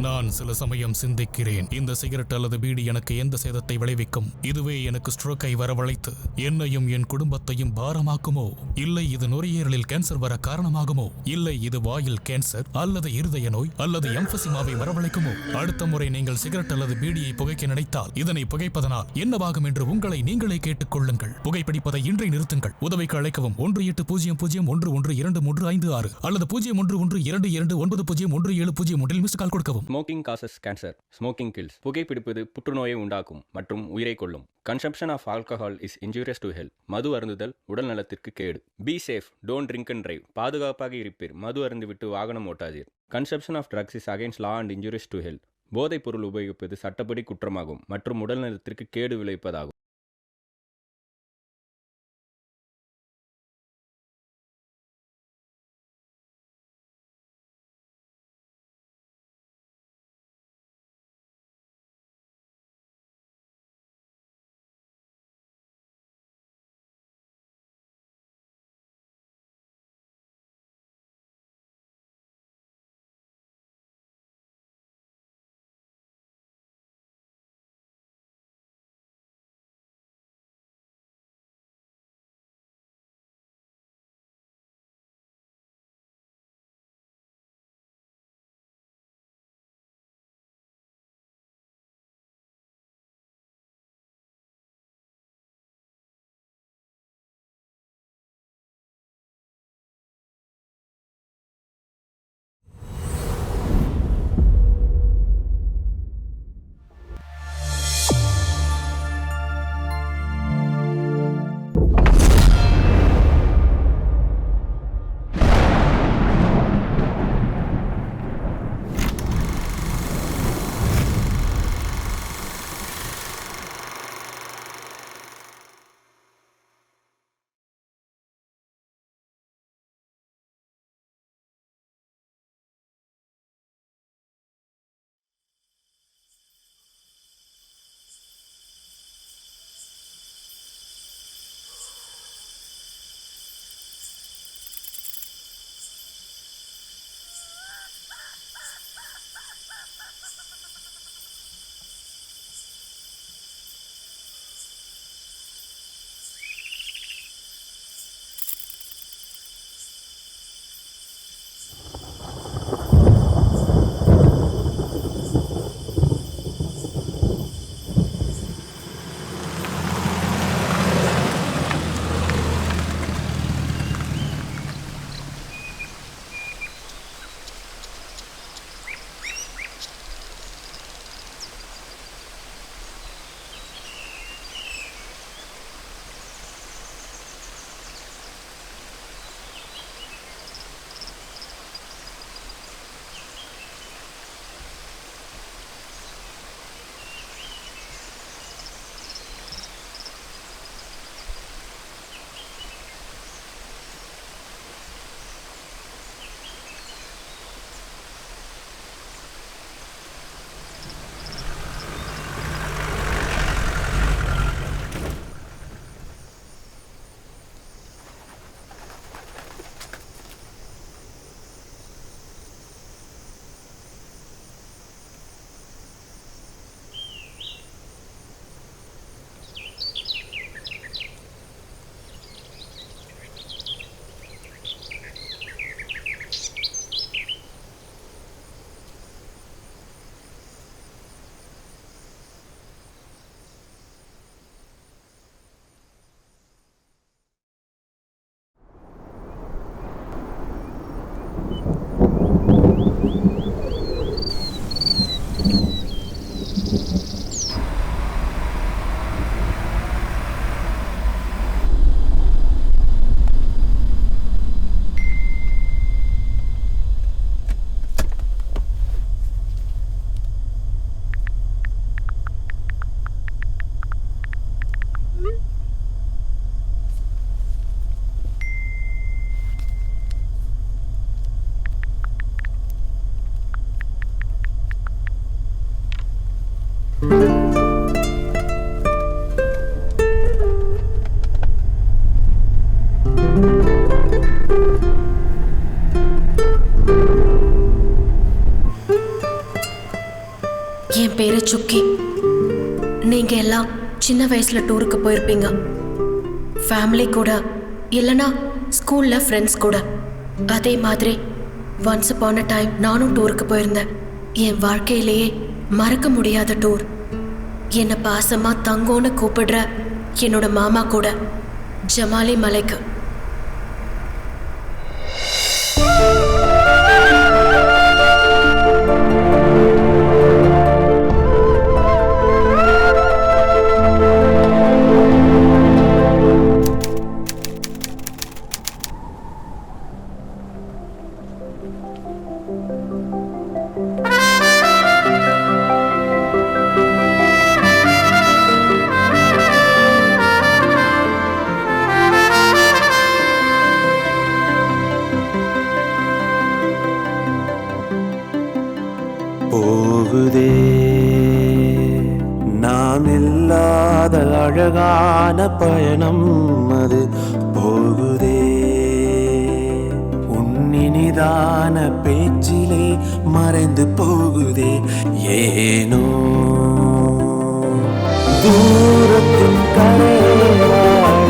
நான் சில சமயம் சிந்திக்கிறேன், இந்த சிகரெட் அல்லது பீடி எனக்கு எந்த சேதத்தை விளைவிக்கும்? இதுவே எனக்கு ஸ்ட்ரோக்கை வரவழைத்து என்னையும் என் குடும்பத்தையும் பாரமாக்குமோ? இல்லை இது நுரையீரலில் கேன்சர் வர காரணமாகுமோ? இல்லை இது வாயில் கேன்சர் அல்லது இருதய நோய் அல்லது எம்பசிமாவை வரவழைக்குமோ? அடுத்த முறை நீங்கள் சிகரெட் அல்லது பீடியை புகைக்க நினைத்தால் இதனை புகைப்பதனால் என்னவாகும் என்று உங்களை நீங்களே கேட்டுக் கொள்ளுங்கள். புகைப்பிடிப்பதை இன்றை நிறுத்துங்கள். உதவிக்கு அழைக்கவும் 1800112356 அல்லது 0112299017 மிஸ்டு கால் கொடுக்கவும். Smoking causes cancer. Smoking kills. புகைப்பிடிப்பது புற்றுநோயை உண்டாக்கும் மற்றும் உயிரை கொல்லும். Consumption of alcohol is injurious to health. மது அருந்துதல் உடல் நலத்திற்கு கேடு. Be safe. Don't drink and drive. பாதுகாப்பாக இருப்பீர். மது அருந்துவிட்டு வாகனம் ஓட்டாதீர். Consumption of drugs is against law and injurious to health. போதைப் பொருள் உபயோகிப்பது சட்டப்படி குற்றமாகும் மற்றும் உடல் நலத்திற்கு கேடு விளைவிப்பதாகும். சுக்கி. நீங்க எல்லாம் சின்ன வயசுல டூருக்கு போயிருப்பீங்க. ஃபேமிலி கூட, இல்லைனா ஸ்கூல்ல ஃப்ரெண்ட்ஸ் கூட. அதே மாதிரி ஒன்ஸ் அப்பான் அ டைம் நானும் டூருக்கு போயிருந்தேன். என் வாழ்க்கையிலேயே மறக்க முடியாத டூர். என்னை பாசமா தங்கோன்னு கூப்பிடுற என்னோட மாமா கூட ஜமாலி மலைக்கு. போகுதே நாம் இல்லாத அழகான பயணம் அது போகுதே. உன்னினிதான பேச்சிலே மறைந்து போகுதே. ஏனோ தூரத்தின் கரையாளிக்காதே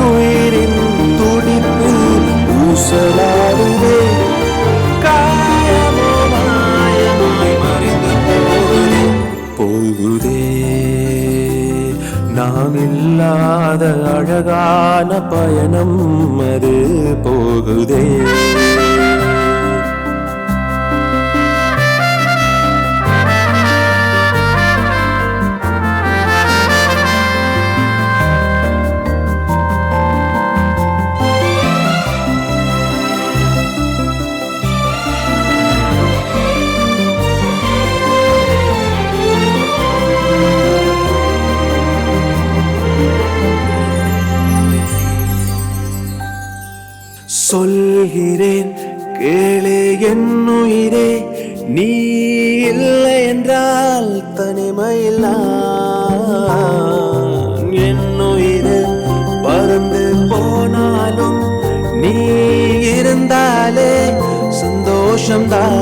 உயிரின் துடிப்பு ஊசலாடுதே. போகுதே நாம் இல்லாத அழகான பயணம் அது போகுதே. சொல்கிறேன் கேளே என் உயிரே, நீ இல்லை என்றால் தனிமையில் நான் என் உயிரே பறந்து போனாலும் நீ இருந்தாலே சந்தோஷம்தான்.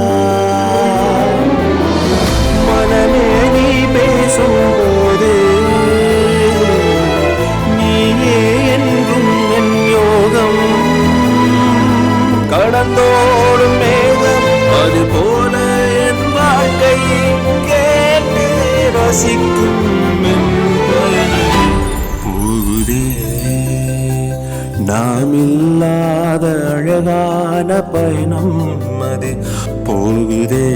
மனமே நீ பேசும்போது நீயே என்றும் என் யோகம். கடந்தோடும் மேகம் அது போல என் வாழ்க்கை கேட்டு ரசிக்கும். போகுதே நாம் இல்லாத அழகான பயணம் அது போகுதே.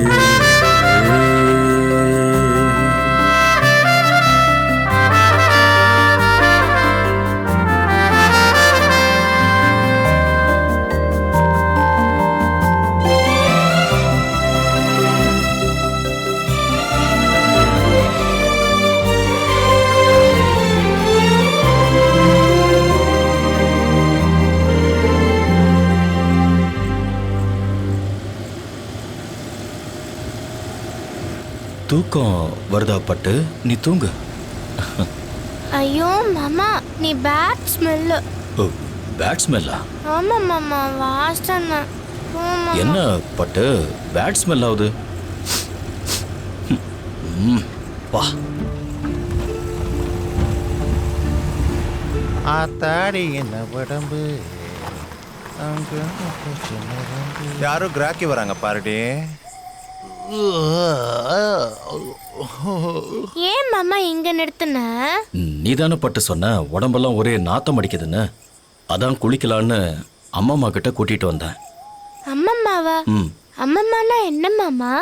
தூக்கம் வருதா பட்டு? நீ தூங்கு. ஐயோ மாமா, நீ பேட் ஸ்மெல்லு. ஓ, பேட் ஸ்மெல்லா? ஆமா மாமா, வாசனை. என்ன பட்டு பேட் ஸ்மெல் ஆகுது? வா. ஆத்தாடி என்ன உடம்பு. யாரும் கிராக்கி வராங்க பாருடி. ஏன் மாமா இங்க நிறுத்தின? நீதானே பட்டு சொன்ன உடம்பெல்லாம் ஒரே நாத்தம் அடிக்குதுன்னு. அதான் குளிக்கலான்னு அம்மம்மா கிட்ட கூட்டிட்டு வந்தேன். அம்மம்மாவா? அம்மம்மானா என்ன மாமா?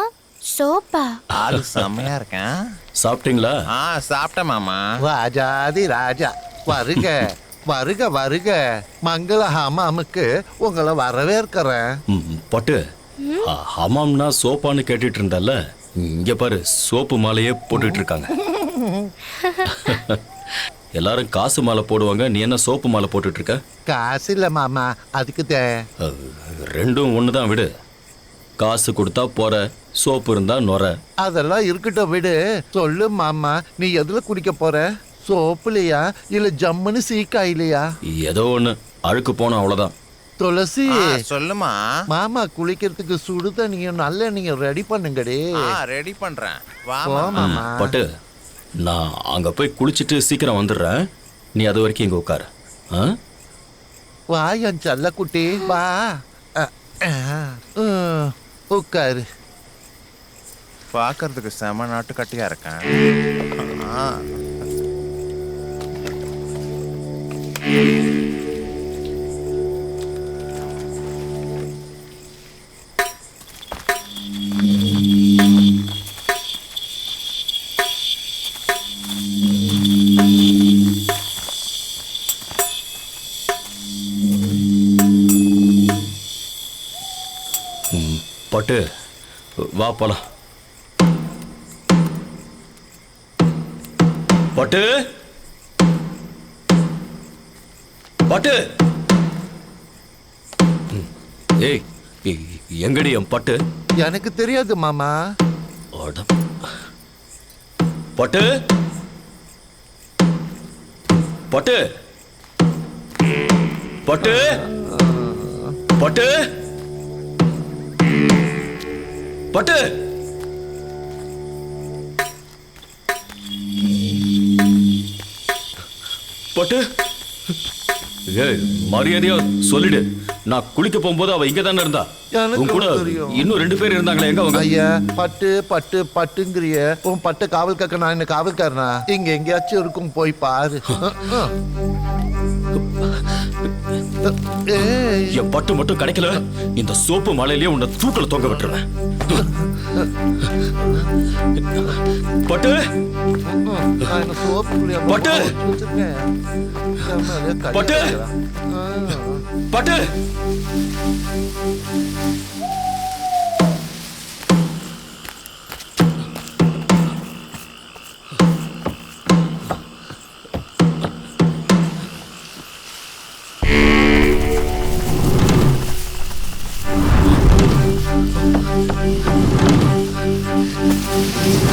சோப்பா? ஆளு செம்மையா இருக்கேன். சாப்பிட்டீங்களா? சாப்பிட்டேன் மாமா. ராஜாதி ராஜா வருக வருக வருக. மங்கள ஹமாமுக்கு உங்களை வரவேற்கிறேன். பட்டு, ஹமாம்னா சோப்பான்னு கேட்டுட்டு இருந்தல்ல, இங்க பாரு சோப்பு மாலையே போட்டுட்டு இருக்காங்க. எல்லாரும் காசு மாலை போடுவாங்க, நீ என்ன சோப்பு மாலை போட்டுட்டு இருக்க? காசு இல்ல மாமா, அதுக்கு ரெண்டும் ஒண்ணுதான், விடு. காசு கொடுத்தா போற, சோப்பு இருந்தா நொற. அதெல்லாம் இருக்கட்டும் விடு. சொல்லு மாமா, நீ எதுல குடிக்க போற? சோப்புலையா இல்ல ஜம்முன்னு சீக்காயிலையா? ஏதோ ஒண்ணு, அழுக்கு போன அவ்வளவுதான். துளசி சொல்லுமா. மாமா குளிக்கிறதுக்கு சுடு தண்ணியும் நல்ல நீங்க ரெடி பண்ணுங்கடி. ரெடி பண்றேன். வா போ மாமா. பட்டு நான் அங்க போய் குளிச்சுட்டு சீக்கிரம் வந்துடுறேன். நீ அது வரைக்கும் இங்க உட்காரு. வா என் செல்ல குட்டி வா. உட்காரு. பார்க்கறதுக்கு செம நாட்டுக்கட்டியா இருக்கேன். பட்டு வா போலாம். பட்டு பட்டு ஏய் எங்கடி என் பட்டு? எனக்கு தெரியாது மாமா. பட்டு பட்டு பட்டு பட்டு பட்டு பட்டு ஏய் மரியாதையா சொல்லிடு. நான் குளிக்க போகும்போது அவ இங்க தானே இருந்தா. உன் கூட இன்னும் 2 பேர் இருந்தாங்களே, எங்க அவங்க? ஐயா பட்டு பட்டு பட்டுங்கிறிய உன் பட்டு காவல் காக்க நான் என்ன காவல்காரனா? இங்க எங்கேயாச்சும் இருக்கும், போய் பாரு. என் பட்டு மட்டும் கிடைக்கல, இந்த சோப்பு மலையிலேயே உன்னை தூக்கல தொங்க விட்டுருவேன். பட்டு பட்டு பட்டு பட்டு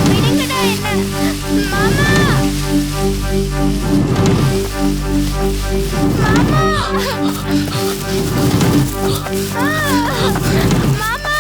விடுங்கடா என்ன. மாமா மாமா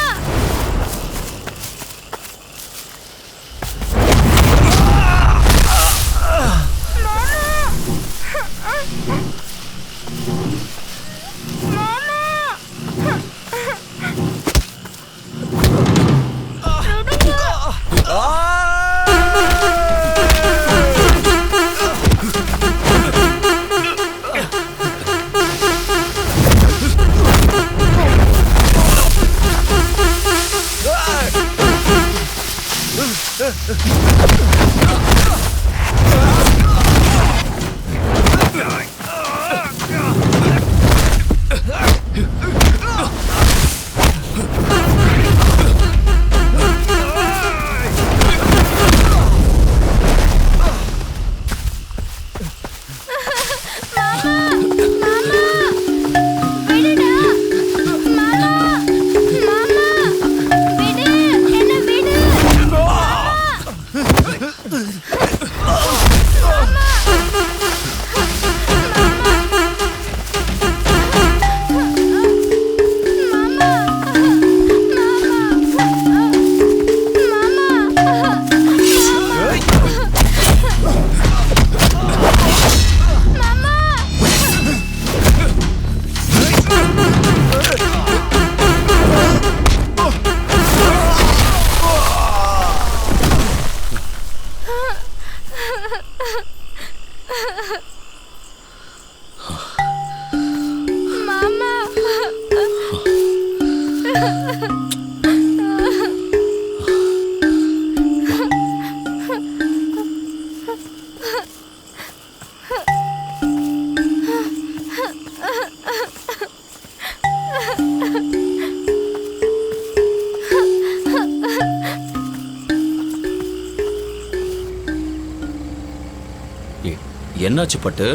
என்னாச்சு பட்டு?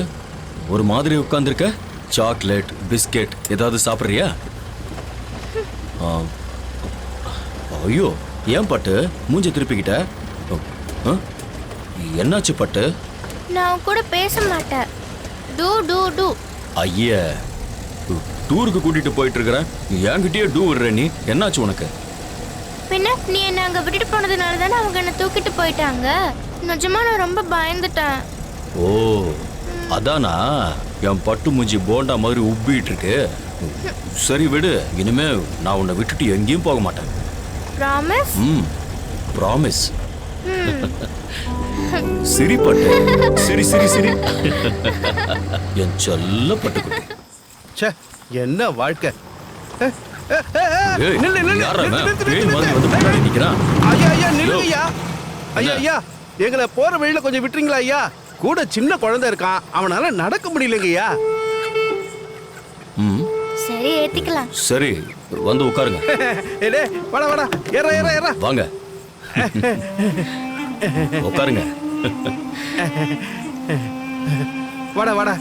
ஒரு மாதிரி உட்கார்ந்துருக்க. சாக்லேட் பிஸ்கெட் ஏதாவது சாப்பிட்றியா? ஐயோ ஏன் பட்டு மூஞ்ச திருப்பிக்கிட்ட? என்னாச்சு பட்டு? நான் கூட பேச மாட்டேன். டூ டூ டூ. ஐயா டூருக்கு கூட்டிட்டு போயிட்டு இருக்கிற என்கிட்டயே டூ விடுற நீ என்னாச்சு உனக்கு? பின்ன நீ என்ன அங்க விட்டுட்டு போனதுனால தானே அவங்க என்ன தூக்கிட்டு போயிட்டாங்க. நிஜமா நான் ரொம்ப பயந்துட்டேன். ஓ அதானா, என் பட்டு மூஞ்சி போண்டா மாதிரி உப்பிட்டு இருக்கு. சரி விடு, இனிமே நான் உன்னை விட்டுட்டு எங்கேயும் போக மாட்டேன். ப்ராமிஸ்? ப்ராமிஸ். சரி பட்டு, சரி சரி சரி. என் சொல்ல பட்டுக்குட்டி. ச்சே, என்ன வாழ்க்கை. ஏய், யாரா அவன்? பேய் மாதிரி வந்து முன்னாடி நிக்கிறான். ஐயா ஐயா நில்லுங்கய்யா. ஐயா ஐயா, எங்களை போற வழியில கொஞ்சம் விட்டுறீங்களா ஐயா? கூட சின்ன குழந்தை இருக்கான், அவனால நடக்க முடியலங்கய்யா. சரி ஏத்திக்கலாம். சரி வந்து உட்காருங்க. ஏடே வாடா வாடா, ஏறா ஏறா ஏறா. வாங்க உட்காருங்க. வாடா வாடா.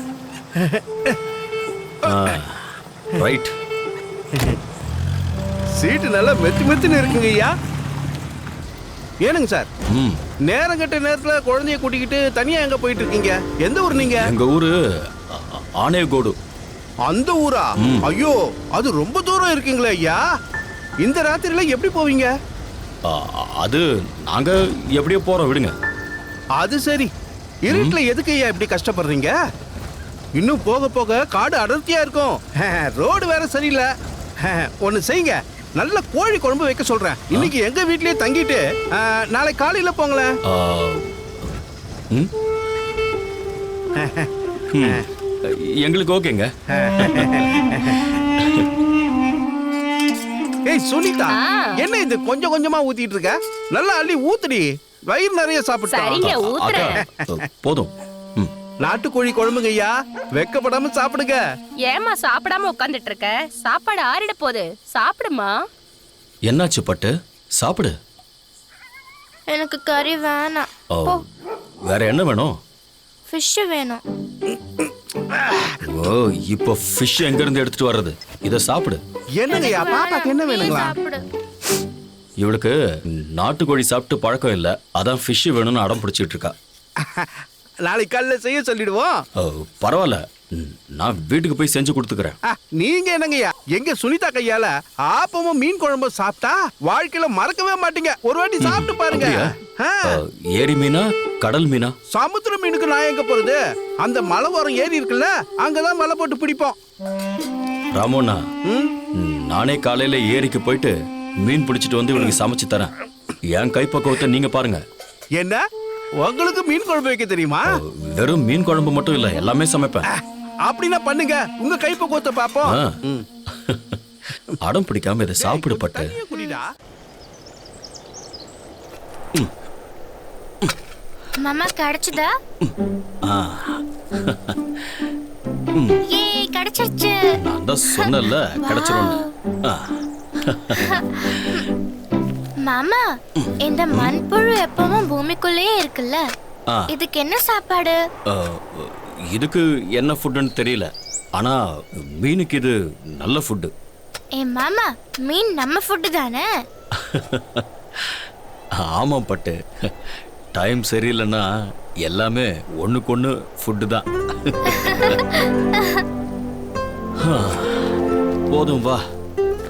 ரைட். சீட்டு நல்லா மெத்து மெத்துன்னு இருக்குங்க ஐயா. ஏனுங்க சார், நேரம் கட்ட நேரத்துல குழந்தைய கூட்டிக்கிட்டு தனியா எங்க போயிட்டு இருக்கீங்க? எந்த ஊர் நீங்க? எங்க ஊரு ஆனேகோடு. அந்த ஊரா? ஐயோ, அது ரொம்ப தூரம் இருக்குங்களே ஐயா. இந்த ராத்திரில எப்படி போவீங்க? அது நாங்க எப்படியோ போறோம், விடுங்க. அது சரி, இருட்டுல எதுக்கு ஐயா இப்படி கஷ்டப்படுறீங்க? இன்னும் போக போக காடு அடர்த்தியா இருக்கும். ரோடு வேற சரியில்லை. ஒன்னு செய்யுங்க, நல்ல கோழி குழம்பு வைக்க சொல்றேன். இன்னைக்கு எங்க வீட்லயே தங்கிட்டு நாளை காலையில போங்களேன். எங்களுக்கு ஓகேங்க. ஏய் சுனிதா, என்ன இது கொஞ்சம் கொஞ்சமா ஊத்திட்டு இருக்க? நல்லா அள்ளி ஊத்துடி, வயிறு நிறைய சாப்பிட்டு. போதும். நாட்டுக்கோழி குழம்புங்க ஐயா, வெக்கப்படாம சாப்பிடுங்க. ஏமா சாப்பிடாம உட்கார்ந்துட்டு இருக்க? சாப்பாடு ஆறிட போகுது, சாப்பிடுமா. என்னாச்சு பட்டு? சாப்பிடு. எனக்கு கறி வேணாம். வேற என்ன வேணும்? ஃபிஷ் வேணும். ஓ, இப்போ ஃபிஷ் எங்க இருந்து எடுத்துட்டு வர்றது? இத சாப்பிடு. என்னங்கய்யா, பாப்பாக்கு என்ன வேணுங்களா? இவளுக்கு நாட்டுக்கோழி சாப்பிட்டு பழக்கம் இல்ல, அதான் ஃபிஷ் வேணும்னு அடம் பிடிச்சிட்டு இருக்கா. நாளைக்கு காலையில செய்ய சொல்லிடுவோம். பரவாயில்ல, நான் வீட்டுக்கு போய் செஞ்சு கொடுத்துக்கிறேன். நீங்க என்னங்கய்யா, எங்க சுனிதா கையால ஆப்பமும் மீன் குழம்பும் சாப்பிட்டா வாழ்க்கையில மறக்கவே மாட்டீங்க. ஒரு வாட்டி சாப்பிட்டு பாருங்க. ஏரி மீனா கடல் மீனா? சமுத்திர மீனுக்கு நான் எங்க போறது? அந்த மலை ஓரம் ஏரி இருக்குல்ல, அங்கதான் மலை போட்டு பிடிப்போம். ராமோண்ணா, நானே காலையில ஏரிக்கு போயிட்டு மீன் பிடிச்சிட்டு வந்து இவனுக்கு சமைச்சு தரேன். என் கைப்பக்குவத்தை நீங்க பாருங்க. என்ன, உங்களுக்கு மீன் குழம்பு வைக்க தெரியுமா? வெறும் மீன் குழம்பு மட்டும் இல்ல, எல்லாமே சமைப்பேன். அப்படின்னா பண்ணுங்க, உங்க கைப்பக்குவத்தை பாப்போம். அடம் பிடிக்காம இதை சாப்பிடு பட்டு. மாமா கிடைச்சதா? ஏய் கிடைச்சிருச்சு. நான் தான் சொன்னல கிடைச்சிரும். மாமா, இந்த மண்புழு எப்பவும் பூமிக்குள்ளேயே இருக்குல்ல, இதுக்கு என்ன சாப்பாடு? இதுக்கு என்ன ஃபுட்னு தெரியல, ஆனா மீனுக்கு இது நல்ல ஃபுட். ஏ மாமா, மீன் நம்ம ஃபுட் தானே? ஆமா பட்டு, டைம் சரியில்லைன்னா எல்லாமே ஒண்ணுக்கு ஃபுட்டு தான். போதும் வா,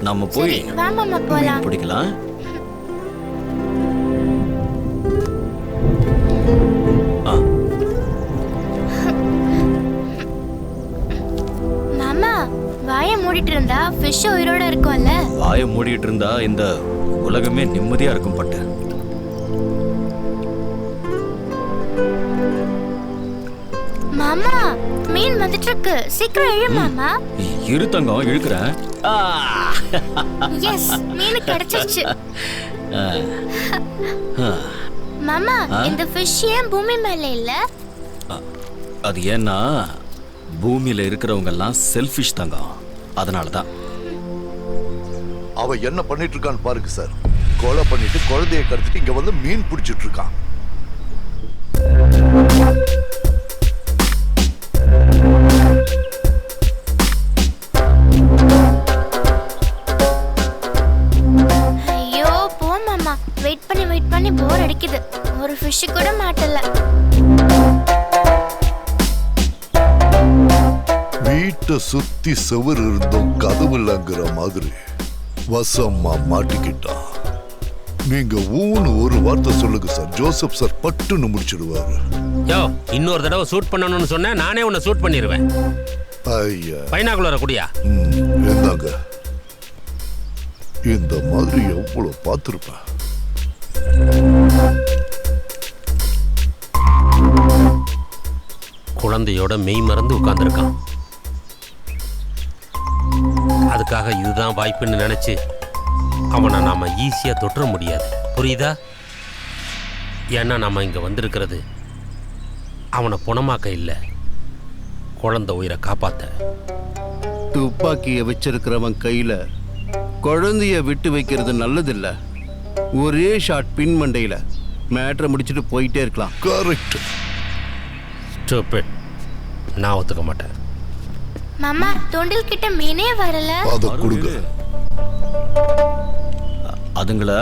நம்ம போய் மீன் பிடிக்கலாம். வாயை மூடிட்டு இருந்தா ஃபிஷ் உயிரோட இருக்கும்ல? வாயை மூடிட்டு இருந்தா இந்த உலகமே நிம்மதியா இருக்கும் பட்டு. மாமா, மீன் வந்துட்டு இருக்கு, சீக்கிரம் இழு மாமா. இரு தங்கம், இழுக்கிறேன். எஸ், மீன் கிடைச்சிருச்சு. மாமா, இந்த ஃபிஷ் ஏன் பூமி மேல இல்ல? அது ஏன்னா பூமியில இருக்கிறவங்க எல்லாம் செல்ஃபிஷ் தங்கம், அதனாலதான். அவ என்ன பண்ணிட்டு இருக்கான்னு பாருங்க சார். கொலை பண்ணிட்டு குழந்தைய கடத்திட்டு இங்க வந்து மீன் பிடிச்சிட்டு இருக்கான். ஐயோ போ மாமா, வெயிட் பண்ணி போர் அடிக்குது. ஒரு ஃபிஷ் கூட மாட்டல. வீட்டை சுத்தி செவர் இருந்தும் கதவு இல்லைங்கிற மாதிரி வசமா மாட்டிக்கிட்டான். நீங்க ஊன்னு ஒரு வார்த்தை சொல்லுங்க சார், ஜோசப் சார் பட்டுன்னு முடிச்சிடுவாரு. யோ, இன்னொரு தடவை ஷூட் பண்ணணும்னு சொன்னா நானே உன்னை ஷூட் பண்ணிடுவேன். ஐயா, பைனாகுலரை குடியா? என்னங்க, இந்த மாதிரி எவ்வளவு பார்த்திருப்பேன். குழந்தையோட மெய் மறந்து உட்கார்ந்துருக்கான். அதுக்காக இதுதான் வாய்ப்புன்னு நினைச்சு அவனை நாம ஈஸியா தொற்ற முடியாது, புரியுதா? ஏன்னா நாம இங்க வந்திருக்கிறது அவனை புணமாக்க இல்லை, குழந்தை உயிரை காப்பாத்த. துப்பாக்கியை வச்சிருக்கிறவன் கையில குழந்தைய விட்டு வைக்கிறது நல்லதில்ல. ஒரே ஷாட் பின் மண்டையில மேட்ரை முடிச்சுட்டு போயிட்டே இருக்கலாம். கரெக்ட். ஸ்டூபிட். நான் ஒத்துக்க மாட்டேன். மாமா, தூண்டில் கிட்ட மீனே வரல. அத கொடுங்க. அதுங்கள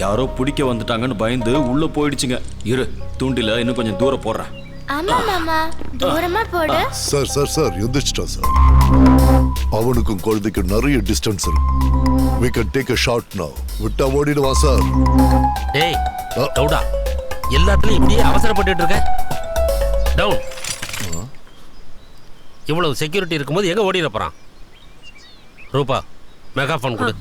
யாரோ பிடிக்க வந்துட்டாங்கன்னு பயந்து உள்ள போயிடுச்சுங்க. இரு, தூண்டில இன்னும் கொஞ்சம் தூரம் போடுறேன். ஆமா மாமா, தூரமா போடு. சார் சார் சார், எந்திரிச்சிட்டா சார். அவனுக்கும் குழந்தைக்கும் நிறைய டிஸ்டன்ஸ் இருக்கு. We can take a shot now. விட்டா ஓடிடுவா சார். டேய் டவுடா, எல்லாத்துலயும் இப்படியே அவசரப்பட்டுட்டு இருக்க. டவுன். இவ்வளவு செக்யூரிட்டி இருக்கும்போது எங்க ஓடிட போறான்? ரூபா, மெகாஃபோன் கொடு.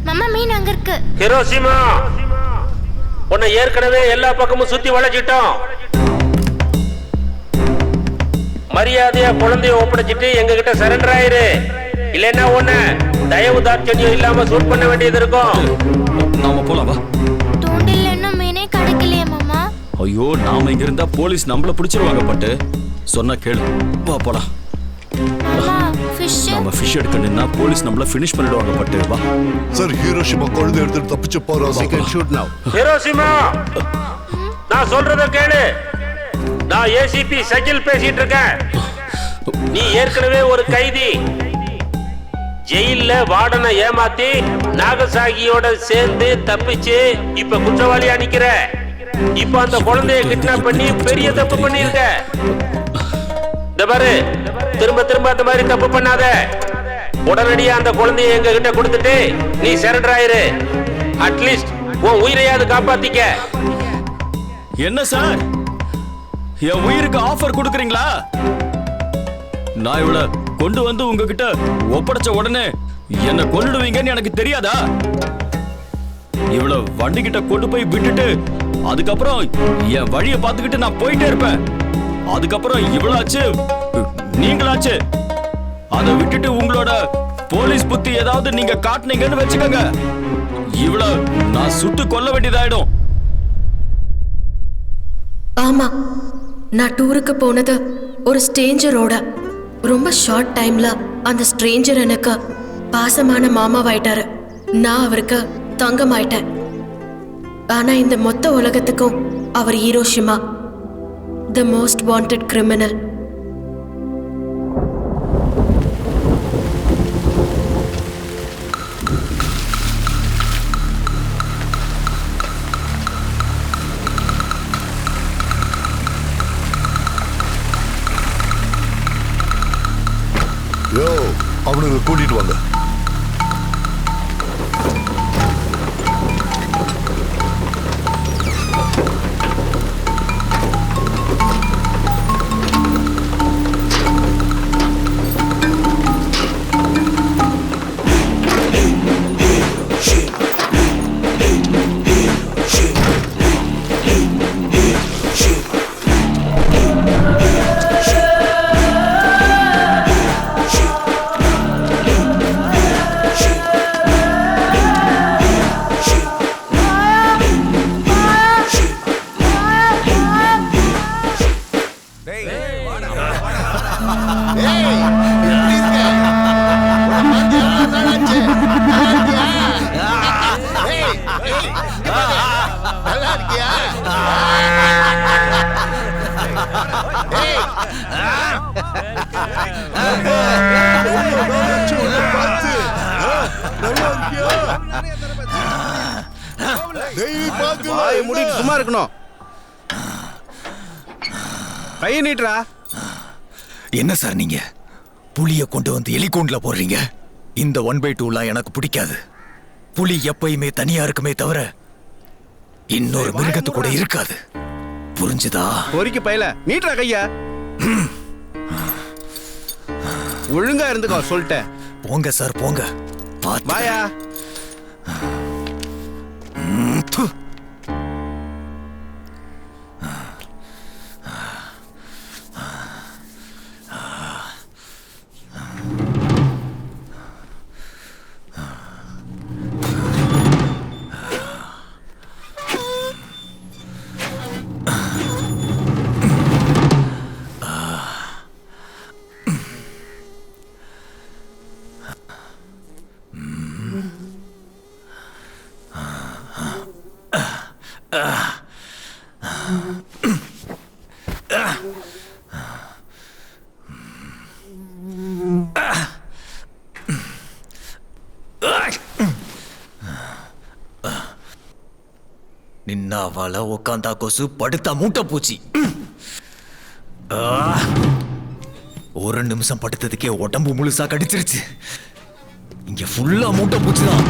மாமா, மீன் அங்க இருக்கு. ஹிரோஷிமா, உன்னை ஏற்கனவே எல்லா பக்கமும் சுத்தி வளைச்சிட்டோம். மரியாதையா குழந்தைய ஒப்படைச்சிட்டு எங்க கிட்ட சரண்டர் ஆயிரு. இல்லைன்னா உன்னை தயவு தாட்சண்யம் இல்லாம ஷூட் பண்ண வேண்டியது இருக்கும். நாம போலாம் வா. தூண்டில் இன்னும் மீனே கிடைக்கலையே மாமா. ஐயோ, நாம இங்க இருந்தா போலீஸ் நம்மள பிடிச்சிருவாங்க. பட்டு சொன்னா கேளு, வா போலாம். நம்ம ஃபிஷ் எடுக்க நின்னா போலீஸ் நம்மள ஃபினிஷ் பண்ணிடுவாங்க. பட்டு வா. சார், ஹிரோஷிமா குழந்தை எடுத்து தப்பிச்சு போறா. We can shoot now. Hiroshima, நான் சொல்றத கேளு. நான் ஏசிபி சகில் பேசிட்டு இருக்கேன். நீ ஏற்கனவே ஒரு கைதி. ஜெயில்ல வார்டனை ஏமாத்தி நாகசாகியோட சேர்ந்து தப்பிச்சு இப்ப குற்றவாளியா நிக்கிற. இப்ப அந்த குழந்தைய கிட்னாப் பண்ணி பெரிய தப்பு பண்ணிருக்க. இந்த பாரு, திரும்ப திரும்ப அந்த மாதிரி தப்பு பண்ணாத. உடனடியா அந்த குழந்தைய எங்க கிட்ட கொடுத்துட்டு நீ சரண்டர் ஆயிரு. அட்லீஸ்ட் உன் உயிரையாவது காப்பாத்திக்க. என்ன சார், என் உயிருக்கு ஆஃபர் கொடுக்குறீங்களா? நான் இவள கொண்டு வந்து உங்ககிட்ட ஒப்படைச்ச உடனே என்ன கொன்னுடுவீங்கன்னு எனக்கு தெரியாதா? இவள வண்டி கிட்ட கொண்டு போய் விட்டுட்டு அதுக்கப்புறம் என் வழியை பார்த்துக்கிட்டு நான் போயிட்டே இருப்பேன். அதுக்கப்புறம் இவளாச்சு நீங்களாச்சு. அதை விட்டுட்டு உங்களோட போலீஸ் புத்தி ஏதாவது நீங்க காட்டுனீங்கன்னு வச்சுக்கோங்க, இவள நான் சுட்டு கொல்ல வேண்டியதாயிடும். ஆமா, நான் டூருக்கு போனது ஒரு ஸ்ட்ரேஞ்சரோட. ரொம்ப ஷார்ட் டைம்ல அந்த ஸ்ட்ரேஞ்சர் எனக்கு பாசமான மாமாவாயிட்டாரு. நான் அவருக்கு தங்கமாயிட்டேன். ஆனா இந்த மொத்த உலகத்துக்கும் அவர் Hiroshima, the most wanted criminal. Yo, அவனுக்கு கூட்டிட்டு வாங்க. மூடிட்டு சும்மா இருக்கணும். கையை நீட்டுறா. என்ன சார் நீங்க புலிய கொண்டு வந்து எலிகூண்ட்ல போடுறீங்க? இந்த 1/2 எனக்கு பிடிக்காது. புலி எப்பயுமே தனியா இருக்குமே தவிர இன்னொரு மிருகத்து கூட இருக்காது. புரிஞ்சுதா? பொறிக்கு பையல நீட்டுறா கையா. ஒழுங்கா இருந்துக்கோ சொல்லிட்டேன். போங்க சார் போங்க. வாயா. நின்னாவால உக்காந்தா கொசு, படுத்தா மூட்டை பூச்சி. ஒரு நிமிஷம் படுத்ததுக்கே உடம்பு முழுசா கடிச்சிருச்சு. இங்க ஃபுல்லா மூட்டை பூச்சிதான்.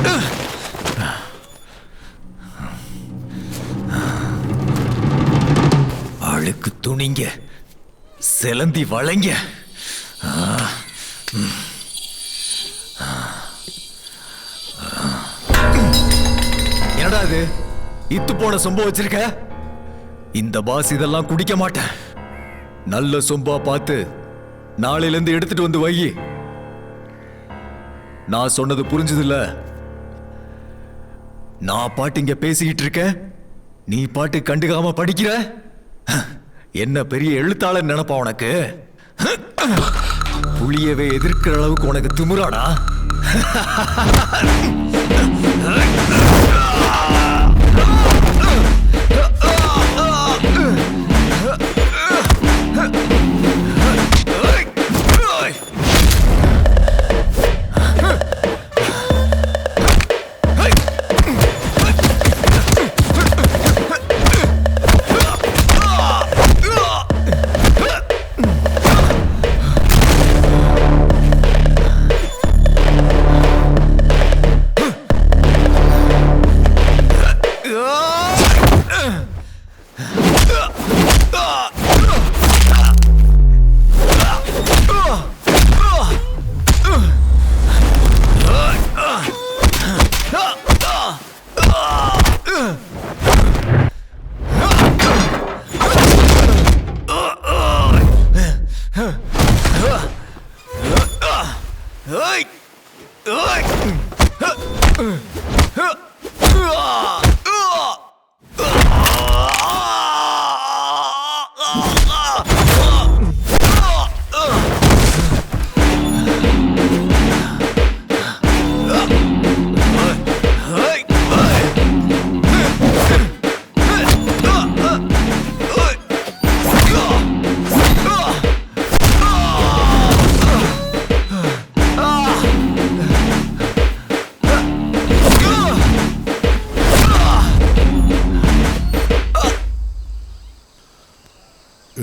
அழுக்கு துணிங்க, செலந்தி வளைங்க. என்னடா இது இத்து போன சொம்ப வச்சிருக்க? இந்த பாஸ் இதெல்லாம் குடிக்க மாட்டேன். நல்ல சொம்பா பார்த்து நாளையில இருந்து எடுத்துட்டு வந்து வை. நான் சொன்னது புரிஞ்சதில்ல? நான் பாட்டு இங்க பேசிக்கிட்டு இருக்கேன், நீ பாட்டு கண்டுக்காம படிக்கிற. என்ன பெரிய எழுத்தாளர் நினைப்பா உனக்கு? புலியவே எதிர்க்கிற அளவுக்கு உனக்கு திமிராடா?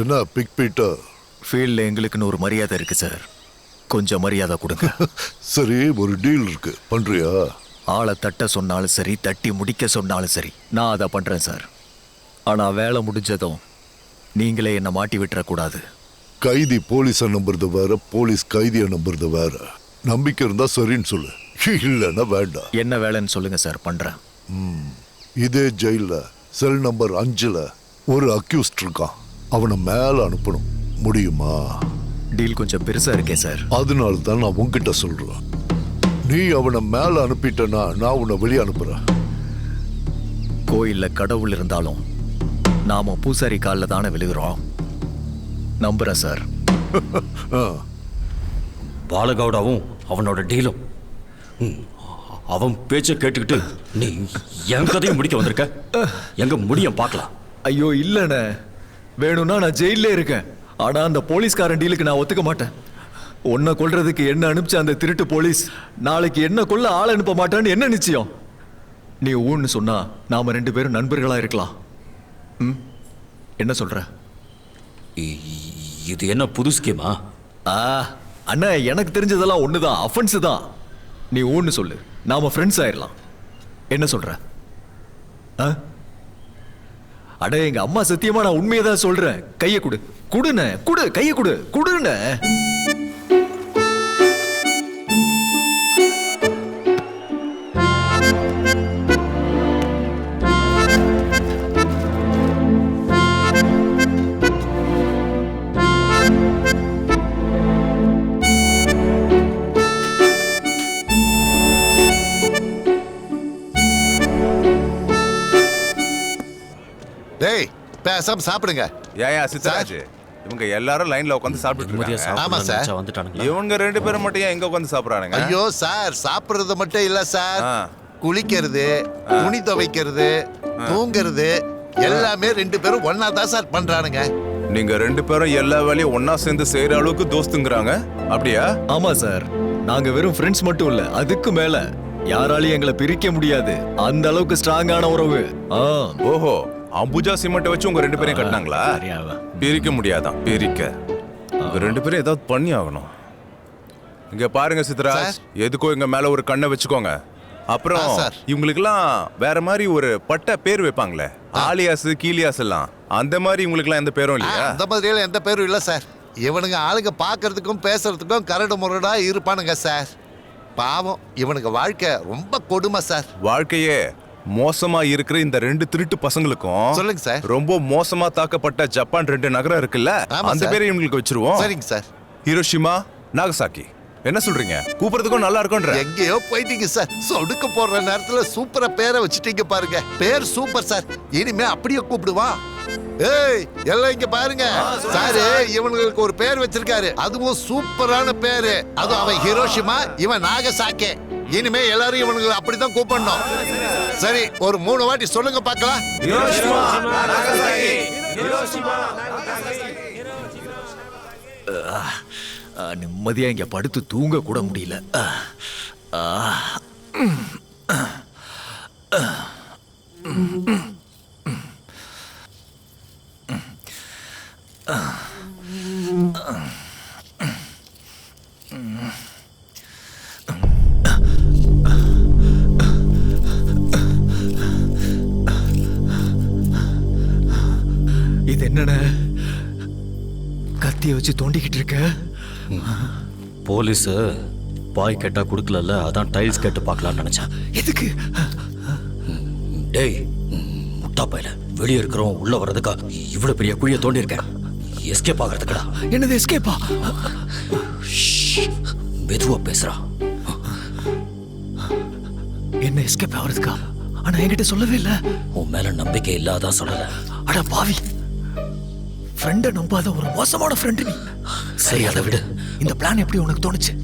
என்ன பிக் பீட்டர்? ஃபீல்ட்ல எங்களுக்குன்னு ஒரு மரியாதை இருக்கு சார், கொஞ்சம் மரியாதை கொடுங்க. சரி, ஒரு டீல் இருக்கு, பண்றியா? ஆளை தட்ட சொன்னாலும் சரி, தட்டி முடிக்க சொன்னாலும் சரி, நான் அதை பண்றேன் சார். ஆனா வேலை முடிஞ்சதும் நீங்களே என்ன மாட்டி விட்டுறக்கூடாது. கைதி போலீஸை நம்புறது வேற, போலீஸ் கைதியை நம்புறது வேற. நம்பிக்கை இருந்தா சரின்னு சொல்லு, இல்லைன்னா வேண்டாம். என்ன வேலைன்னு சொல்லுங்க சார், பண்றேன். இதே ஜெயில செல் நம்பர் 5ல ஒரு அக்யூஸ்ட் இருக்கான், அவனை மேல அனுப்பணும். முடியுமா? டீல் கொஞ்சம் பெருசா இருக்கே சார். அதனால தான் நான் உன்கிட்ட சொல்றேன். நீ அவனை மேல அனுப்பிட்டனா நான் உன்னை வெளியே அனுப்புறேன். கோயில்ல கடவுள் இருந்தாலும் நாம பூசாரி காலில் தானே விழுகிறோம். நம்புறேன் சார். பாலகவுடாவும் அவனோட டீலும் அவன் பேச்ச கேட்டுக்கிட்டு நீ என் கதையும் முடிக்க வந்திருக்க. எங்க முடியும் பார்க்கலாம். ஐயோ இல்லண்ணே, வேணும்னா நான் ஜெயிலே இருக்கேன். ஆனா அந்த போலீஸ்காரன் டீலுக்கு நான் ஒத்துக்க மாட்டேன். உன்னை கொல்றதுக்கு என்ன அனுப்பிச்ச அந்த திருட்டு போலீஸ் நாளைக்கு என்ன கொல்ல ஆள் அனுப்ப மாட்டான்னு என்ன நிச்சயம்? நீ ஊன்னு சொன்னா நாம 2 பேரும் நண்பர்களா இருக்கலாம். என்ன சொல்ற? இது என்ன புது ஸ்கீமா? அண்ணா எனக்கு தெரிஞ்சதெல்லாம் ஒண்ணுதான், அஃபென்ஸ் தான். நீ ஒன்னு சொல்லு, நாம ஃப்ரெண்ட்ஸ் ஆயிரலாம். என்ன சொல்ற? அட எங்க அம்மா சத்தியமா நான் உண்மையை தான் சொல்றேன். கையை கொடு, குடுன குடு, கையை கொடு, குடுன. டேய் பேசாம சாப்பிடுங்க. ஏயா சித்தராஜ், இவங்க எல்லாரும் லைன்ல உட்காந்து சாப்பிட்டுட்டு இருக்காங்க. ஆமா சார். இவங்க 2 பேரும் மட்டும் ஏன் எங்க உட்காந்து சாப்பிடுறானுங்க? ஐயோ சார், சாப்பிடுறது மட்டும் இல்ல சார், குளிக்கிறது, துணி துவைக்கிறது, தூங்குறது எல்லாமே 2 பேரும் ஒன்னா தான் சார் பண்றானுங்க. நீங்க 2 பேரும் எல்லா வேலையும் ஒன்னா சேர்ந்து செய்யற அளவுக்கு தோஸ்துங்கறாங்க, அப்படியா? ஆமா சார், நாங்க வெறும் ஃப்ரெண்ட்ஸ் மட்டும் இல்ல, அதுக்கு மேல யாராலையும் எங்களை பிரிக்க முடியாது. அந்த அளவுக்கு ஸ்ட்ராங்கான உறவு. ஓஹோ, அம்புஜா சிமெண்ட் வச்சு உங்க 2 பேரையும் கட்டினாங்களா? பிரிக்க முடியாதான், பிரிக்க உங்க 2 பேரும் ஏதாவது பண்ணி ஆகணும். இங்க பாருங்க சித்ராஜ், எதுக்கோ எங்க மேல ஒரு கண்ணை வச்சுக்கோங்க. அப்புறம் இவங்களுக்கெல்லாம் வேற மாதிரி ஒரு பட்ட பேர் வைப்பாங்களே, ஆலியாஸ் கீலியாஸ் எல்லாம், அந்த மாதிரி இவங்களுக்கெல்லாம் எந்த பேரும் இல்லையா? அந்த மாதிரிலாம் எந்த பேரும் இல்ல சார். இவனுங்க ஆளுங்க பாக்குறதுக்கும் பேசுறதுக்கும் கரடு முரடா இருப்பானுங்க சார். பாவம், இவனுக்கு வாழ்க்கை ரொம்ப கொடுமை சார். வாழ்க்கையே மோசமா இருக்கிற இந்த 2 திருட்டு பசங்களுக்கும் சொல்லுங்க சார், ரொம்ப மோசமா தாக்கப்பட்ட ஜப்பான் 2 நகரம் இருக்குல்ல, அந்த பேரை இவங்களுக்கு வச்சிருவோம். சரிங்க சார். Hiroshima, Nagasaki. என்ன சொல்றீங்க? கூப்பிடுறதுக்கும் நல்லா இருக்கும்ன்ற. எங்கேயோ போயிட்டீங்க சார். சொடுக்க போடுற நேரத்துல சூப்பரா பேரை வச்சுட்டீங்க பாருங்க. பேர் சூப்பர் சார், இனிமே அப்படியே கூப்பிடுவான். ஏய் எல்லாம் இங்க பாருங்க சார், இவனுங்களுக்கு ஒரு பேர் வச்சிருக்காரு, அதுவும் சூப்பரான பேரு. அதுவும் அவன் ஹிரோஷிமா, இவன் நாகசாக்கி. இனிமே எல்லாரும் இவனுங்களை அப்படிதான் கூப்பிடணும். சரி, ஒரு 3 வாட்டி சொல்லுங்க பார்க்கலாம். ஹிரோஷிமா, நாகசாக்கி, ஹிரோஷிமா, நிம்மதியா இங்க படுத்து தூங்க கூட முடியல. இது என்னன்னு கத்திய வச்சு தோண்டிக்கிட்டு இருக்க? போலீஸ் பாய் கேட்டா கொடுக்கல, அதான் டைல்ஸ் கேட்டு பார்க்கலாம்னு நினைச்சேன். எதுக்கு? டேய் முட்டா பையல, வெளியே இருக்கிறோம் உள்ள வர்றதுக்கா இவ்வளவு பெரிய குழியை தோண்டி இருக்கேன். எஸ்கேப் ஆகிறதுக்கடா. என்னது எஸ்கேப்பா? மெதுவா பேசுறா. என்ன எஸ்கேப் ஆகிறதுக்கா? ஆனா என்கிட்ட சொல்லவே இல்லை. உன் மேல நம்பிக்கை இல்லாதான் சொல்லல. அட பாவி, ஃப்ரெண்டை நம்பாத ஒரு மோசமான ஃப்ரெண்டு நீ. சரி, அதை விடு. இந்த பிளான் எப்படி உனக்கு தோணுச்சு?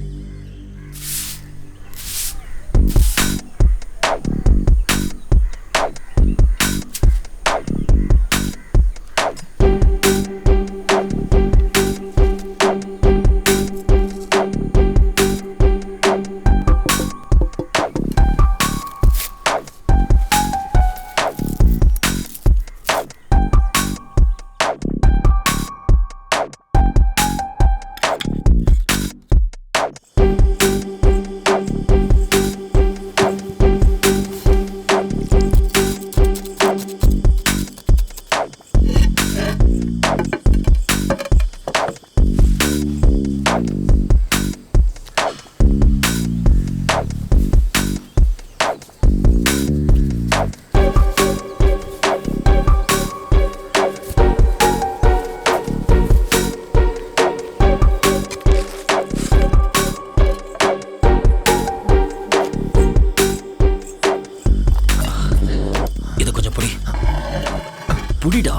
புடிடா,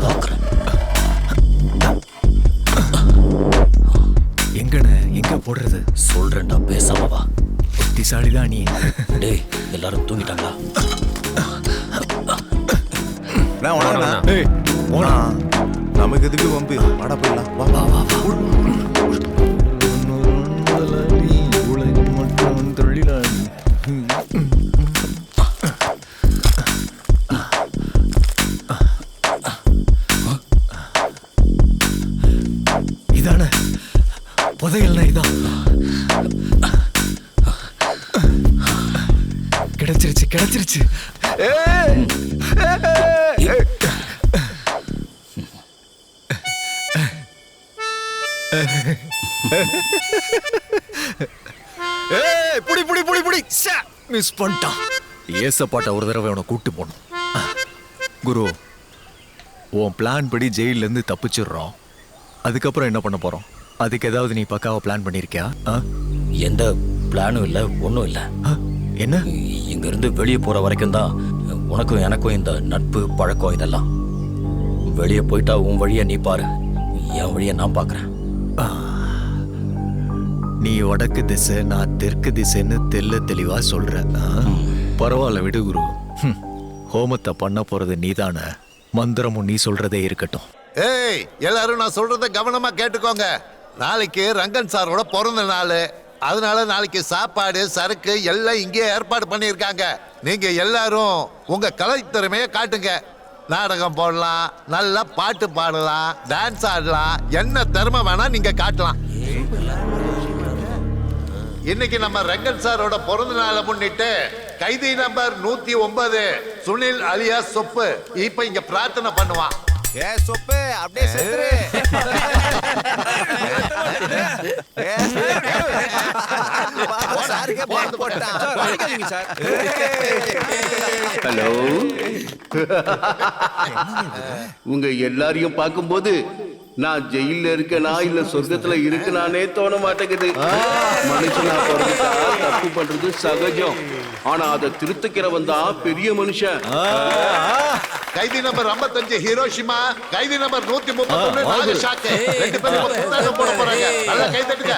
பார்க்கறேன். எங்கண்ணே, எங்க போடுறது? சொல்றேன்டா, பேசாம வா. புத்திசாலிதான் நீ. டேய், எல்லாரும் தூங்கிட்டாங்களா? நமக்கு எதுக்கு வம்பு? வாடா போயிடலாம். வா வா வா வா. இதானே புதையல்னா இதான். கிடைச்சிருச்சு கிடைச்சிருச்சு. புடி புடி புடி புடி மிஸ் பண்ணிட்டான். ஏசப்பாட்ட ஒரு தடவை அவனை கூட்டு போகணும். குரு, உன் பிளான் படி ஜெயில இருந்து தப்பிச்சிடுறோம். அதுக்கப்புறம் என்ன பண்ண போறோம்? அதுக்கு ஏதாவது நீ பக்காவா பிளான் பண்ணிருக்கியா? எந்த பிளானும் இல்ல, ஒன்றும் இல்ல. என்ன? இங்க இருந்து வெளியே போற வரைக்கும் தான் உனக்கும் எனக்கும் இந்த நட்பு பழக்கம் இதெல்லாம். வெளியே போயிட்டா உன் வழியை நீ பாரு, என் வழியை நான் பார்க்கறேன். நீ வடக்கு திசை, நான் தெற்கு திசைன்னு தெளிவா சொல்ற. பரவாயில்ல விடு குரு. ஹோமத்தை பண்ண போறது நீதானே, மந்திரமும் நீ சொல்றதே இருக்கட்டும். ஏய், எல்லாரும் நான் சொல்றத கவனமா கேட்டுக்கோங்க. நாளைக்கு ரங்கன் சாரோட பிறந்த நாள். அதனால நாளைக்கு சாப்பாடு சரக்கு எல்லாம் இங்கே ஏற்பாடு பண்ணியிருக்காங்க. நீங்க எல்லாரும் உங்க கலைத்திறமையை காட்டுங்க. நாடகம் போடலாம், நல்லா பாட்டு பாடலாம், டான்ஸ் ஆடலாம், என்ன திறமை வேணா நீங்க காட்டலாம். இன்னைக்கு நம்ம ரங்கன் சாரோட பிறந்த நாளை முன்னிட்டு கைதி நம்பர் 109 சுனில் அலியா சொப்பு இப்ப இங்க பிரார்த்தனை பண்ணுவான். சொப்பு அப்படியே செத்துரு. ஹலோ, உங்க எல்லாரையும் பார்க்கும்போது நான் ஜெயில இருக்கனா இல்ல சொர்க்கத்துல இருக்கனானே தோண மாட்டேங்குது. மனுஷனா பிறந்துட்டா தப்பு பண்றது சகஜம். ஆனா அதை திருத்திக்கிறவன் தான் பெரிய மனுஷன். கைதி நம்பர் 55 ஹிரோஷிமா, கைதி நம்பர் 131 நாகசாக்கி. ரெண்டு பேரும் புத்தாண்டு போட போறாங்க. நல்லா கை தட்டுங்க.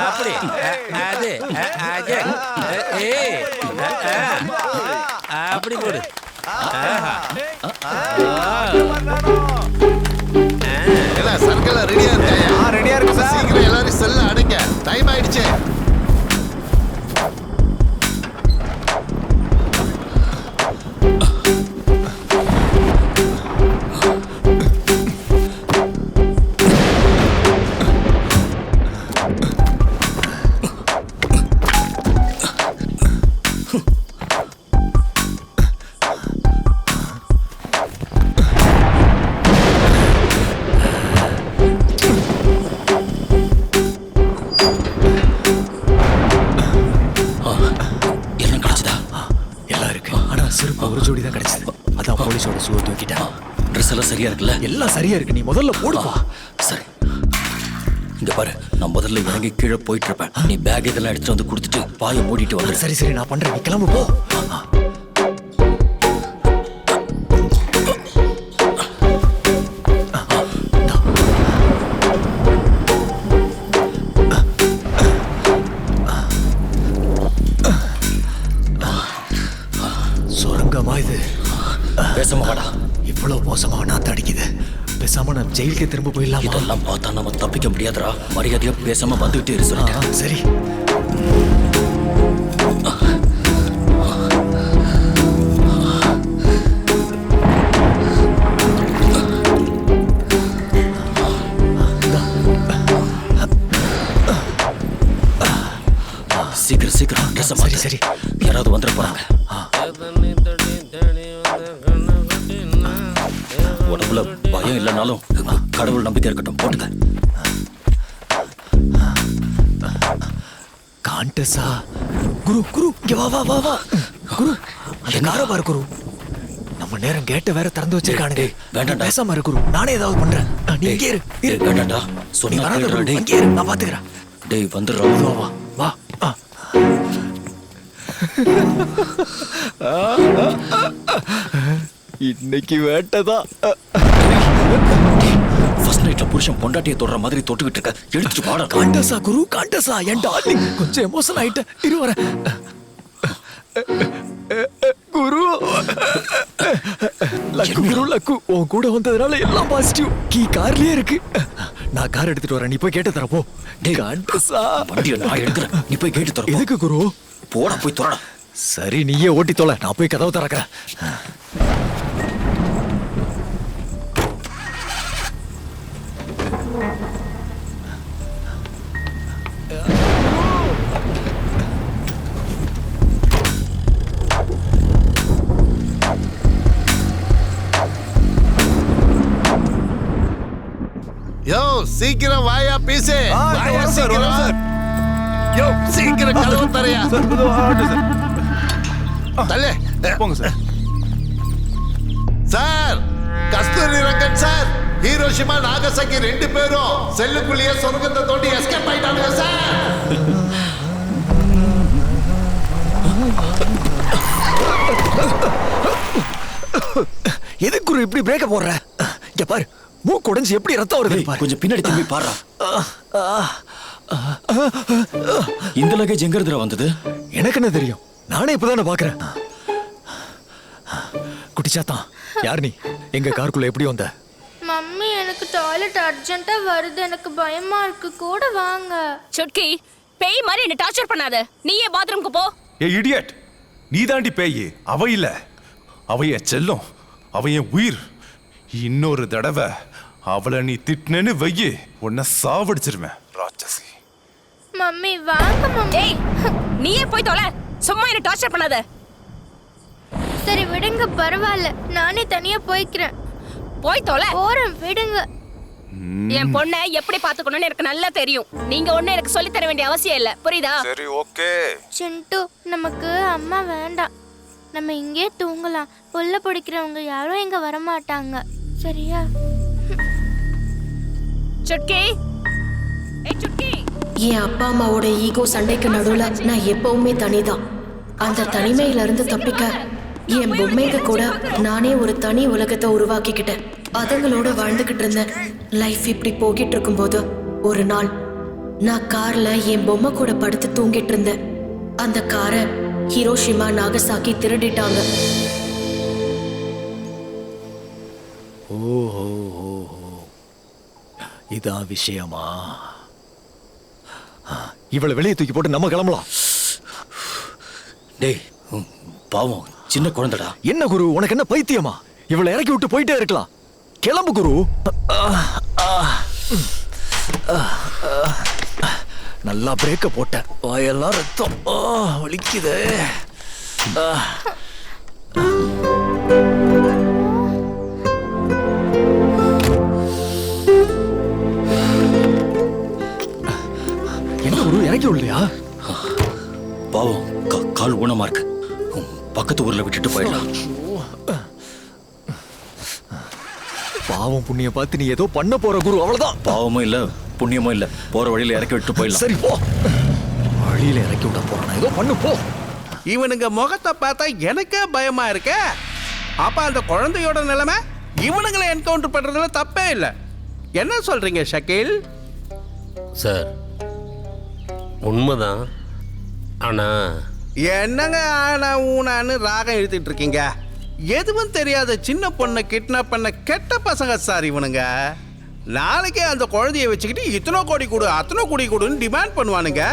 அப்படி அது அப்படி போடு. எல்லாம் சர்க்கெல்லாம் ரெடியா இருக்காயா? ரெடியா இருக்கு சார். சீக்கிரம் எல்லாரும் செல்ல அடைங்க, டைம் ஆயிடுச்சு. ஒரு ஜோடி தான் கிடைச்சது. அதான் போலீஸோட சூவை தூக்கிட்டேன். ட்ரெஸ் எல்லாம் சரியா இருக்குல்ல? எல்லாம் சரியா இருக்கு. நீ முதல்ல போடுவா. சரி, இங்க பாரு, நான் முதல்ல இறங்கி கீழே போயிட்டு இருப்பேன். நீ பேக் இதெல்லாம் எடுத்துட்டு வந்து கொடுத்துட்டு பாயை மூடிட்டு வந்து. சரி சரி, நான் பண்றேன். நீ கிளம்பு போ. சொரங்கமா இது? பேசாம வாடா. இவ்வளவு மோசமா நாத்து அடிக்குது. பேசாம நான் ஜெயிலுக்கு திரும்ப போயிடலாம். இதெல்லாம் பார்த்தா நம்ம தப்பிக்க முடியாதுடா. மரியாதையா பேசாம வந்துகிட்டே இரு சொல்லிட்டேன். சரி. சீக்கிரம் சீக்கிரம் ட்ரெஸ் சரி சரி. யாராவது வந்துட போறாங்க. உடம்புல பயம் இல்லைனாலும் கடவுள் நம்பிக்கை இருக்கட்டும். போட்டுக்க. காண்டஸா? குரு குரு இங்க வா வா வா வா. குரு, அந்த காரை பாரு குரு. நம்ம நேரம் கேட்ட வேற திறந்து வச்சிருக்கானுங்க. வேண்டாம்டா. பேசாம இரு குரு, நானே ஏதாவது பண்றேன். நீ இங்கே இரு. வேண்டாம்டா, சொன்னா கேளுடா. டேய் இங்கே இரு, நான் பாத்துக்கிறேன். டேய் வந்துடுறோம். வா வா வா. இன்னைக்கு வேட்டதான். ஃபர்ஸ்ட் நைட்ல புருஷன் பொண்டாட்டியை தொடுற மாதிரி தொட்டுக்கிட்டு இருக்க. எடுத்துட்டு வாடா. காண்டஸா குரு, காண்டஸா என் டார்லிங். கொஞ்சம் எமோஷன் ஆயிட்ட. இரு வரேன். குரு லக்கு குரு லக்கு, உன் கூட வந்ததுனால எல்லாம் பாசிட்டிவ். கீ கார்லயே இருக்கு. நான் கார் எடுத்துட்டு வரேன், நீ போய் கேட்டு தர போ. காண்டஸா வண்டியை நான் எடுக்கிறேன், நீ போய் கேட்டு தர. எதுக்கு குரு? போடா போய் தொறடா. சரி, நீயே ஓட்டி தொலை, நான் போய் கதவு திறக்கிறேன். யோ சீக்கிரம் வாயா பீசே. வாயா சீக்கிரம். யோ சீக்கிரம் கதவு தரையா. தல்லே போங்க சார். சார் கஸ்தூரி ரங்கன் சார், ஹீரோஷிமா நாகசாகி 2 பேரும் செல்லுக்குள்ளேயே சொர்க்கத்தை தோண்டி எஸ்கேப் ஆயிட்டாங்க சார். எதுக்கு குரு இப்படி பிரேக்க போடுற? இங்க பாரு, மூக்கு உடைஞ்சு எப்படி ரத்தம் வருது பாரு. கொஞ்சம் பின்னாடி திரும்பி பாரு. இந்த லகேஜ் எங்க இருந்துடா வந்தது? எனக்கு என்ன தெரியும், நானே இப்பதானே பாக்குறேன். குட்டிச்சாத்தான், யார் நீ? எங்க காருக்குள்ள எப்படி வந்த? மம்மி எனக்கு டாய்லெட் அர்ஜென்ட்டா வருது, எனக்கு பயமா இருக்கு, கூட வாங்க. சுட்கி, பேய் மாதிரி என்ன டார்ச்சர் பண்ணாத. நீயே பாத்ரூம்க்கு போ. ஏ இடியட், நீ தாண்டி பேய், அவ இல்ல. அவ என் செல்லம், அவ என் உயிர். இன்னொரு தடவை அவளை நீ திட்டினு வையி, உன்னை சாவடிச்சிருவேன் ராட்சசி. மம்மி வாங்க மம்மி. ஏய், நீயே போய் தொலை. சும்மா என்ன டார்ச்சர் பண்ணாத. சரி விடுங்க, பரவாயில்ல, நானே தனியா போய்க்கிறேன். போய் தொலை. போறேன், விடுங்க. என் பொண்ணை எப்படி பாத்துக்கணும்னு எனக்கு நல்லா தெரியும். நீங்க ஒண்ணு எனக்கு சொல்லி தர வேண்டிய அவசியம் இல்ல, புரியுதா? சரி ஓகே. சிண்டு, நமக்கு அம்மா வேண்டாம், நம்ம இங்கே தூங்கலாம். புல்ல பிடிக்கிறவங்க யாரும் இங்க வரமாட்டாங்க, சரியா? சுட்கி, ஏய் சுட்கி. என் அப்பா அம்மாவோட ஈகோ சண்டைக்கு நடுவுல நான் எப்பவுமே தனிதான். அந்த தனிமையில இருந்து தப்பிக்க என் பொம்மைங்க கூட நானே ஒரு தனி உலகத்தை உருவாக்கிக்கிட்டேன். அதுங்களோட வாழ்ந்துகிட்டு இருந்தேன். லைஃப் இப்படி போகிட்டு இருக்கும்போது ஒரு நாள் நான் கார்ல என் பொம்மை கூட படுத்து தூங்கிட்டு இருந்தேன். அந்த காரை ஹிரோஷிமா நாகசாக்கி திருடிட்டாங்க. ஓஹோ, இதான் விஷயமா? இவளை வெளியே தூக்கி போட்டு நம்ம கிளம்பலாம். டேய், பாவம் சின்ன குழந்தைடா. என்ன குரு, உனக்கு என்ன பைத்தியமா? இவளை இறக்கி விட்டு போயிட்டே இருக்கலாம். கிளம்பு குரு. நல்லா பிரேக்க போட்ட. வாயெல்லாம் ரத்தம் வலிக்குது. என்ன குரு, இறக்கி விடலையா? பாவம் கால் ஊனமா இருக்கு. பக்கத்து ஊர்ல விட்டுட்டு போயிடலாம். பாவம் புண்ணிய பார்த்து நீ ஏதோ பண்ண போற குரு, அவ்வளவுதான். பாவமும் இல்ல புண்ணியமும் இல்ல, போற வழியில இறக்கி விட்டு போயிடலாம். சரி போ, வழியில இறக்கி விட போறான், ஏதோ பண்ணு போ. இவனுங்க முகத்தை பார்த்தா எனக்கே பயமா இருக்க. அப்ப அந்த குழந்தையோட நிலைமை, இவனுங்களை என்கவுண்டர் பண்றதுல தப்பே இல்லை. என்ன சொல்றீங்க ஷக்கீல்? சார் உண்மைதான், ஆனா என்னங்க ஆனா ஊனான்னு ராகம் எழுதிட்டு இருக்கீங்க? எதுவும் தெரியாத சின்ன பொண்ணை கிட்னாப் பண்ண கெட்ட பசங்க சார் இவனுங்க. நாளைக்கே அந்த குழந்தைய வச்சுக்கிட்டு இத்தனை கோடி கொடு அத்தனை கோடி கொடுன்னு டிமாண்ட் பண்ணுவானுங்க.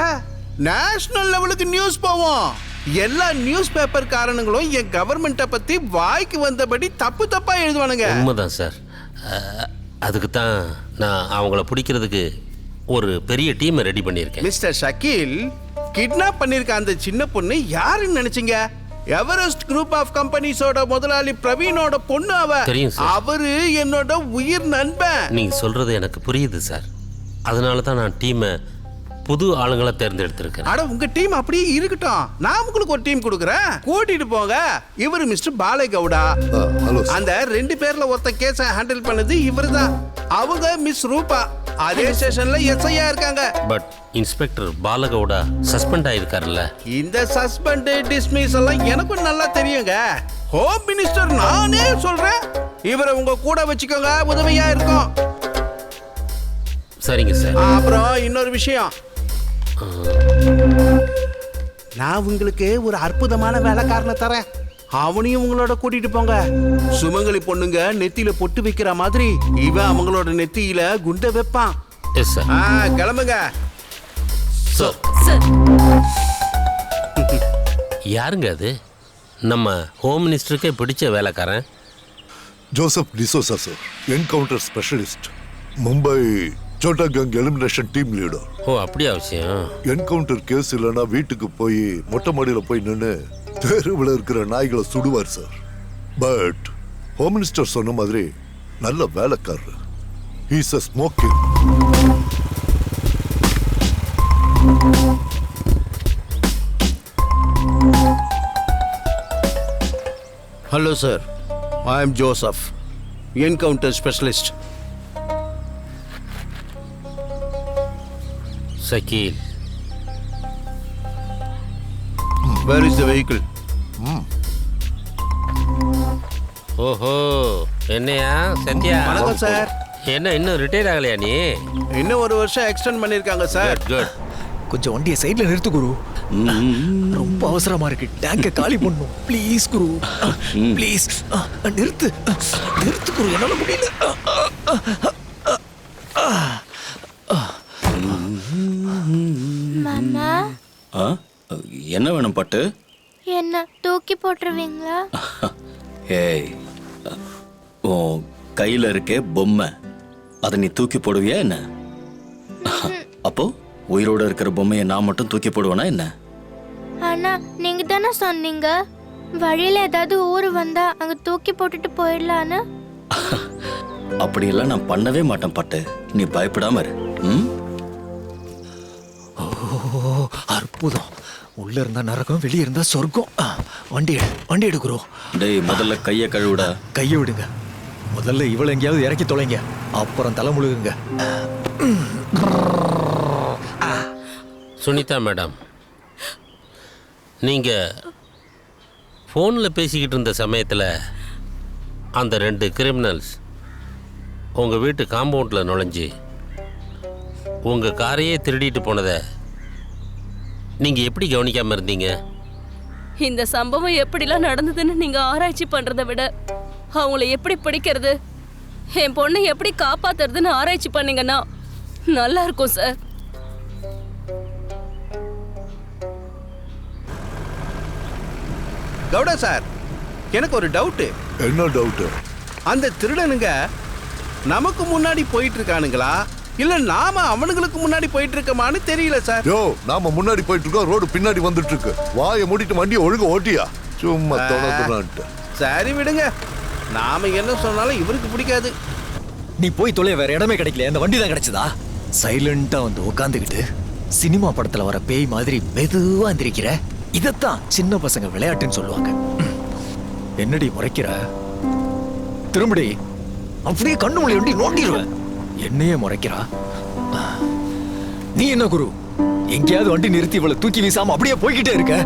நேஷனல் லெவலுக்கு நியூஸ் போவோம். எல்லா நியூஸ் பேப்பர் காரணங்களும் என் கவர்மெண்ட்டை பத்தி வாய்க்கு வந்தபடி தப்பு தப்பா எழுதுவானுங்க. உண்மைதான் சார். அதுக்கு தான் நான் அவங்கள பிடிக்கிறதுக்கு ஒரு பெரிய டீமை ரெடி பண்ணியிருக்கேன். மிஸ்டர் ஷக்கீல், கிட்னாப் பண்ணிருக்க அந்த சின்ன பொண்ணு யாருன்னு நினைச்சீங்க? எவரெஸ்ட் குரூப் ஆஃப் கம்பெனிஸோட முதலாளி பிரவீனோட பொண்ணு அவ. தெரியும் சார். அவரு என்னோட உயிர் நண்பன். நீங்க சொல்றது எனக்கு புரியுது சார். அதனால தான் நான் டீமை புது ஆளுங்களை தேர்ந்தெடுத்திருக்கேன். அட உங்க டீம் அப்படியே இருக்கட்டும், நான் உங்களுக்கு ஒரு டீம் கொடுக்குறேன், கூட்டிட்டு போங்க. இவரு மிஸ்டர் பாலேகவுடா. அந்த 2 பேர்ல ஒருத்த கேஸை ஹேண்டில் பண்ணது இவர்தான். அவங்க மிஸ் ரூபா, அதே ஸ்டேஷன்ல எஸ்ஐயா இருக்காங்க. பட் இன்ஸ்பெக்டர் பாலகவுடா சஸ்பெண்ட் ஆயிருக்காருல்ல. இந்த சஸ்பெண்ட் டிஸ்மிஸ் எல்லாம் எனக்கும் நல்லா தெரியுங்க. ஹோம் மினிஸ்டர் நானே சொல்றேன், இவரை உங்க கூட வச்சுக்கோங்க, உதவியா இருக்கும். சரிங்க சார். அப்புறம் இன்னொரு விஷயம், நான் உங்களுக்கு ஒரு அற்புதமான வேலைக்காரனை தரேன். அவனையும் உங்களோட கூட்டிட்டு போங்க. சுமங்கலி பொண்ணுங்க நெத்தியில பொட்டு வைக்கிற மாதிரி இவன் அவங்களோட நெத்தியில குண்டை வைப்பான். Yes sir. கிளம்புங்க சார். யாருங்க அது? நம்ம ஹோம் மினிஸ்டருக்கே பிடிச்ச வேலைக்காரன். Joseph D'Souza sir, encounter specialist, Mumbai Chhota gang elimination team leader. ஓ அப்படியா விஷயம்? என்கவுண்டர் கேஸ் இல்லைன்னா வீட்டுக்கு போய் மொட்டை மாடியில் போய் நின்று தெருவில் இருக்கிற நாய்களை சுடுவார் சார். பட் ஹோம் மினிஸ்டர் சொன்ன மாதிரி நல்ல வேலைக்காரர். He's a smoking. Hello, sir. I am Joseph, encounter specialist. Sakil. Where is the vehicle? ஓஹோ, என்னையா சத்யா? வணக்கம் சார். என்ன இன்னும் ரிட்டையர் ஆகலையா நீ? இன்னும் ஒரு வருஷம் எக்ஸ்டெண்ட் பண்ணிருக்காங்க சார். குட். கொஞ்சம் வண்டியை சைடுல நிறுத்து குரு. ரொம்ப அவசரமா இருக்கு. டேங்க காலி பண்ணணும். Please Guru. ப்ளீஸ் நிறுத்து. நிறுத்து குரு. என்னால முடியல. மாமா, என்ன வேணும் பட்டு? என்ன தூக்கி போட்டுருவீங்களா? ஏய், உன் கையில இருக்கே பொம்மை, அதை நீ தூக்கி போடுவியா என்ன? அப்போ உயிரோட இருக்கிற பொம்மையை நான் மட்டும் தூக்கி போடுவேனா என்ன? ஆனா நீங்க தானே சொன்னீங்க வழியில ஏதாவது ஊர் வந்தா அங்க தூக்கி போட்டுட்டு போயிடலான்னு. அப்படியெல்லாம் நான் பண்ணவே மாட்டேன் பட்டு. நீ பயப்படாம இரு. அற்புதம். உள்ள இருந்தா நரகம், வெளியே இருந்தா சொர்க்கம். வண்டி எடுக்கிறோம். டேய், முதல்ல கையை கழுவிட. கையை விடுங்க. முதல்ல இவளை எங்கேயாவது இறக்கி தொலைங்க, அப்புறம் தலை முழுகுங்க. சுனிதா மேடம், நீங்க ஃபோனில் பேசிக்கிட்டு இருந்த சமயத்தில் அந்த 2 கிரிமினல்ஸ் உங்கள் வீட்டு காம்பவுண்டில் நுழைஞ்சு உங்கள் காரையே திருடிட்டு போனதை நீங்கள் எப்படி கவனிக்காமல் இருந்தீங்க? இந்த சம்பவம் எப்படிலாம் நடந்ததுன்னு நீங்க ஆராய்ச்சி பண்றதை விட அவங்கள எப்படி பிடிக்கிறது, என் பொண்ணை எப்படி காப்பாத்துறதுன்னு ஆராய்ச்சி பண்ணீங்கன்னா நல்லா இருக்கும் சார். கவுடா சார், எனக்கு ஒரு டவுட். என்ன டவுட்? அந்த திருடனுங்க நமக்கு முன்னாடி போயிட்டு இருக்கானுங்களா இல்ல நாம அவனுங்களுக்கு முன்னாடி போயிட்டு இருக்கமான்னு தெரியல சார். யோ, நாம முன்னாடி போயிட்டு இருக்கோம், ரோடு பின்னாடி வந்துட்டு இருக்கு. வாயை மூடிட்டு வண்டியை ஒழுங்க ஓட்டியா? சும்மா தொடர்ந்து. சரி விடுங்க, நாம என்ன சொன்னாலும் இவருக்கு பிடிக்காது. நீ போய் தொலை, வேற இடமே கிடைக்கல. அந்த வண்டி தான் கிடைச்சதா? சைலண்டா வந்து உட்காந்துக்கிட்டு சினிமா படத்துல வர பேய் மாதிரி மெதுவா எந்திரிக்கிற. இதத்தான் சின்ன பசங்க விளையாட்டுன்னு சொல்லுவாங்க. என்னடி முறைக்கிற? திரும்படி. அப்படியே கண்ணு மொழி வண்டி நோண்டிடுவேன். என்னையே முறைக்கிறா. நீ என்ன குரு, எங்கேயாவது வண்டி நிறுத்தி இவளை தூக்கி வீசாம அப்படியே போய்கிட்டே இருக்க?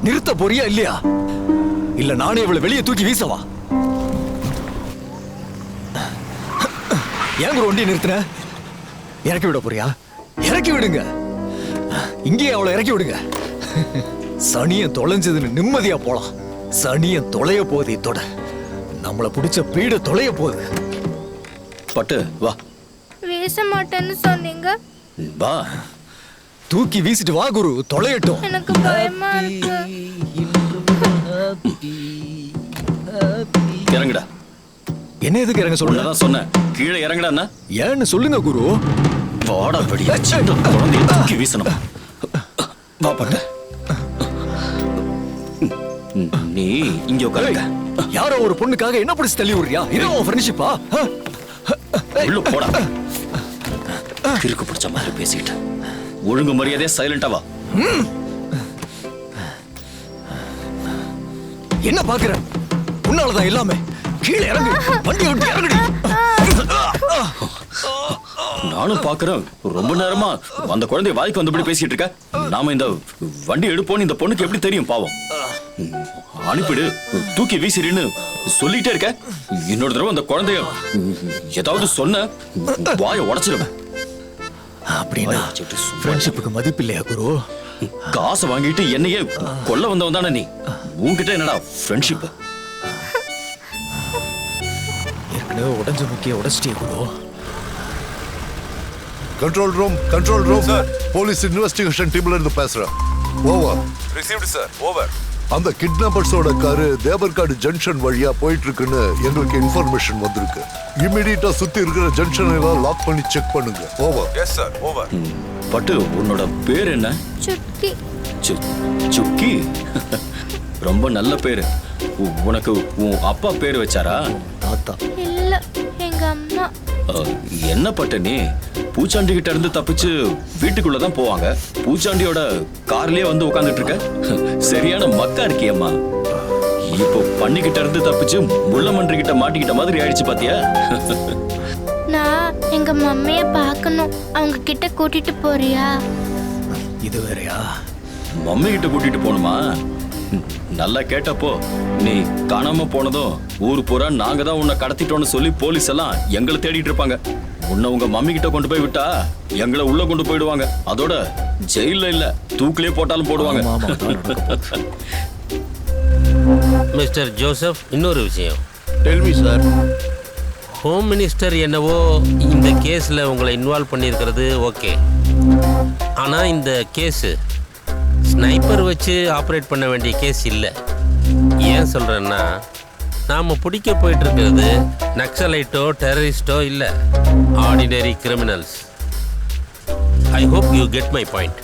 நிறுத்த போறியா இல்லையா? இல்ல நானே இவளை வெளியே தூக்கி வீசவா? ஏன் குரு வண்டி நிறுத்தின? இறக்கி விட போறியா? இறக்கி விடுங்க. இங்கேயே அவளை இறக்கி விடுங்க. சனியன் தொலைஞ்சதுன்னு நிம்மதியா போலாம். சனியன் தொலைய போகுது. இதோட நம்மளை பிடிச்ச பீடு தொலைய போகுது. பட்டு வா. வீச மாட்டேன்னு சொன்னீங்க. வா, தூக்கி வீசிட்டு வா குரு, தொலையட்டும். எனக்கு பயமா இருக்கு. இறங்குடா. என்ன எதுக்கு இறங்க சொல்லுங்க? தான் சொன்னேன், கீழே இறங்குடா. ஏன்னு சொல்லுங்க குரு. வாடா வெடியா, குழந்தைய தூக்கி வீசணும். வா பட்டு. நீ இங்க உட்காருங்க. யாரோ ஒரு பொண்ணுக்காக என்ன பிடிச்சு தள்ளி விடுறியா? இது உன் ஃப்ரெண்ட்ஷிப்பா? உள்ள போடா. கிறுக்கு பிடிச்ச மாதிரி பேசிக்கிட்டு ஒழுங்கு மரியாதையா சைலண்டா வா. என்ன பாக்குற? உன்னாலதான் எல்லாமே. கீழே இறங்கு. வண்டி விட்டு இறங்குடி. நானும் பாக்குறேன், ரொம்ப நேரமா அந்த குழந்தைய வாய்க்கு வந்தபடி பேசிட்டு இருக்க. நாம இந்த வண்டி எடுப்போன்னு இந்த பொண்ணுக்கு எப்படி தெரியும்? பாவம். அனுப்பிடு, தூக்கி வீசிடுன்னு சொல்லிட்டே இருக்க. இன்னொரு தடவை அந்த குழந்தைய ஏதாவது சொன்ன வாயை உடைச்சிருவேன். அப்படின்னா ஃப்ரெண்ட்ஷிப்புக்கு மதிப்பு இல்லையா குரு? காசை வாங்கிட்டு என்னையே கொல்ல வந்தவன் தானே நீ. உன்கிட்ட என்னடா ஃப்ரெண்ட்ஷிப்? ஏற்கனவே உடஞ்ச முக்கிய உடைச்சிட்டே Guru. Control room sir, police investigation டீம்ல இருந்து பேசுறேன். ஓவர். Received sir. ஓவர். அந்த கிட்னாப்பர்ஸோட காரு தேவர்காடு ஜங்ஷன் வழியா போயிட்டு இருக்குன்னு எங்களுக்கு இன்ஃபர்மேஷன் வந்திருக்கு. இமிடியேட்டா சுத்தி இருக்கிற ஜங்ஷன் எல்லாம் லாக் பண்ணி செக் பண்ணுங்க. ஓவர். Yes sir. ஓவர். பட்டு, உன்னோட பேர் என்ன? சுட்கி. சுக்கி. ரொம்ப நல்ல பேரு. உனக்கு உன் அப்பா பேர் வச்சாரா? தாத்தா இல்ல, எங்க அம்மா. என்ன பட்டனி, பூச்சாண்டி கிட்ட இருந்து தப்பிச்சு வீட்டுக்குள்ளதான் போவாங்க. பூச்சாண்டியோட கார்லயே வந்து உட்காந்துட்டு இருக்க. சரியான மக்கா இருக்கியம்மா. இப்போ பண்ணிக்கிட்ட இருந்து தப்பிச்சு முள்ளமன்றி கிட்ட மாட்டிக்கிட்ட மாதிரி ஆயிடுச்சு பாத்தியா? நான் எங்க மம்மிய பார்க்கணும். அவங்க கிட்ட கூட்டிட்டு போறியா? இது வேறயா? மம்மி கிட்ட கூட்டிட்டு போணுமா? நல்லா கேட்டப்போ நீ காணாம போனதும் ஊரு பூரா நாங்க தான் உன்னை கடத்திட்டோம்னு சொல்லி போலீஸ் எல்லாம் எங்களை தேடிட்டு இருப்பாங்க. உன்னை உங்க மம்மி கிட்ட கொண்டு போய் விட்டா எங்களை உள்ள கொண்டு போயிடுவாங்க. அதோட ஜெயில இல்ல தூக்கிலே போட்டாலும் போடுவாங்க. மிஸ்டர் ஜோசப், இன்னொரு விஷயம். Tell me sir. Home minister என்னவோ இந்த கேஸில் உங்களை இன்வால்வ் பண்ணியிருக்கிறது ஓகே. ஆனால் இந்த கேஸு ஸ்னைப்பர் வச்சு ஆப்ரேட் பண்ண வேண்டிய கேஸ் இல்லை. ஏன் சொல்கிறேன்னா, நாம் பிடிக்க போயிட்டுருக்கிறது நக்சலைட்டோ டெரரிஸ்டோ இல்லை, ordinary criminals. I hope you get my point.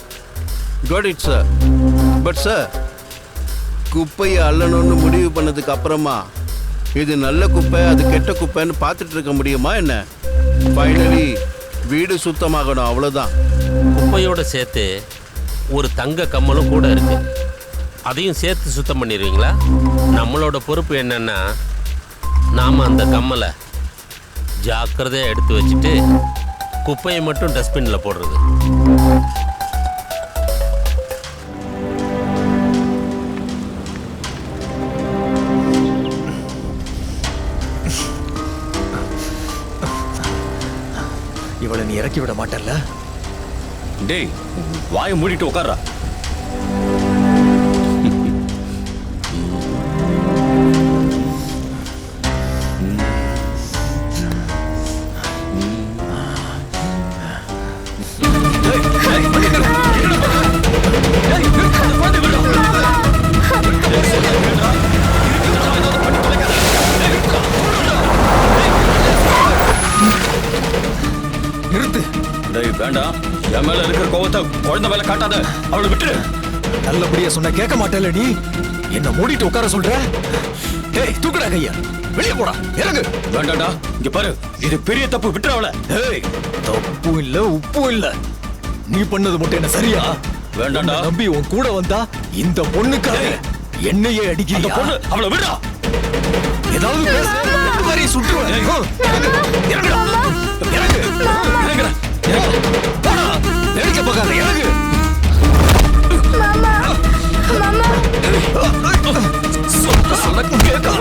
Got it sir. But sir, குப்பையை அள்ளணும்னு முடிவு பண்ணதுக்கு அப்புறமா இது நல்ல குப்பை அது கெட்ட குப்பைன்னு பார்த்துட்டு இருக்க முடியுமா என்ன? ஃபைனலி வீடு சுத்தமாகணும், அவ்வளோதான். குப்பையோடு சேர்த்து ஒரு தங்க கம்மலும் கூட இருக்கு. அதையும் சேர்த்து சுத்தம் பண்ணிடுவீங்களா? நம்மளோட பொறுப்பு என்னன்னா, நாம் அந்த கம்மலை ஜாக்கிரதையாக எடுத்து வச்சுட்டு குப்பையை மட்டும் டஸ்ட்பினில் போடுறது. இவளை நீ இறக்கி விட மாட்டல்ல? டேய், வாயை மூடிட்டு உட்கார்றா. நிறுத்து. வேண்டாம், என் மேல இருக்கிற கோவத்தை குழந்தை மேல காட்டாத. அவளை விட்டுரு. நல்லபடியா சொன்ன கேட்க மாட்டேல நீ. என்ன மூடிட்டு உட்கார சொல்ற? டேய், தூக்குடா கையா, வெளியே போடா, இறங்கு. வேண்டாடா, இங்க பாரு, இது பெரிய தப்பு, விட்டுற அவளை. டேய், தப்பு இல்ல உப்பு இல்ல, நீ பண்ணது மட்டும் என்ன சரியா? வேண்டாடா. நம்பி உன் கூட வந்தா இந்த பொண்ணுக்காக என்னையே அடிக்கிறீங்க. பொண்ணு அவளை விடா. ஏதாவது பேச மாதிரி சுட்டுவேன். இறங்குடா, இறங்கு, இறங்குடா, போடா, வேடிக்கை பார்க்காத, இறங்கு. சொல்ல கேட்கா.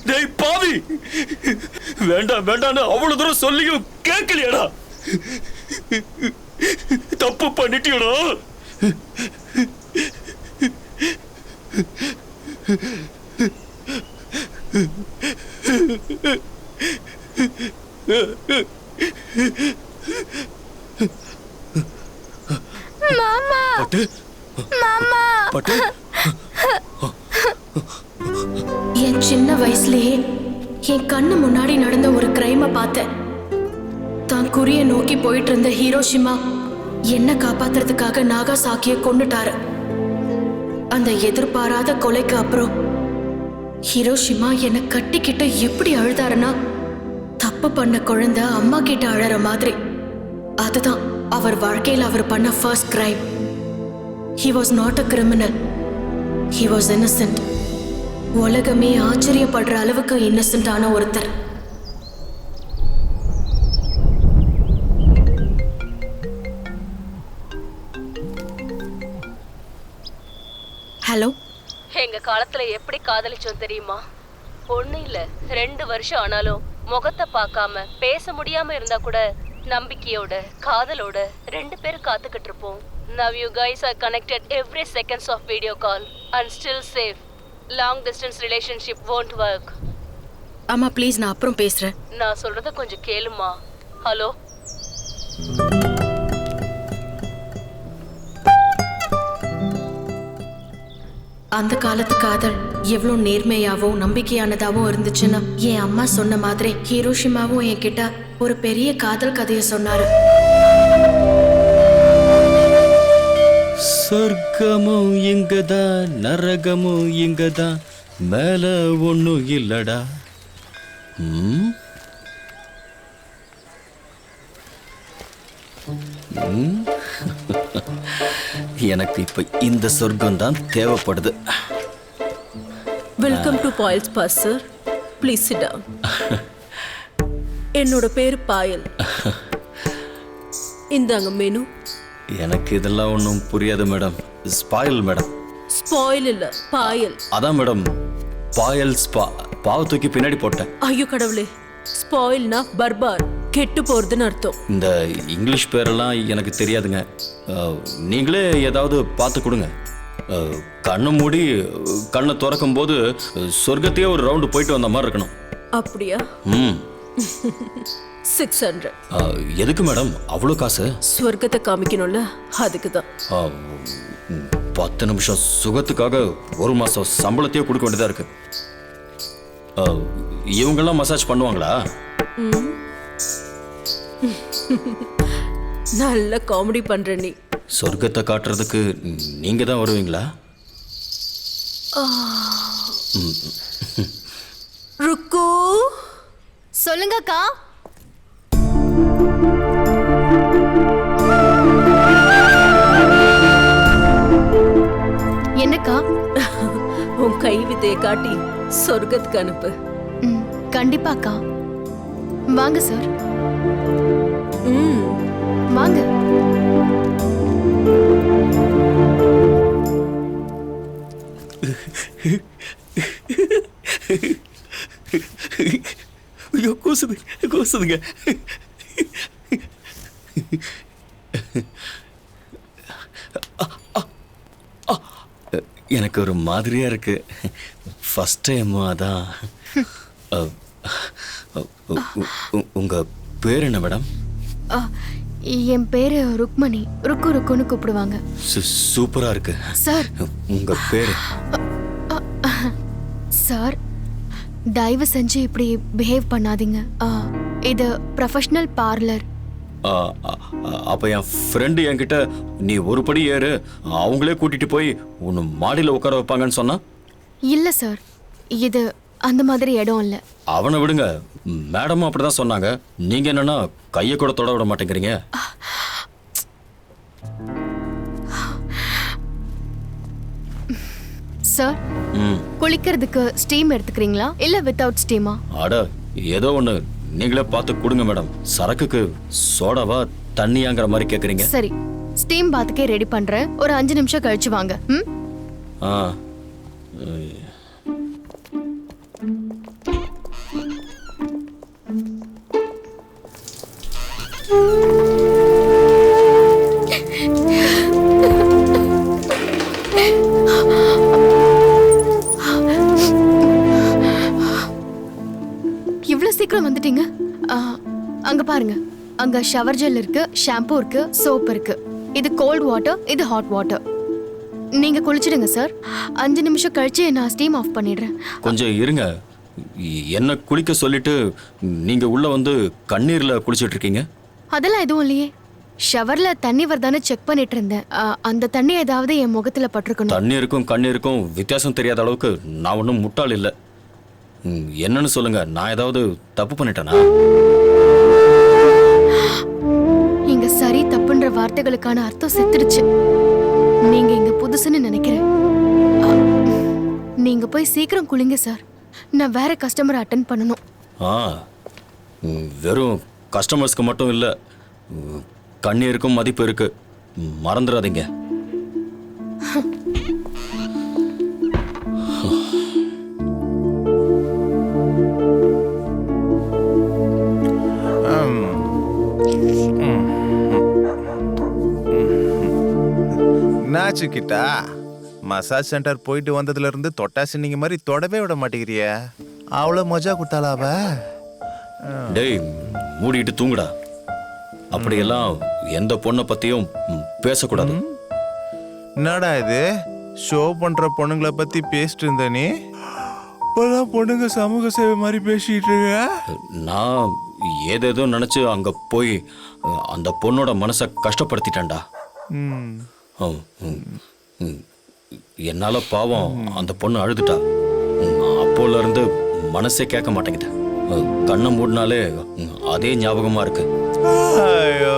டேய் பாவி, வேண்டாம் வேண்டாம்னு அவ்வளவு தூரம் சொல்லியும் கேட்கலையாடா? தப்பு பண்ணிட்டியடா. மாமா பட்டு மாமா பட்டு என் சின்ன வயசுலயே என் கண்ணு முன்னாடி நடந்த ஒரு கிரைமை பார்த்தேன். தான் குறிய நோக்கி போயிட்டு இருந்த ஹீரோஷிமா என்ன காப்பாத்துறதுக்காக நாகாசாக்கிய கொன்னுட்டாரு. அந்த எதிர்பாராத கொலைக்கு அப்புறம் ஹீரோஷிமா என்னை கட்டிக்கிட்டு எப்படி அழுதாருன்னா, தப்பு பண்ண குழந்தை அம்மா கிட்ட அழற மாதிரி. அதுதான் அவர் வாழ்க்கையில் அவர் பண்ண first crime. He was not a criminal. He was innocent. உலகமே ஆச்சரியப்படுற அளவுக்கு இன்னசென்டான ஒருத்தர். ஹலோ. எங்க காலத்துல எப்படி காதலிச்சோம் தெரியுமா? ஒண்ணு இல்ல 2 வருஷம் ஆனாலும் முகத்தை பார்க்காம பேச முடியாம இருந்தா கூட நம்பிக்கையோட காதலோட 2 பேரும் காத்துக்கிட்டு இருப்போம். Now you guys are connected every seconds of video call and still safe. Long distance relationship won't work. அம்மா ப்ளீஸ், நான் அப்புறம் பேசுறேன். நான் சொல்றத கொஞ்சம் கேளுமா. ஹலோ. அந்த காலத்து காதல் எவ்வளோ நேர்மையாவும் நம்பிக்கையானதாவும் இருந்துச்சுன்னா, என் அம்மா சொன்ன மாதிரி ஹீரோஷிமாவும் என்கிட்ட ஒரு பெரிய காதல் கதையை சொன்னாரு. சொர்க்கமும் இங்கதான், நரகமும் இங்கதான், மேல ஒண்ணும் இல்லடா. எனக்கு இப்ப இந்த சொர்க்கம் தான் தேவைப்படுது. Welcome to Payal's boss sir. Please sit down. என்னோட பேர் பாயல். இந்தாங்க மெனு. எனக்கு இதெல்லாம் ஒன்றும் புரியாது மேடம். Spoil madam. ஸ்பாயில் இல்ல, பாயல். அதான் மேடம், பாயல் ஸ்பா. பாவ தூக்கி பின்னாடி போட்டேன். ஐயோ கடவுளே, ஸ்பாயில்னா பர்பார், கெட்டு போறதுன்னு அர்த்தம். இந்த இங்கிலீஷ் பேரெல்லாம் எனக்கு தெரியாதுங்க. நீங்களே ஏதாவது பார்த்து கொடுங்க. கண்ணை மூடி கண்ணை திறக்கும் போது சொர்க்கத்தையே ஒரு ரவுண்டு போயிட்டு வந்த மாதிரி இருக்கணும். அப்படியா? 600. எதுக்கு மேடம் அவ்வளோ காசு? ஸ்வர்க்கத்தை காமிக்கணும்ல, அதுக்கு தான். 10 நிமிஷம் சுகத்துக்காக 1 மாசம் சம்பளத்தையே கொடுக்க வேண்டியதா இருக்கு. இவங்கெல்லாம் மசாஜ் பண்ணுவாங்களா? நல்ல காமெடி பண்ற நீ. சொர்க்கத்தை காட்டுறதுக்கு நீங்க தான் வருவீங்களா? ருக்கு, சொல்லுங்கக்கா. என்னக்கா? உன் கை வித்தையை காட்டி சொர்க்கத்துக்கு அனுப்பு. கண்டிப்பாக்கா. வாங்க சார். வாங்க. ஐயோ, கூசுதுங்க. எனக்கு ஒரு மாதிரியா இருக்கு. ஃபர்ஸ்ட் டைம் அதான். உங்க பேர் என்ன மேடம்? என் பேரு ருக்மணி. ருக்குன்னு கூப்பிடுவாங்க. சூப்பரா இருக்கு சார். உங்க பேரு? சார், தயவு செஞ்சு இப்படி பிஹேவ் பண்ணாதீங்க. இது ப்ரொஃபஷனல் பார்லர். அப்ப என் ஃப்ரெண்டு என்கிட்ட நீ ஒரு படி ஏறு, அவங்களே கூட்டிட்டு போய் உன்னை மாடியில் உட்கார வைப்பாங்கன்னு சொன்னா? இல்ல சார், இது அந்த மாதிரி இடம் இல்ல. அவனை விடுங்க, மேடமும் அப்படிதான் சொன்னாங்க. நீங்க என்னன்னா கையை கூட தொட விட மாட்டேங்கிறீங்க. சார், குளிக்கிறதுக்கு ஸ்டீம் எடுத்துக்கிறீங்களா இல்ல வித்தவுட் ஸ்டீமா? அட, ஏதோ ஒண்ணு நீங்களே பார்த்து கொடுங்க மேடம். சரக்குக்கு சோடாவா தண்ணியாங்கிற மாதிரி கேக்குறீங்க. சரி, ஸ்டீம் பாத்துக்கே ரெடி பண்றேன். ஒரு 5 நிமிஷம் கழிச்சு வாங்க. அங்க பாருங்க, அங்க ஷவர் ஜெல் இருக்கு, ஷாம்பு இருக்கு, சோப் இருக்கு. இது கோல்ட் வாட்டர், இது ஹாட் வாட்டர். நீங்க குளிச்சிடுங்க சார். 5 நிமிஷம் கழிச்சு நான் ஸ்டீம் ஆஃப் பண்ணிடுறேன். கொஞ்சம் இருங்க. என்ன குளிக்க சொல்லிட்டு நீங்க உள்ள வந்து கண்ணீர்ல குளிச்சிட்டு இருக்கீங்க? அதெல்லாம் எதுவும் இல்லையே. ஷவர்ல தண்ணி வருதானே செக் பண்ணிட்டு இருந்தேன். அந்த தண்ணி ஏதாவது என் முகத்துல பட்டிருக்கணும். தண்ணீருக்கும் கண்ணீருக்கும் வித்தியாசம் தெரியாத அளவுக்கு நான் ஒன்றும் முட்டாள் இல்லை. என்னன்னு சொல்லுங்க, நான் ஏதாவது தப்பு பண்ணிட்டேனா? இங்க சரி தப்புன்ற வார்த்தைகளுக்கான அர்த்தம் செத்துடுச்சு. நீங்க இங்க புதுசுன்னு நினைக்கிறேன். நீங்க போய் சீக்கிரம் குளிங்க சார். நான் வேற கஸ்டமர் அட்டென்ட் பண்ணணும். வெறும் கஸ்டமர்ஸ்க்கு மட்டும் இல்லை, கண்ணீருக்கும் மதிப்பு இருக்கு, மறந்துடாதீங்க. நாச்சுக்கிட்டா மசாஜ் சென்டர் போயிட்டு வந்ததுல இருந்து தொட்டாசி நீங்க மாதிரி தொடவே விட மாட்டேங்கிறிய. அவ்வளவு மஜா கொடுத்தாலாவ. டேய் மூடிட்டு தூங்குடா. அப்படியெல்லாம் எந்த பொண்ணை பத்தியும் பேசக்கூடாது. என்னடா இது, ஷோ பண்ற பொண்ணுங்களை பத்தி பேசிட்டு இருந்த நீ இப்பதான் பொண்ணுங்க சமூக சேவை மாதிரி பேசிட்டு இருக்க. நான் ஏதேதோ நினைச்சு அங்க போய் அந்த பொண்ணோட மனசை கஷ்டப்படுத்திட்டேன்டா. என்னால பாவம் அந்த பொண்ணு அழுதுட்டா. அப்போல இருந்து மனசே கேட்க மாட்டேங்குது. கண்ணை மூடினாலே அதே ஞாபகமா இருக்கு. ஐயோ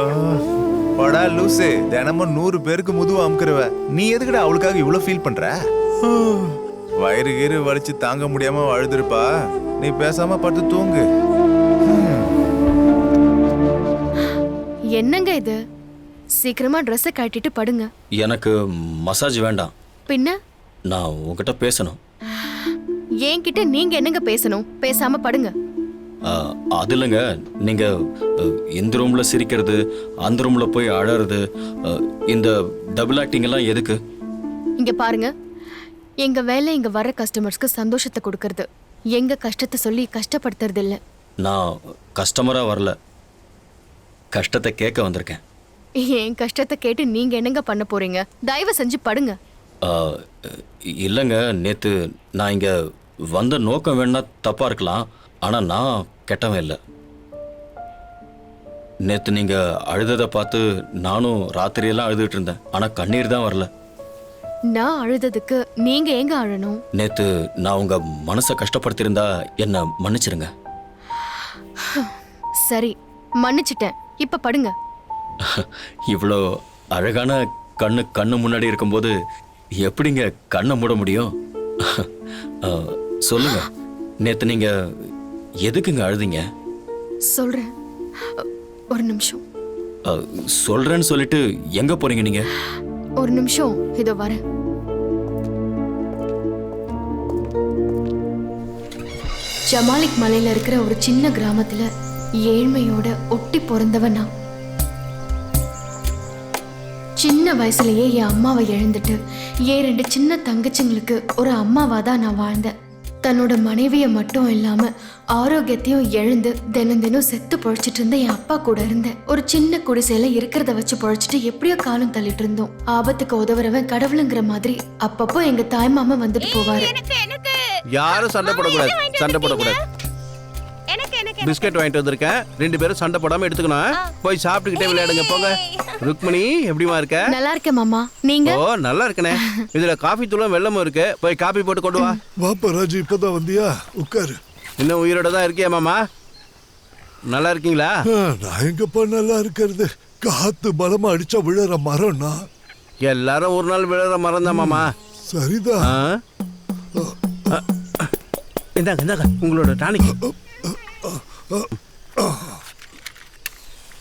படா லூசு, தினமும் 100 பேருக்கு முதுவை அமுக்குறவ. நீ எதுக்குடா அவளுக்காக இவ்வளவு ஃபீல் பண்ற? வயிறு கீறு வலிச்சு தாங்க முடியாம அழுதுருப்பா. நீ பேசாம படுத்து தூங்கு. என்னங்க இது, சீக்கிரமா ட்ரெஸ்ஸை கட்டிட்டு படுங்க. எனக்கு மசாஜ் வேண்டாம். பின்ன நான் உங்ககிட்ட பேசணும். என்கிட்ட நீங்க என்னங்க பேசணும்? பேசாம படுங்க. அது இல்லைங்க, நீங்க இந்த ரூம்ல சிரிக்கிறது, அந்த ரூம்ல போய் அழறது, இந்த டபுள் ஆக்டிங் எல்லாம் எதுக்கு? இங்க பாருங்க, எங்க வேலை இங்க வர கஸ்டமர்ஸ்க்கு சந்தோஷத்தை கொடுக்கறது, எங்க கஷ்டத்தை சொல்லி கஷ்டப்படுத்துறது இல்ல. நான் கஸ்டமரா வரல, கஷ்டத்தை கேட்க வந்திருக்கேன். என் கஷ்டத்தை கேட்டு நீங்க என்னங்க பண்ண போறீங்க? தயவு செஞ்சு படுங்க. இல்லைங்க, நேத்து நான் இங்க வந்த நோக்கம் வேணா தப்பா இருக்கலாம், ஆனா நான் கெட்டவன் இல்லை. நேத்து நீங்க அழுததை பார்த்து நானும் ராத்திரியெல்லாம் அழுதுட்டு இருந்தேன், ஆனா கண்ணீர் தான் வரல. நான் அழுததுக்கு நீங்க எங்க அழணும்? நேத்து நான் உங்க மனசை கஷ்டப்படுத்திருந்தா என்ன மன்னிச்சிருங்க. சரி, மன்னிச்சிட்டேன். இப்ப படுங்க. இவ்வளோ அழகான கண்ணு முன்னாடி இருக்கும்போது எப்படிங்க கண்ணை மூட முடியும்? சொல்லுங்க, நேத்து நீங்க எதுக்குங்க அழுதீங்க? சொல்றேன், ஒரு நிமிஷம். சொல்றேன்னு சொல்லிட்டு எங்க போறீங்க நீங்க? ஒரு நிமிஷம், இதோ வரேன். ஜமாலிக் மலையில இருக்கிற ஒரு சின்ன கிராமத்துல ஏழ்மையோட ஒட்டி பிறந்தவன் நான். சின்ன வயசுலயே என் அம்மாவை இழந்துட்டு என் 2 சின்ன தங்கச்சிங்களுக்கு ஒரு அம்மாவா தான் நான் வாழ்ந்தேன். தன்னோட மனைவியை மட்டும் இல்லாம ஆரோக்கியத்தையும் இழந்து தினம் தினம் செத்து பொழைச்சிட்டு இருந்த என் அப்பா கூட இருந்தேன். ஒரு சின்ன குடிசையில இருக்கிறத வச்சு பொழைச்சிட்டு எப்படியோ காலம் தள்ளிட்டு இருந்தோம். ஆபத்துக்கு உதவுறவன் கடவுளுங்கிற மாதிரி அப்பப்போ எங்க தாய் மாமா வந்துட்டு போவாரு. யாரும் சண்டை போடக்கூடாது, சண்டை போடக்கூடாது. பிஸ்கட் வாங்கிட்டு வந்திருக்கேன், 2 பேரும் சண்டை போடாம எடுத்துக்கணும். போய் சாப்பிட்டுக்கிட்டே விளையாடுங்க, போங்க. ருக்மணி, எப்படிமா இருக்க? நல்லா இருக்கேன் மாமா, நீங்க? ஓ, நல்லா இருக்கனே. இதுல காஃபி தூளும் வெல்லமும் இருக்கு, போய் காபி போட்டு கொண்டு வா. வாப்பா ராஜு, இப்பதான் வந்தியா? உட்காரு. இன்னும் உயிரோட தான் இருக்கியா மாமா? நல்லா இருக்கீங்களா? நான் எங்கப்பா நல்லா இருக்கிறது, காத்து பலமா அடிச்சா விழுற மரம்னா. எல்லாரும் ஒரு நாள் விழுற மரம் தான் மாமா. சரிதான். இந்தாங்க இந்தாங்க உங்களோட டானிக்.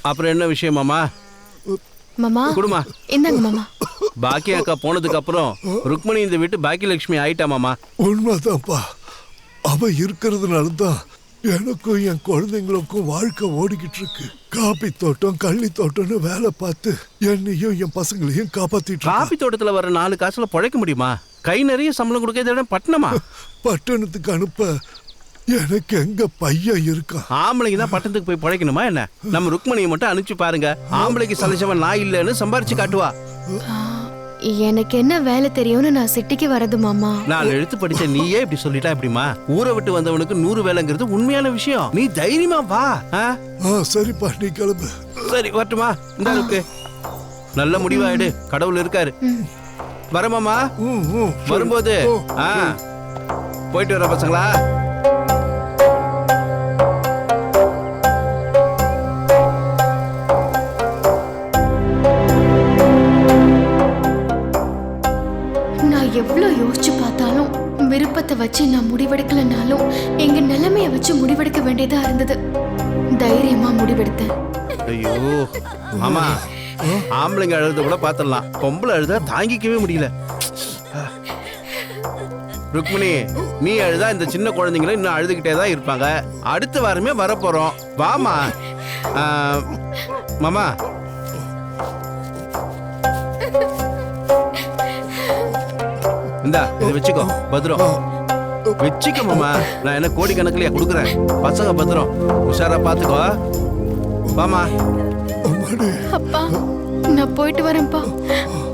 அப்புறம் என்ன விஷயம் மாமா? மாமா குடுமா. இந்தாங்க மாமா. பாக்கி அக்கா போனதுக்கு அப்புறம் ருக்மணி இந்த வீட்டு பாக்கியலட்சுமி ஆயிட்டா மாமா. உண்மைதான்ப்பா, அவ இருக்கிறதுனால தான் எனக்கும் என் குழந்தைங்களுக்கும் வாழ்க்கை ஓடிக்கிட்டு இருக்கு. காபி தோட்டம், கள்ளி தோட்டம்னு வேலை பார்த்து என்னையும் என் பசங்களையும் காப்பாத்திட்டு. காபி தோட்டத்துல வர 4 காசுல பழைக்க முடியுமா? கை நிறைய சம்பளம் கொடுக்க பட்டணமா? பட்டணத்துக்கு அனுப்ப எனக்கு எங்க பையன் இருக்கான்? ஆம்பளைக்கு தான் பட்டணத்துக்கு போய் பழைக்கணுமா என்ன? நம்ம ருக்மணியை மட்டும் அனுப்பிச்சு பாருங்க. ஆம்பளைக்கு சலிச்சவன் நான் இல்லைன்னு சம்பாரிச்சு காட்டுவா. எனக்கு என்ன வேலை தெரியும்னு நான் சிட்டிக்கு வரது மாமா. நான் எழுத்து படிச்ச நீயே இப்படி சொல்லிட்டா எப்படிமா? ஊரை விட்டு வந்தவனுக்கு 100 வேலைங்கிறது உண்மையான விஷயம். நீ தைரியமா வா. சரிப்பா, நீ கிளம்பு. சரி வரட்டுமா? இந்த அளவுக்கு நல்ல முடிவாயிடு. கடவுள் இருக்காரு. வரமாமா? வரும்போது போயிட்டு வர பசங்களா. எவ்வளவு யோசிச்சு பார்த்தாலும் விருப்பத்தை வச்சு நான் முடிவெடுக்கலனாலும் எங்க நிலைமைய வச்சு முடிவெடுக்க வேண்டியதா இருந்தது. தைரியமா முடிவெடுத்தேன். ஐயோ மாமா, ஆம்பளைங்க அழுத கூட பாத்திரலாம், பொம்பளை அழுதா தாங்கிக்கவே முடியல. ருக்மிணி, நீ அழுதா இந்த சின்ன குழந்தைங்களும் இன்னும் அழுதுகிட்டே தான் இருப்பாங்க. அடுத்த வாரமே வரப்போறோம். வாமா. மாமா இந்தா இதை வச்சுக்கோ, பத்திரம் வச்சுக்கோ மாமா. நான் என்ன கோடி கணக்கிலையா கொடுக்குறேன்? பசங்க பத்திரம், உஷாரா பாத்துக்கோ. வாமா. அப்பா நான் போயிட்டு வரேன்ப்பா.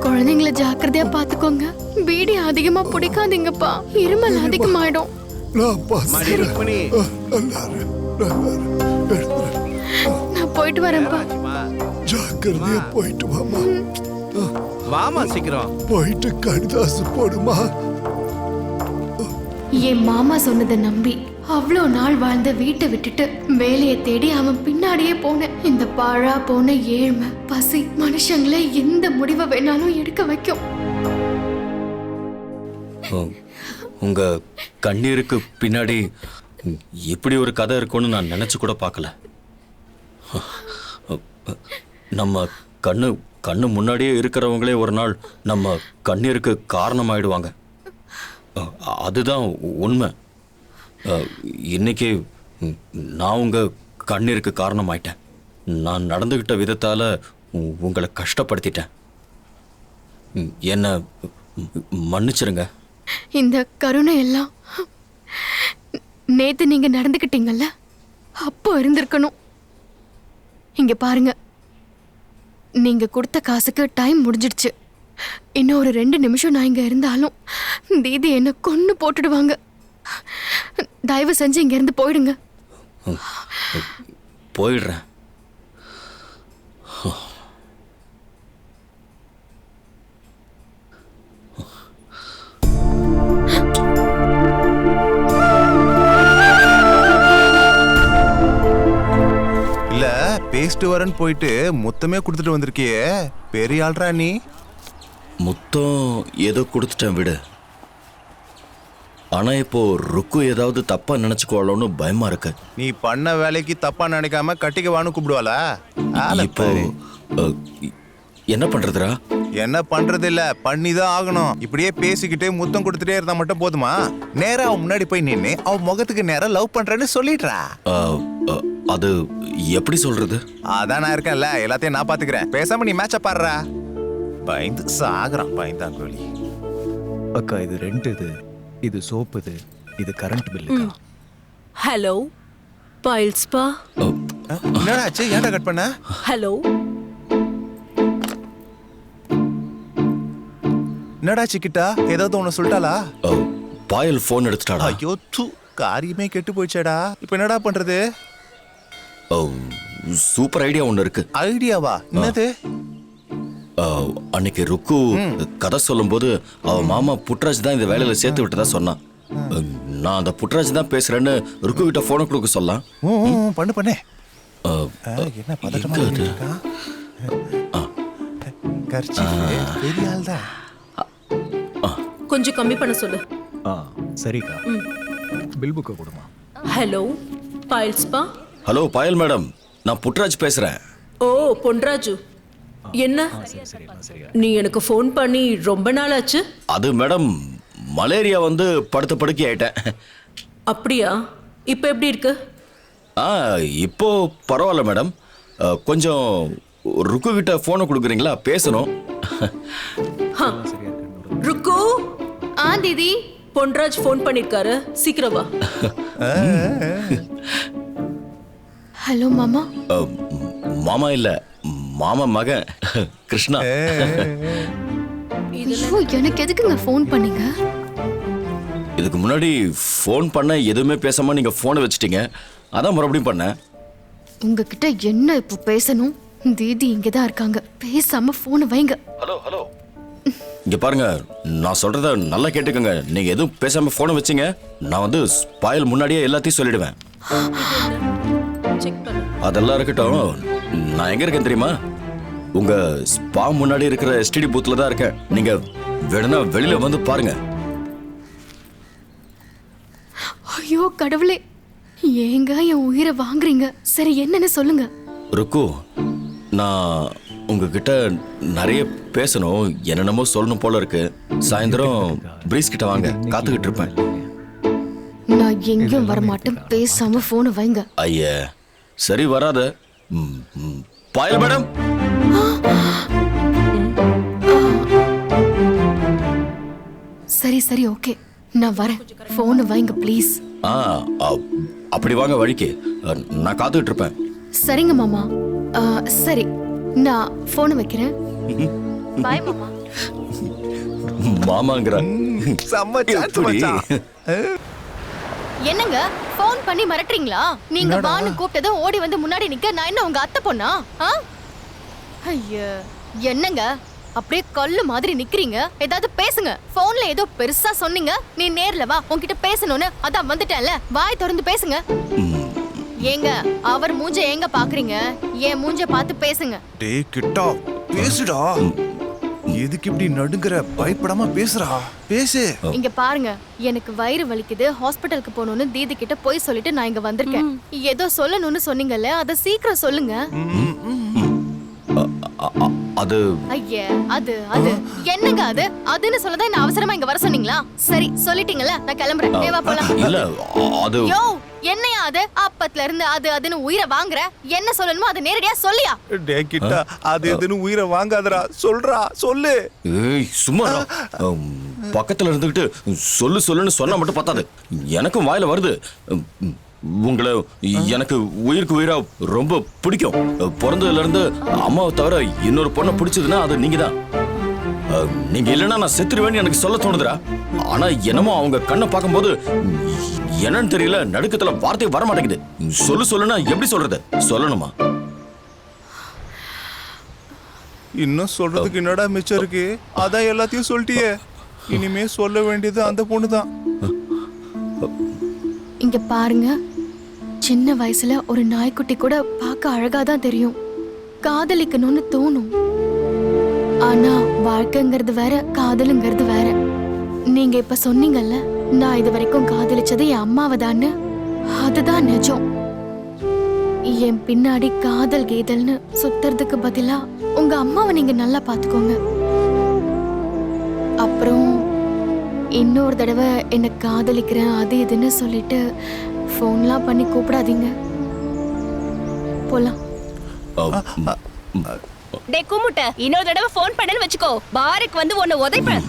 குழந்தைங்களை ஜாக்கிரதையா பாத்துக்கோங்க. பீடி அதிகமா பிடிக்காதீங்கப்பா, இருமல் அதிகமாயிடும். நான் போயிட்டு வரேன்ப்பா. ஜாக்கிரதையா போயிட்டு வாமா. வாமா சீக்கிரம் போயிட்டு கடிதாசு போடுமா. என் மாமா சொன்னதை நம்பி அவ்வளோ நாள் வாழ்ந்த வீட்டை விட்டுட்டு வேலையை தேடி அவன் பின்னாடியே போனேன். இந்த பாழா போன ஏழ்மை பசி மனுஷங்களை எந்த முடிவை வேணாலும் எடுக்க வைக்கும். உங்க கண்ணீருக்கு பின்னாடி இப்படி ஒரு கதை இருக்கும்னு நான் நினைச்சு கூட பார்க்கல. நம்ம கண்ணு முன்னாடியே இருக்கிறவங்களே ஒரு நாள் நம்ம கண்ணீருக்கு காரணமாயிடுவாங்க. அதுதான் உண்மை. இன்னைக்கு நான் உங்க கண்ணீருக்கு காரணமாயிட்டேன். நான் நடந்துகிட்ட விதத்தால உங்களை கஷ்டப்படுத்திட்டேன். என்ன மன்னிச்சிருங்க. இந்த கருணை எல்லாம் நேத்து நீங்க நடந்துக்கிட்டீங்கல்ல, அப்போ இருந்திருக்கணும். இங்க பாருங்க, நீங்க கொடுத்த காசுக்கு டைம் முடிஞ்சிடுச்சு. இன்னும் ஒரு 2 நிமிஷம் நான் இங்க இருந்தாலும் தீதி என்ன கொன்னு போட்டுடுவாங்க. தயவு செஞ்சு இங்க இருந்து போயிடுங்க. போயிடுறேன். இல்ல பேஸ்ட் வரன்னு போயிட்டு மொத்தமே கொடுத்துட்டு வந்திருக்கியே, பெரிய ஆள்ரா நீ. மொத்தம் ஏதோ கொடுத்துட்டேன் விடு. ஆனா இப்போ ருக்கு ஏதாவது தப்பா நினைச்சுக்குவாளோன்னு பயமா இருக்கு. நீ பண்ண வேலைக்கு தப்பா நினைக்காம கட்டிக்கவான்னு கூப்பிடுவாளா? இப்போ என்ன பண்றதுடா? என்ன பண்றது இல்ல, பண்ணிதான் ஆகணும். இப்படியே பேசிக்கிட்டே முத்தம் கொடுத்துட்டே இருந்தா மட்டும் போதுமா? நேரா அவன் முன்னாடி போய் நின்னு அவன் முகத்துக்கு நேரா லவ் பண்றேன்னு சொல்லிடுறா. அது எப்படி சொல்றது? அதான் நான் இருக்கேன்ல, எல்லாத்தையும் நான் பாத்துக்கிறேன். பேசாம நீ மேட்ச பாடுறா. பயந்து சாகுறான் பயந்தாங்கோலி. அக்கா இது ரெண்ட், இது சோப்பு, இது கரண்ட் பில்லுக்கா. ஹலோ பைல்ஸ்பா. என்னடா ஆச்சு? ஏன்டா கட் பண்ண? ஹலோ என்னடா சிக்கிட்டா, ஏதாவது உன்னை சொல்லிட்டாளா? பாயல் போன் எடுத்துட்டாடா. ஐயோ தூ, காரியமே கெட்டு போயிடுச்சேடா. இப்போ என்னடா பண்றது? சூப்பர் ஐடியா ஒன்று இருக்கு. ஐடியாவா? என்னது? அன்னைக்கு ருக்கு கதை சொல்லும்போது அவ மாமா புட்ராஜ் தான் இந்த வேலையில சேர்த்து விட்டதா சொன்னான். நான் அந்த புட்ராஜ் தான் பேசுறேன்னு ருக்கு கிட்ட போன கொடுக்க சொல்லலாம். பண்ணு பண்ணு. என்ன பதட்டமா இருக்கா? கர்ச்சி பெரிய ஆள் தான். கொஞ்சம் கம்மி பண்ண சொல்லு. சரிக்கா. பில் புக்க கொடுமா. ஹலோ பைல்ஸ்பா. ஹலோ பாயல் மேடம், நான் புட்ராஜ் பேசுறேன். ஓ பொன்ராஜு, என்ன நீ எனக்கு ஃபோன் பண்ணி ரொம்ப நாள் ஆச்சு? அது மேடம், மலேரியா வந்து படுத்த படுக்கை ஆயிட்டேன். அப்படியா? இப்போ எப்படி இருக்கு? இப்போ பரவாயில்ல மேடம். கொஞ்சம் ருக்கு கிட்ட போனை கொடுக்குறீங்களா? பேசணும். ருக்கு. தீதி, பொன்ராஜ் ஃபோன் பண்ணிருக்காரு, சீக்கிரம் வா. ஹலோ மாமா. மாமா இல்ல, மாமா மகன் கிருஷ்ணா. ஐயோ, எனக்கு எதுக்குங்க ஃபோன் பண்ணீங்க? இதுக்கு முன்னாடி ஃபோன் பண்ண எதுவுமே பேசாம நீங்க போனை வச்சிட்டீங்க, அதான் மறுபடியும் பண்ணேன். உங்ககிட்ட என்ன இப்போ பேசணும்? தீதி இங்கதான் இருக்காங்க, பேசாம போனை வைங்க. ஹலோ ஹலோ, இங்க பாருங்க, நான் சொல்றத நல்லா கேட்டுக்கோங்க. நீங்க எதுவும் பேசாம போனை வச்சீங்க, நான் வந்து ஸ்பாயில் முன்னாடியே எல்லாத்தையும் சொல்லிடுவேன். அதெல்லாம் இருக்கட்டும், நான் எங்க இருக்கேன் தெரியுமா? உங்க ஸ்பா முன்னாடி இருக்கிற எஸ்டிடி பூத்ல தான் இருக்கேன். நீங்க வேணும்னா வெளியில வந்து பாருங்க. ஐயோ கடவுளே, ஏங்க என் உயிரை வாங்குறீங்க? சரி, என்னன்னு சொல்லுங்க. ருக்கு, நான் உங்ககிட்ட நிறைய பேசணும், என்னென்னமோ சொல்லணும் போல இருக்கு. சாயந்தரம் பிரீஸ் கிட்ட வாங்க, காத்துக்கிட்டு இருப்பேன். நான் எங்கேயும் வரமாட்டேன், பேசாம போனை வைங்க. ஐயா, சரி வராத. பாயல் மேடம், சரி சரி ஓகே, நான் வரேன். போனை வைங்க ப்ளீஸ். அப்படி வாங்க வழிக்கு, நான் காத்துக்கிட்டு இருப்பேன். சரிங்க மாமா. சரி, நான் போனை வைக்கிறேன். பாய் மாமா. மாமாங்கற செம்ம சான்ஸ் மச்சான். என்னங்க போன் பண்ணி மிரட்டுறீங்களா? நீங்க வான்னு கூப்பிட்டதும் ஓடி வந்து முன்னாடி நிக்க நான் என்ன உங்க அத்தை பொண்ணா? ஐயா, என்னங்க அப்படியே கல்லு மாதிரி நிக்கிறீங்க? ஏதாவது பேசுங்க. போன்ல ஏதோ பெருசா சொன்னீங்க, நீ நேர்ல வா, உன்கிட்ட பேசணும்னு அதான் வந்துட்டேன்ல, வாய் திறந்து பேசுங்க. ஏங்க அவர் மூஞ்ச எங்க பாக்குறீங்க? என் மூஞ்ச பார்த்து பேசுங்க. டேய் கிட்டா பேசுடா. எதுக்கு இப்படி நடுங்கற? பயப்படாம பேசுடா, பேசு. இங்க பாருங்க, எனக்கு வயிறு வலிக்குது, ஹாஸ்பிடலுக்கு போகணும்னு தீதி கிட்ட போய் சொல்லிட்டு நான் இங்க வந்திருக்கேன். ஏதோ சொல்லணும்னு சொன்னீங்கல்ல, அத சீக்கிரம் சொல்லுங்க. அது ஐயே, அது அது என்னங்க அது? அதுன்னு சொல்லதான் என்ன அவசரமா இங்க வர சொன்னீங்களா? சரி சொல்லிட்டீங்கல்ல, நான் கிளம்புறேன். வா போலாம். இல்ல அது யோ, என்னையா அது? அப்பத்துல இருந்து அது அதுன்னு உயிரை வாங்குற. என்ன சொல்லணுமோ அது நேரடியா சொல்லியா? டேய் கிட்டா, அது எதுன்னு உயிரை வாங்காதடா, சொல்றா, சொல்லு. ஏய் சும்மா பக்கத்துல இருந்துகிட்டு சொல்லு சொல்லுன்னு சொன்னா மட்டும் பத்தாது, எனக்கும் வாயில வருது. உங்களை எனக்கு உயிருக்கு உயிரா ரொம்ப பிடிக்கும். பிறந்ததுல இருந்து அம்மாவை தவிர இன்னொரு பொண்ணை பிடிச்சதுன்னா அது நீங்க தான். நீங்க இல்லைன்னா நான் செத்துருவேன்னு எனக்கு சொல்ல தோணுதுடா. ஆனா என்னமோ அவங்க கண்ணை பார்க்கும்போது என்னன்னு தெரியல, நடுக்கத்துல வார்த்தை வர மாட்டேங்குது. சொல்லு சொல்லுன்னா எப்படி சொல்றது? சொல்லணுமா? இன்னும் சொல்றதுக்கு என்னடா மிச்சம் இருக்கு? அதான் எல்லாத்தையும் சொல்லிட்டியே, இனிமே சொல்ல வேண்டியது அந்த பொண்ணுதான். இங்க பாருங்க, சின்ன வயசுல ஒரு நாய்க்குட்டி கூட பார்க்க அழகாதான் தெரியும், காதலிக்கணும்னு தோணும். ஆனா வாழ்க்கைங்கிறது வேற, காதலுங்கிறது வேற. நீங்க இப்ப சொன்னீங்கல்ல, நான் இது வரைக்கும் காதலிச்சது என் அம்மாவை தான்னு, அதுதான் நிஜம். என் பின்னாடி காதல் கீதல்னு சுத்துறதுக்கு பதிலா உங்க அம்மாவை நீங்க நல்லா பாத்துக்கோங்க. அப்புறம் இன்னொரு தடவை என்ன காதலிக்கிறேன் அது இதுன்னு சொல்லிட்டு ஃபோன்லாம் பண்ணி கூப்பிடாதீங்க. போலாம். டேய் குமுட்ட, இன்னொரு தடவை ஃபோன் பண்ணேன்னு வெச்சுக்கோ, பாருக்கு வந்து உன்னை உதைப்பேன்.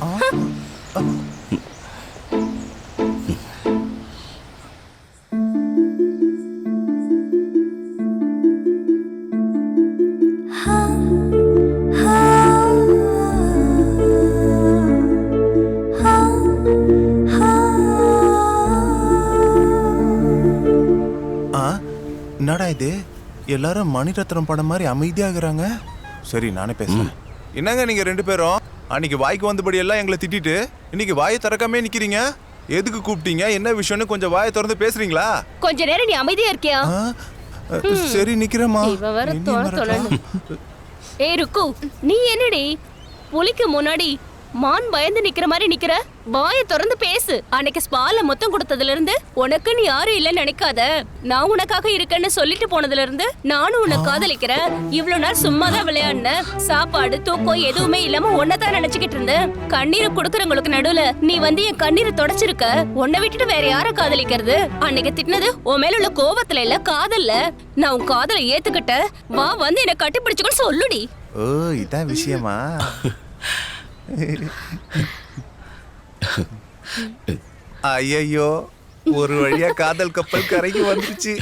என்னடா இது, எல்லாரும் மணிரத்னம் படம் மாதிரி அமைதியாகிறாங்க. சரி நானே பேசுறேன். என்னங்க நீங்க ரெண்டு பேரும் அன்னைக்கு வாய்க்கு வந்தபடி எல்லாம் எங்களை திட்டிட்டு இன்னைக்கு வாயை திறக்காமே நிக்கிறீங்க? எதுக்கு கூப்பிட்டீங்க, என்ன விஷயம்னு கொஞ்சம் வாயை திறந்து பேசுறீங்களா? கொஞ்ச நேரம் நீ அமைதியா இருக்கியா? சரி நிக்கிறேம்மா. இவ வேற தொலைன்னு. ஏய் ருக்கு, நீ என்னடி புலிக்கு முன்னாடி மான் பயந்து நிக்கிற மாதிரி நிக்கிற? வாயை திறந்து பேசு. அன்னைக்கு ஸ்பால மொத்தம் கொடுத்ததுல இருந்து உனக்குன்னு யாரும் இல்லைன்னு நினைக்காத. நான் உனக்காக இருக்கேன்னு சொல்லிட்டு போனதுல இருந்து நானும் உன்னை காதலிக்கிறேன். இவ்வளவு நாள் சும்மாதான் விளையாடுன, சாப்பாடு தூக்கம் எதுவுமே இல்லாம உன்னதான் நினைச்சுக்கிட்டு இருந்தேன். கண்ணீரை கொடுக்கறவங்களுக்கு நடுவுல நீ வந்து என் கண்ணீரை தொடச்சிருக்க. உன்னை விட்டுட்டு வேற யார காதலிக்கிறது? அன்னைக்கு திட்டினது உன் மேல உள்ள கோவத்துல இல்ல, காதல்ல. நான் உன் காதலை ஏத்துக்கிட்ட. வா வந்து என்ன கட்டி பிடிச்சுக்கன்னு சொல்லுடி. ஓ இதான் விஷயமா? ஐயோ ஒரு வழியா காதல் கப்பல் கரைக்கு வந்துச்சு.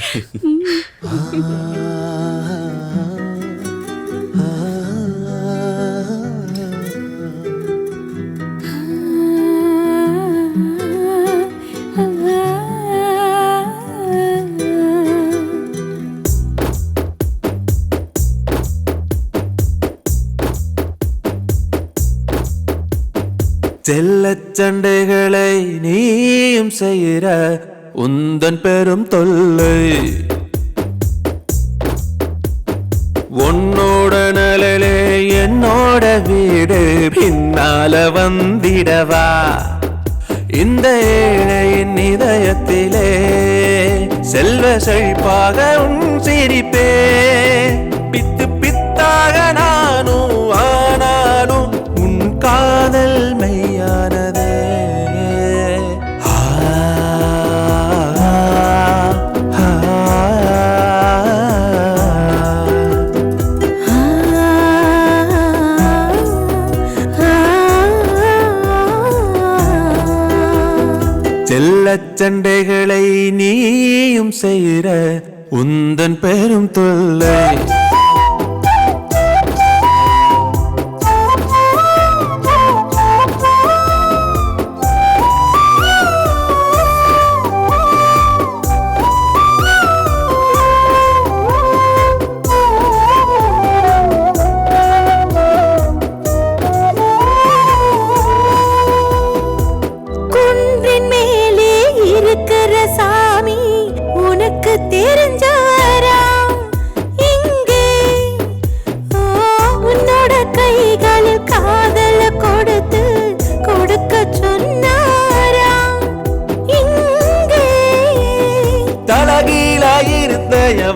செல்லச் சண்டைகளை நீயும் செய்கிற உந்தன் பெரும் தொல்லை, உன்னோட நலலே என்னோட வீடு பின்னால வந்திடவா, இந்த ஏழையின் இதயத்திலே செல்வ செழிப்பாக உன் சிரிப்பே, பித்து பித்தாக நானும் ஆனாலும் உன் காதல் மெய்யானதே. செல்லச் சண்டைகளை நீயும் செய்கிற உந்தன் பெரும் தொல்லை,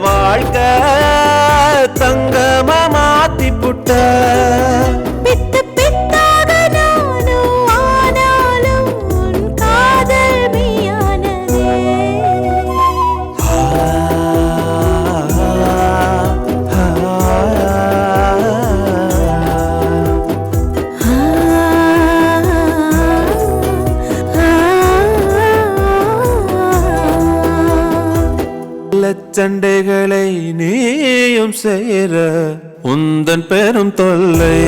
வாழ்க்கை தங்கமா மாத்தி புட்ட, பித்து பித்தாக நானும் ஆனாலும் உன் காதல் மெய்யானதே. சண்டைகளை நீயும் செய்கிற உந்தன் பெரும் தொல்லை,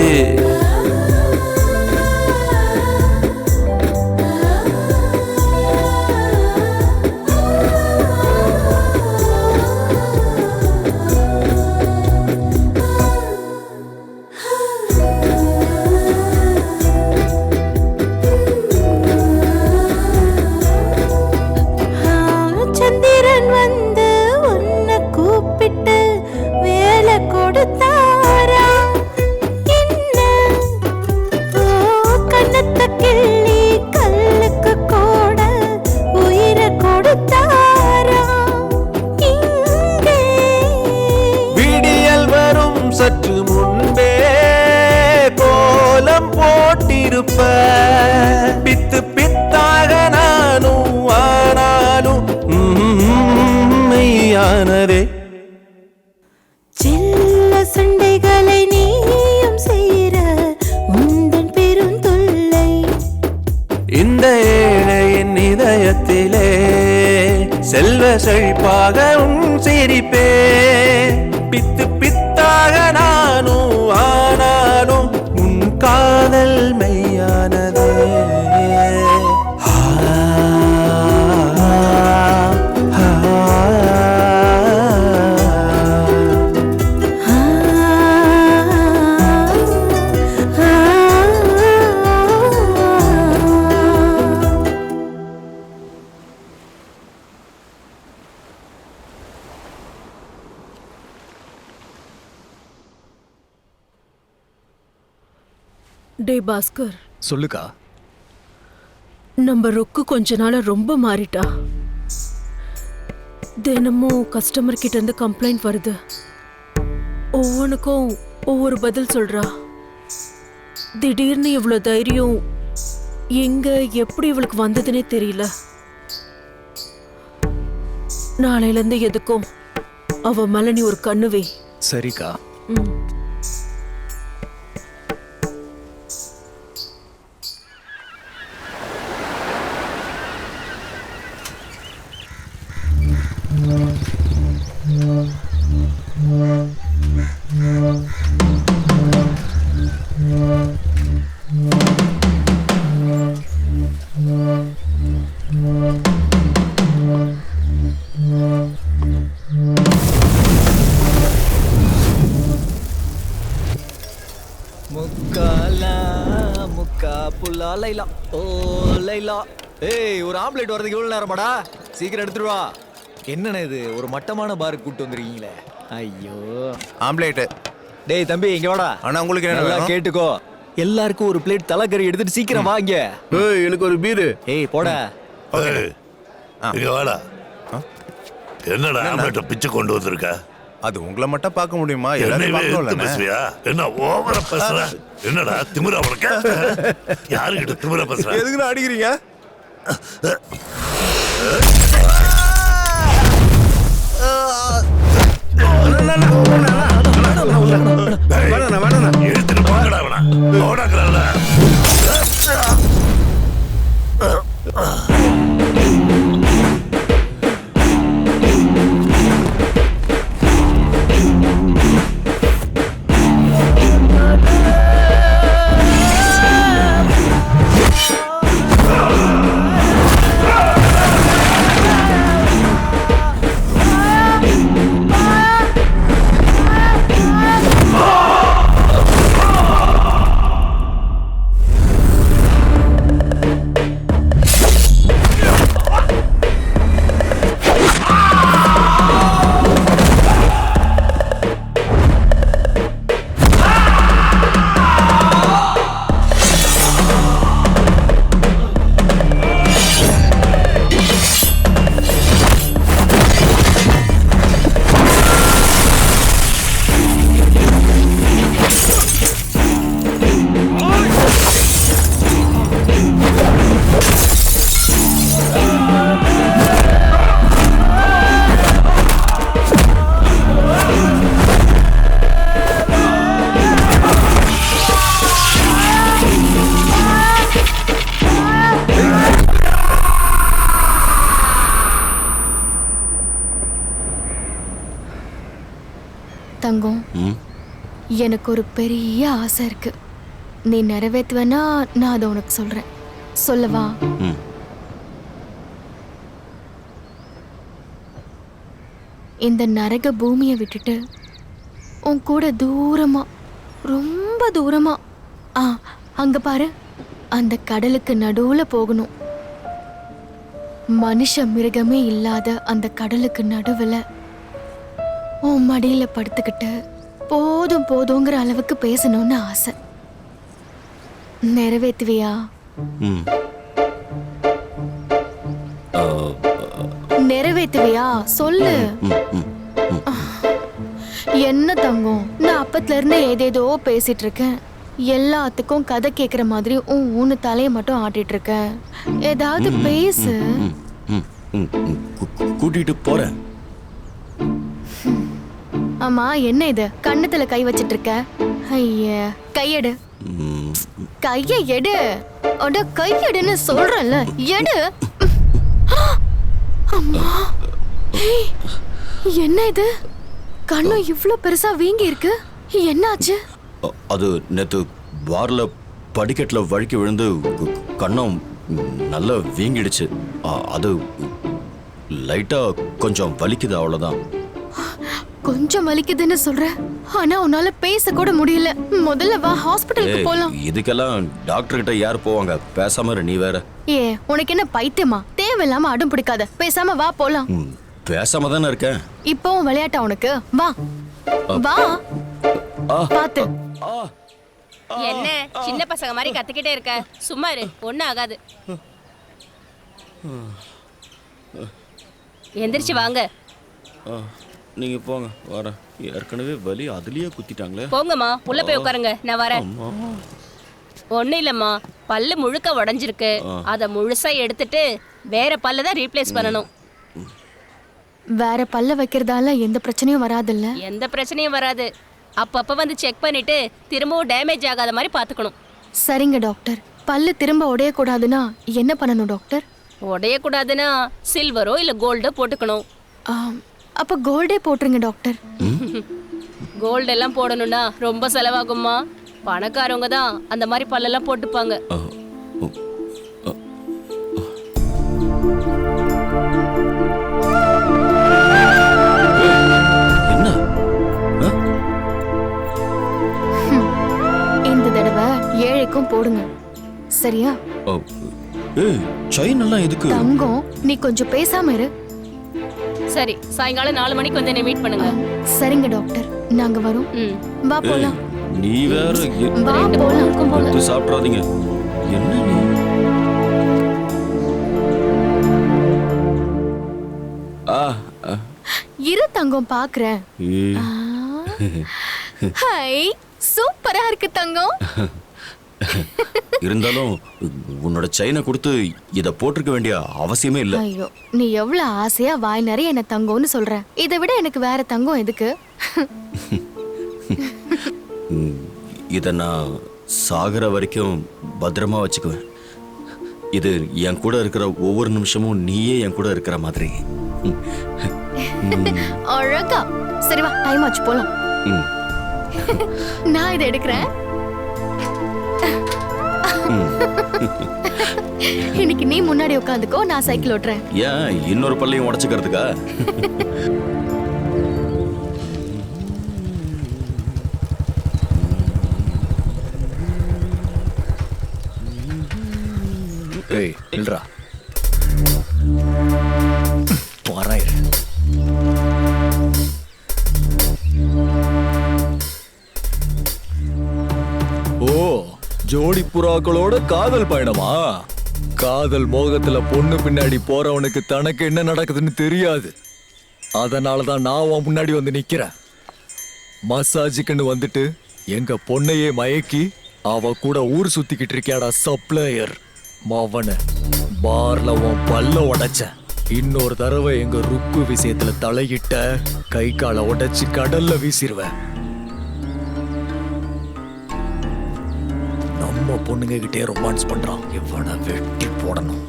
சற்று முன்பே கோலம் போட்டிருப்ப, பித்து பித்தாக நானும் ஆனாலும் மெய்யானதே. செல்ல சண்டைகளை நீயும் செய்கிற உந்தன் பெரும் தொல்லை, இந்த ஏழையின் இதயத்திலே செல்வ செழிப்பாக உன் சிரிப்பே, பித்து பித்தாக நானும் ஆனாலும் உன் காதல் மெய்யானதே. டே பாஸ்கர், சொல்லுக்கா. நம்ம ரொக்கு கொஞ்ச நாள ரொம்ப மாறிட்டா. தினமும் கஸ்டமர் கிட்ட இருந்து கம்ப்ளைண்ட் வருது. ஒவ்வொன்றுக்கும் ஒவ்வொரு பதில் சொல்றா. திடீர்னு இவ்வளவு தைரியம் எங்க எப்படி இவளுக்கு வந்ததுன்னே தெரியல. நாளையில இருந்து எதுக்கும் அவ மேல நீ ஒரு கண்ணு வை. சரிக்கா. லா லைலா ஓ லைலா. ஏய் ஒரு ஆம்லெட் வரதுக்கு எவ்வளவு நேரமாடா? சீக்கிரம் எடுத்துட்டு வா. என்னண்ணே இது ஒரு மட்டமான பாருக்கு கூட்டு வந்துருக்கீங்களே. ஐயோ ஆம்லேட். டேய் தம்பி இங்க வாடா. ஆனா உங்களுக்கு என்ன நல்லா கேட்டுக்கோ. எல்லாருக்கும் ஒரு பிளேட் தலைக்கறி எடுத்துட்டு சீக்கிரம் வாங்க. ஏய் எனக்கு ஒரு பீரு. ஏய் போடா. இங்க வாடா. என்னடா ஆம்லெட் பிச்சு கொண்டு வந்திருக்க? அது உங்களை மட்டும் பார்க்க முடியுமா? பேசுவியா? என்ன ஓவரா பேசுற? என்னடா திமிரா உனக்கு? யாருக்கிட்ட திமிரா பேசுற? எதுக்கு அடிக்கிறீங்க? எடுத்துட்டு போங்கடா அவன. ஓடாங்கறல்ல. தங்கம், எனக்கு ஒரு பெரிய ஆசை இருக்கு. நீ நிறைவேற்றுவேனா நான் அதை உனக்கு சொல்றேன். சொல்லவா? இந்த நரக பூமியை விட்டுட்டு உன் கூட தூரமா, ரொம்ப தூரமா, அங்க பாரு, அந்த கடலுக்கு நடுவுல போகணும். மனுஷ மிருகமே இல்லாத அந்த கடலுக்கு நடுவுல உன் மடியில படுத்துக்கிட்டு போதும் போதுங்கிற அளவுக்கு பேசணும்னு ஆசை. நிறைவேற்றுவியா? நிறைவேற்றுவியா? சொல்லு. என்ன தங்கம், நான் அப்பத்துல இருந்து ஏதேதோ பேசிட்டு இருக்கேன். எல்லாத்துக்கும் கதை கேட்குற மாதிரி ஊன்னு தலையை மட்டும் ஆட்டிட்டு இருக்க. ஏதாவது பேசு. கூட்டிட்டு போறேன். ஆமா, என்ன இது கண்ணத்துல கை வச்சிட்டு இருக்க? ஐய, கையெடு. கைய எடு. அட கையெடுன்னு சொல்றேன்ல, எடு. அம்மா, என்ன இது? கண்ணு இவ்ளோ பெருசா வீங்கி இருக்கு. என்னாச்சு? அது நேத்து பார்ல படிக்கட்டுல வழுக்கி விழுந்து கண்ணம் நல்லா வீங்கிடுச்சு. அது லைட்டா கொஞ்சம் வலிக்குது, அவ்வளவுதான். கொஞ்சம் வலிக்குதுன்னு சொல்ற, ஆனா உன்னால பேச கூட முடியல. முதல்ல வா, ஹாஸ்பிடலுக்கு போலாம். இதுக்கெல்லாம் டாக்டர் கிட்ட யார் போவாங்க? பேசாம இரு, நீ வேற. உனக்கு என்ன பைத்தியமா? தேவையில்லாம அடம் பிடிக்காத, பேசாம வா போலாம். பேசாம தானே இருக்கேன். இப்பவும் விளையாட்டா உனக்கு? வா வா, பாத்து. என்ன சின்ன பசங்க மாதிரி கத்திக்கிட்டே இருக்க? சும்மா இரு, ஒண்ணும் ஆகாது. எந்திரிச்சு வாங்க. நீங்க போங்க, வரேன். ஏற்கனவே வலி அதுலயே குத்திட்டாங்களே. போங்கம்மா, உள்ள போய் உட்காருங்க, நான் வரேன். ஒன்னும் இல்லம்மா, பல்லு முழுக்க உடைஞ்சிருக்கு. அத முழுசா எடுத்துட்டு வேற பல்ல தான் ரீப்ளேஸ் பண்ணணும். வேற பல்ல வைக்கிறதால எந்த பிரச்சனையும் வராதுல்ல? எந்த பிரச்சனையும் வராது. அப்பப்ப வந்து செக் பண்ணிட்டு திரும்பவும் டேமேஜ் ஆகாத மாதிரி பாத்துக்கணும். சரிங்க டாக்டர். பல்லு திரும்ப உடையக்கூடாதுன்னா என்ன பண்ணணும் டாக்டர்? உடையக்கூடாதுன்னா சில்வரோ இல்ல கோல்டோ போட்டுக்கணும். அப்ப கோல்டே போட்டுருங்க டாக்டர். கோல்டு எல்லாம் போடணும்னா ரொம்ப செலவாகும்மா. பணக்காரவங்க தான் அந்த மாதிரி பல்லெல்லாம் போட்டுப்பாங்க. இந்த தடவை ஏழைக்கும் போடுங்க. சரியா? ஏய் செயின் எல்லாம் எதுக்கு? தங்கம், நீ கொஞ்சம் பேசாம இரு. சரி, சாயங்காலம் 4 மணிக்கு வந்து என்னை மீட் பண்ணுங்க. சரிங்க டாக்டர், நாங்க வரோம். வா போலாம். நீ வேற வா போலாம். சாப்பிடாதீங்க. என்ன நீ? இரு தங்கம், பாக்குறேன். ஹை, சூப்பரா இருக்கு தங்கம். இருந்தாலும் உன்னோட செயினை கொடுத்து இத போட்டிருக்க வேண்டிய அவசியமே இல்ல. ஐயோ, நீ எவ்வளவு ஆசையா வாய் நிறைய என்ன தங்கம்னு சொல்ற. இதை விட எனக்கு வேற தங்கம் எதுக்கு? இத நான் சாகர வரைக்கும் பத்திரமா வச்சுக்குவேன். இது என் கூட இருக்கிற ஒவ்வொரு நிமிஷமும் நீயே என் கூட இருக்கிற மாதிரி. அழகா. சரி வா, டைம் ஆச்சு, போலாம். நான் இதை எடுக்கிறேன். இன்னைக்கு நீ முன்னாடி உட்காந்துக்கோ, நான் சைக்கிள் ஓட்டுறேன். ஏன் இன்னொரு பல்லையும் உடைச்சுக்கிறதுக்கா? ஏய் இல்லடா, போறாயிரு. ஓ, ஜோடி புறாக்களோட காதல் பயணமா? காதல் மோகத்துல பொண்ணு பின்னாடி போறவனுக்கு தனக்கு என்ன நடக்குதுன்னு தெரியாது. அதனாலதான் நான் உன் முன்னாடி வந்து நிக்கிறேன். மசாஜுக்குன்னு வந்துட்டு எங்க பொண்ணையே மயக்கி அவ கூட ஊர் சுத்திக்கிட்டு இருக்கியாடா சப்ளையர் மவன. பார்ல உன் பல்ல உடைச்ச. இன்னொரு தடவை எங்க ருக்கு விஷயத்துல தலையிட்ட கை காலை உடைச்சு கடல்ல வீசிடுவேன். நம்ம பொண்ணுங்க கிட்டே ரொமான்ஸ் பண்றான், இவனை வெட்டி போடணும்.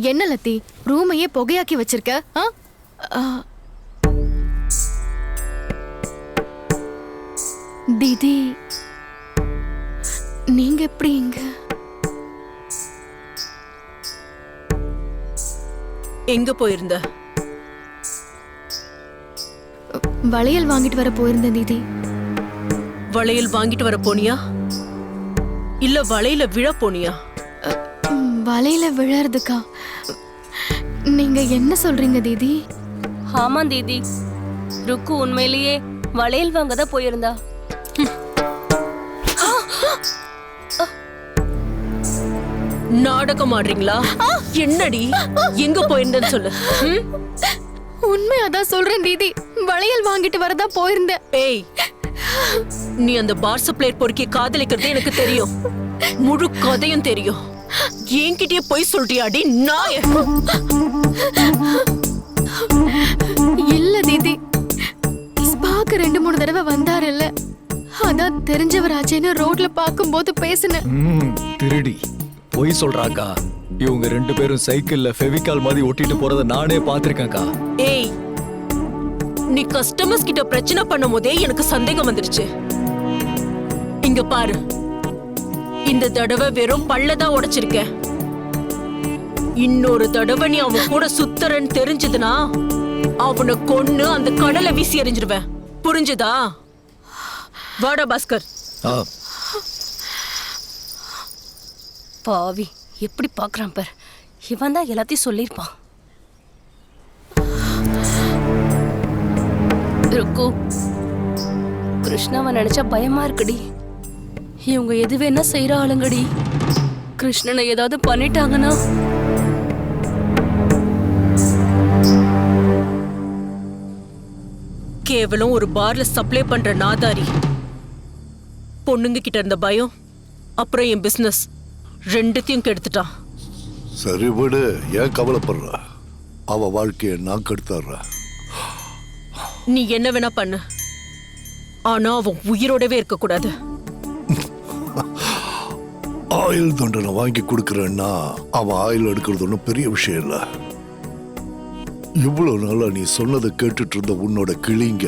என்ன லத்தி, ரூமையே புகையாக்கி வச்சிருக்க? தீதி, நீங்க எப்படி இங்க? எங்க போயிருந்த? வளையல் வாங்கிட்டு வர போயிருந்தேன் தீதி. வளையல் வாங்கிட்டு வர போனியா இல்ல வளையல விழ போனியா? வளையல விழறதுக்கா? நீங்க என்ன சொல்றீங்க தீதி? ஆமா தீதி, ருக்கு உண்மையிலேயே வளையல் வாங்க தான் போயிருந்தா. நாடகம் ஆடுறீங்களா? என்னடி, எங்க போயிருந்தேன்னு சொல்லு. உண்மையாதான் சொல்றேன் தீதி, வளையல் வாங்கிட்டு வரதா போயிருந்தேன். ஏய், நீ அந்த பார் சப்ளையர் பொறுக்கி காதலிக்கிறது எனக்கு தெரியும். முழு கதையும் தெரியும். என்கிட்டயே போய் சொல்றியாடி நாய? இல்ல தீதி, ஸ்பாக்கு 2-3 தடவை வந்தாரு இல்ல, அதான் தெரிஞ்சவராச்சேன்னு ரோட்ல பாக்கும்போது பேசினேன். திருடி போய் சொல்றாக்கா. இவங்க 2 பேரும் சைக்கிள்ல ஃபெவிகால் மாதிரி ஒட்டிட்டு போறத நானே பாத்திருக்கேன்க்கா. ஏய், நீ கஸ்டமர்ஸ் கிட்ட பிரச்சனை பண்ணும் போதே எனக்கு சந்தேகம் வந்துருச்சு. இங்க பாரு, இந்த தடவை வெறும் பல்லதான் உடைச்சிருக்க. இன்னொரு தடவை நீ அவன் கூட சுத்தரன்னு தெரிஞ்சதுன்னா அவனை கொன்னு அந்த கடலை வீசி எறிஞ்சிருவேன். புரிஞ்சுதா? வாடா பாஸ்கர். பாவி, எப்படி பாக்குறான் பார். இவன் தான் எல்லாத்தையும் சொல்லிருப்பான். ருக்கு, கிருஷ்ணாவை நினைச்சா பயமா இருக்குடி. இவங்க எது வேணா செய்யற ஆளுங்கடி. கிருஷ்ணனை ஏதாவது பண்ணிட்டாங்கன்னா கேவலம் ஒரு பார்ல சப்ளை பண்ற நாதாரி. பொண்ணுங்க கிட்ட இருந்த பயம், அப்புறம் என் பிசினஸ் ரெண்டுத்தையும் கெடுத்துட்டான். சரி விடு, ஏன் கவலைப்படுற? அவ வாழ்க்கையை நான் கெடுத்துற. நீ என்ன வேணா பண்ணு, ஆனா அவன் உயிரோடவே இருக்க கூடாது. ஆயில் தண்டனை வாங்கி கொடுக்கறேன்னா அவன் ஆயில் எடுக்கிறது ஒன்றும் பெரிய விஷயம் இல்ல. இவ்வளவு நாளா நீ சொன்னதை கேட்டுட்டு இருந்த உன்னோட கிளிங்க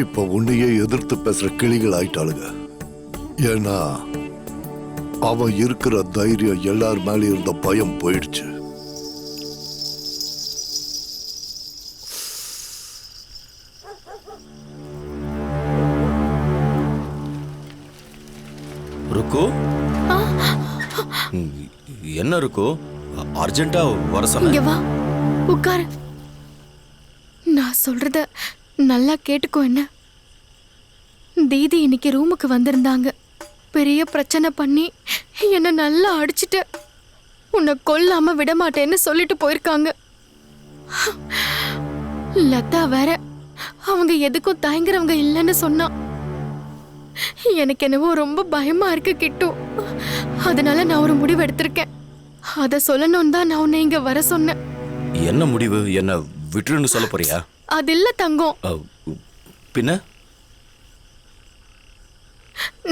இப்ப உன்னையே எதிர்த்து பேசுற கிளிகள் ஆயிட்டாளுங்க. ஏன்னா அவன் இருக்கிற தைரியம் எல்லார் மேல இருந்த பயம் போயிடுச்சு. ருக்கு, என்ன ருக்கு, அர்ஜென்ட்டா வர இங்க சொன்ன? வா, உட்காரு. நான் சொல்றத நல்லா கேட்டுக்கோ. என்ன, தீதி இன்னைக்கு ரூமுக்கு வந்திருந்தாங்க. பெரிய பிரச்சனை பண்ணி என்ன நல்லா அடிச்சிட்டு உன்னை கொல்லாம விட மாட்டேன்னு சொல்லிட்டு போயிருக்காங்க. லதா வேற அவங்க எதுக்கும் தயங்குறவங்க இல்லைன்னு சொன்னா. எனக்கு என்னவோ ரொம்ப பயமா இருக்கு கிட்டு. அதனால நான் ஒரு முடிவு எடுத்திருக்கேன். அத சொல்லணும்னு தான் நான் உன்னை இங்க வர சொன்னேன். என்ன முடிவு? என்ன விட்டுருன்னு சொல்ல போறியா? அது இல்ல தங்கம். பின்ன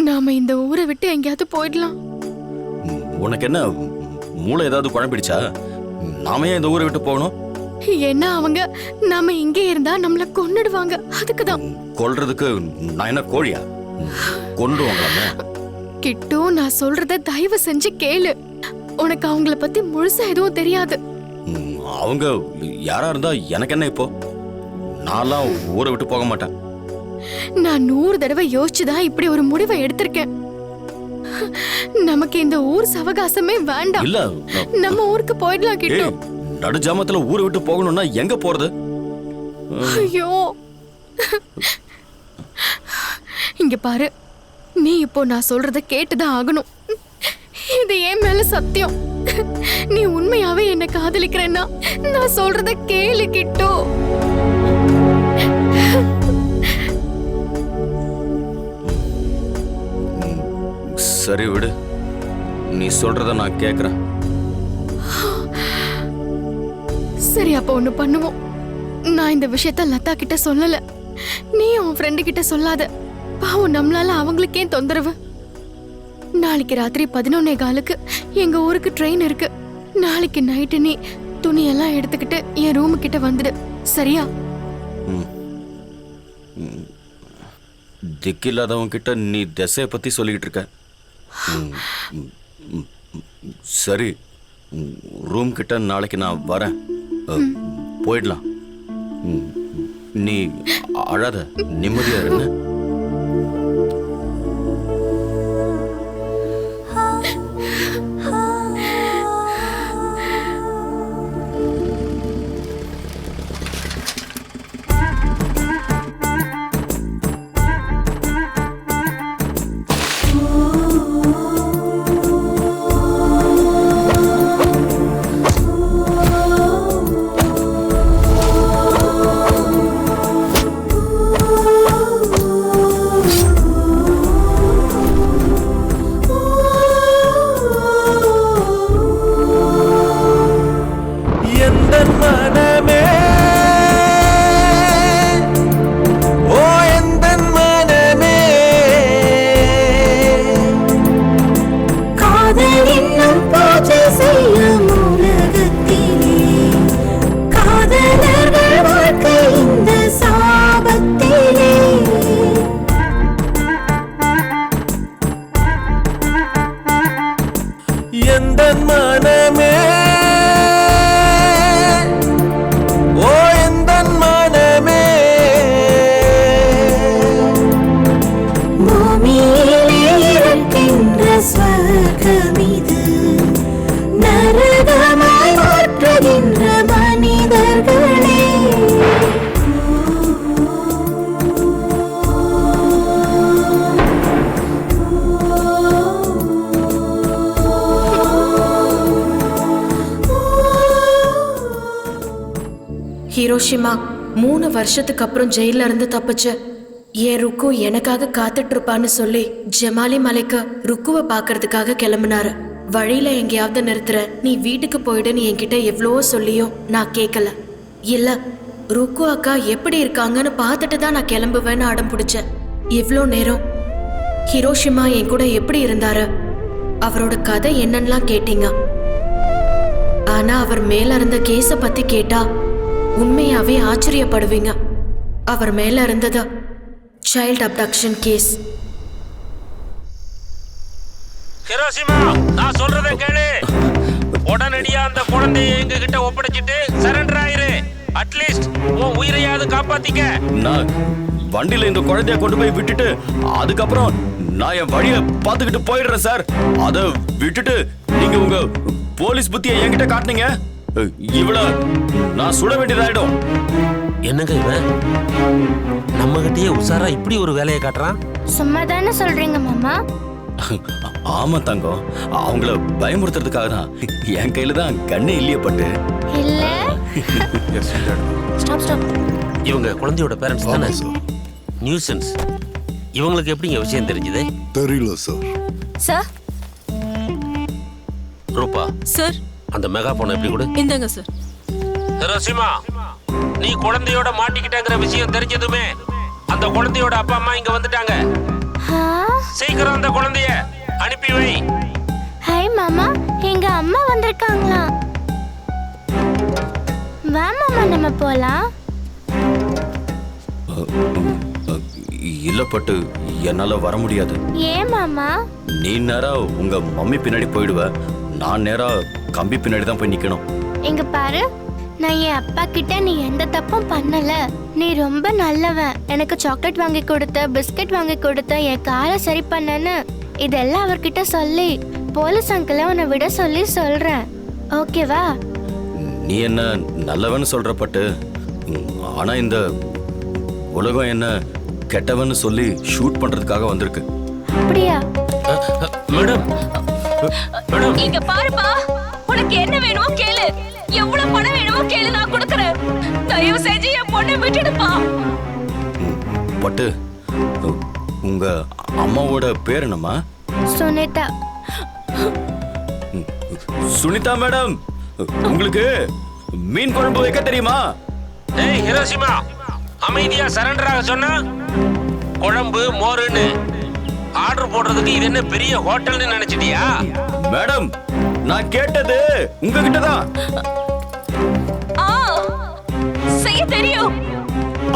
நாம இந்த ஊரை விட்டு எங்கேயாவது போயிடலாம். உனக்கு என்ன மூளை ஏதாவது குழம்பிடுச்சா? நாம ஏன் இந்த ஊரை விட்டு போகணும்? ஏன்னா அவங்க நாம இங்கே இருந்தா நம்மள கொன்னுடுவாங்க. அதுக்குதான். கொல்றதுக்கு நான் என்ன கோழியா? கொன்றுவாங்களாமே. கிட்டு, நான் சொல்றத தயவு செஞ்சு கேளு. உனக்கு அவங்கள பத்தி முழுசா எதுவும் தெரியாது. அவங்க யாரா இருந்தா எனக்கு என்ன இப்போ? நான்லாம் ஊரை விட்டு போக மாட்டேன். நான் 100 தடவை யோசிச்சுதான் இப்படி ஒரு முடிவை எடுத்திருக்கேன். நமக்கு இந்த ஊர் சவகாசமே வேண்டாம். இல்ல, நம்ம ஊருக்கு போயிடலாம் கிட்டு. நடுஜாமத்துல ஊரை விட்டு போகணும்னா எங்க போறது? ஐயோ, இங்க பாரு, நீ இப்போ நான் சொல்றத கேட்டுதான் ஆகணும். இது என் மேல சத்தியம். நீ உண்மையாவே என்ன காதலிக்கிறேன்னா நான் சொல்றத கேளு கிட்டு. சரி விடு, நீ சொல்றத நான் கேக்குறேன். சரி, அப்ப ஒண்ணு பண்ணுவோம். நான் இந்த விஷயத்த லதா கிட்ட சொல்லல. நீ உன் ஃப்ரெண்டு கிட்ட சொல்லாத. பாவம், நம்மளால அவங்களுக்கே தொந்தரவு. நாளைக்கு ராத்திரி 11:15 எங்க ஊருக்கு ட்ரெயின் இருக்கு. நாளைக்கு நைட்டு நீ துணியெல்லாம் எடுத்துக்கிட்டு என் ரூமு கிட்ட வந்துடு. சரியா? திக்கில்லாதவங்க கிட்ட நீ திசையை பத்தி சொல்லிக்கிட்டு இருக்க. சரி, ரூம் கிட்ட நாளைக்கு நான் வரேன். போயிடலாம். நீ அழாத, நிம்மதியா இருங்க. ஹிரோஷிமா 3 வருஷத்துக்கு அப்புறம் ஜெயில இருந்து தப்பிச்ச என் ருக்கு எனக்காக காத்துட்டு இருப்பான்னு சொல்லி ஜமாலி மலைக்கு ருக்குவை பாக்குறதுக்காக கிளம்பினாரு. வழியில எங்கேயாவது நிறுத்துற, நீ வீட்டுக்கு போயிடுன்னு என்கிட்ட எவ்வளவோ சொல்லியும் நான் கேட்கல. இல்ல, ருக்கு அக்கா எப்படி இருக்காங்கன்னு பார்த்துட்டு தான் நான் கிளம்புவேன்னு அடம் பிடிச்சேன். இவ்வளோ நேரம் ஹிரோஷிமா என் கூட எப்படி இருந்தாரு, அவரோட கதை என்னன்னுலாம் கேட்டீங்க. ஆனா அவர் மேல இருந்த கேஸ பத்தி கேட்டா உண்மையாவே ஆச்சரியப்படுவீங்க. அவர் மேல இருந்தது சைல்ட் அப்டக்ஷன் கேஸ். ஹிரோஷிமா, நான் சொல்றதை கேளு. உடனடியா அந்த குழந்தையை எங்க கிட்ட ஒப்படைச்சிட்டு சரண்டர் ஆயிரு. அட்லீஸ்ட் உன் உயிரையாவது காப்பாத்திக்க. நான் வண்டியில இந்த குழந்தைய கொண்டு போய் விட்டுட்டு அதுக்கப்புறம் நான் என் வழியை பார்த்துக்கிட்டு போயிடுறேன் சார். அதை விட்டுட்டு நீங்க உங்க போலீஸ் புத்தியை என்கிட்ட காட்டுனீங்க, இவ்வளோ நான் சுட வேண்டியதாயிடும். என்னங்க இவன் நம்ம கிட்டயே உசாரா இப்படி ஒரு வேலையை காட்டுறான்? சும்மா தானே சொல்றீங்க மாமா? ஆமா தங்கம், அவங்கள பயமுறுத்துறதுக்காக தான் என் கையில தான் கண்ணே இல்லையே பட்டு. இல்ல ஸ்டாப் ஸ்டாப். இவங்க குழந்தையோட பேரண்ட்ஸ் தானே? நியூசன்ஸ். இவங்களுக்கு எப்படிங்க விஷயம் தெரிஞ்சது? தெரியல சார். சார். ரூபா சார், அந்த மெகா போனை எப்படி கொடு? இந்தாங்க சார். ஹிரோஷிமா, நீ குழந்தையோட மாட்டிக்கிட்டங்கிற விஷயம் தெரிஞ்சதுமே அந்த குழந்தையோட அப்பா அம்மா இங்க வந்துட்டாங்க. சீக்கிரம் அந்த குழந்தைய அனுப்பி வை. ஹாய் மாமா, எங்க அம்மா வந்திருக்காங்களா? வா மாமா, நம்ம போலாம். இல்ல பட்டு, என்னால வர முடியாது. ஏன் மாமா? நீ நேரா உங்க மம்மி பின்னாடி போயிடுவ, நான் நேரா கம்பி பின்னாடி தான் போய் நிக்கணும். இங்க பாரு, நான் என் அப்பா கிட்ட நீ எந்த தப்பும் பண்ணல, நீ ரொம்ப நல்லவன், எனக்கு சாக்லேட் வாங்கி கொடுத்த, பிஸ்கட் வாங்கி கொடுத்த, என் காலை சரி பண்ணன்னு இதெல்லாம் அவர்கிட்ட சொல்லி போலீஸ் அங்கிள உன்னை விட சொல்லி சொல்றேன். ஓகேவா? நீ என்ன நல்லவன்னு சொல்ற பட்டு, ஆனா இந்த உலகம் என்ன கெட்டவன்னு சொல்லி ஷூட் பண்றதுக்காக வந்திருக்கு. அப்படியா? மேடம், இங்க பாருப்பா, உனக்கு என்ன வேணுமோ கேளு, எவ்வளவு பணம் வேணுமோ கேளு, நான் கொடுக்கறேன். தயவு செஞ்சு என் பொண்ணை விட்டுடுப்பா. பட்டு, உங்க அம்மாவோட பேர் என்னம்மா? சுனிதா. சுனிதா மேடம், உங்களுக்கு மீன் குழம்பு வைக்க தெரியுமா? ஏய் ஹிரோஷிமா, அமைதியா சரண்டர் ஆக சொன்னா குழம்பு மோருன்னு ஆர்டர் போடுறதுக்கு இது என்ன பெரிய ஹோட்டல்னு நினைச்சிட்டியா? மேடம், நான் கேட்டது உங்ககிட்ட தான். செய்ய தெரியும்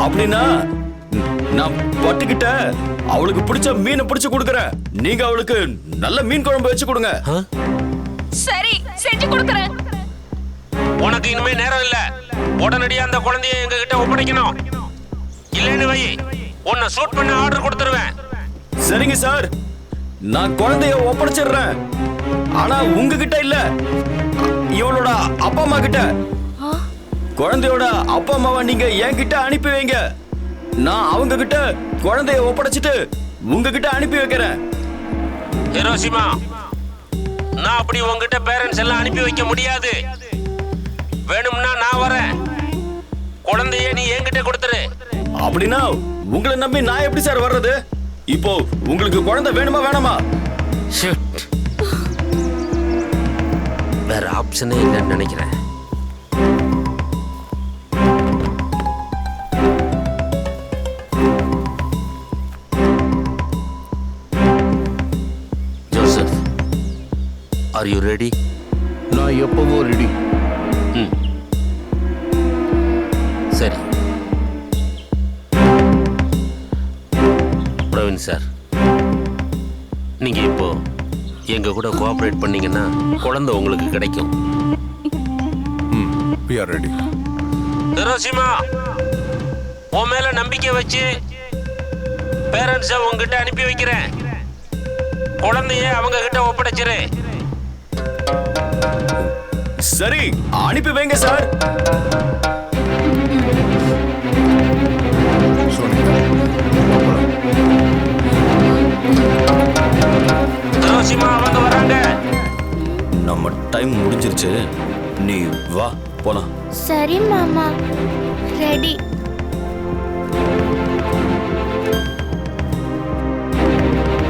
அப்படின்னா நான் பட்டுக்கிட்ட அவளுக்கு பிடிச்ச மீனை பிடிச்சு கொடுக்கறேன், நீங்க அவளுக்கு நல்ல மீன் குழம்பு வச்சு கொடுங்க. சரி, செஞ்சு கொடுக்கறேன். உனக்கு இனிமே நேரம் இல்ல, உடனடியா அந்த குழந்தைய எங்க கிட்ட ஒப்படைக்கணும். இல்லன்னு வை, உன்னை ஷூட் பண்ண ஆர்டர் கொடுத்துருவேன். சரிங்க சார், நான் குழந்தைய ஒப்படைச்சிடுறேன். ஆனா உங்ககிட்ட இல்ல, இவளோட அப்பா அம்மா கிட்ட. குழந்தையோட அப்பா அம்மாவை நீங்க என்கிட்ட அனுப்பி வைங்க, நான் அவங்க கிட்ட குழந்தைய ஒப்படைச்சிட்டு உங்ககிட்ட அனுப்பி வைக்கிறேன். ஹிரோஷிமா, நான் அப்படி உங்ககிட்ட பேரண்ட்ஸ் எல்லாம் அனுப்பி வைக்க முடியாது. வேணும்னா நான் வரேன், குழந்தைய நீ என்கிட்ட கொடுத்துரு. அப்படின்னா உங்களை நம்பி நான் எப்படி சார் வர்றது? இப்போ உங்களுக்கு குழந்தை வேணுமா வேணாமா? வேற ஆப்ஷனே இல்லைன்னு நினைக்கிறேன். Joseph, are you ready? நான் எப்பவோ ரெடி. சரி பிரவீன் சார், நீங்க இப்போ எங்க கூட கோஆபரேட் பண்ணீங்கன்னா குழந்தை உங்களுக்கு கிடைக்கும். we are ready. ஹிரோஷிமா, உன் மேல நம்பிக்கை வச்சு பேரண்ட்ஸை உங்ககிட்ட அனுப்பி வைக்கிறேன். குழந்தைய அவங்க கிட்ட ஒப்படைச்சிரு. சரி, அனுப்பி வைங்க சார். ஹிரோஷிமா, அவங்க வராங்க. நம்ம டைம் முடிஞ்சிருச்சு, நீ வா போலாம். சரி மாமா, ரெடி.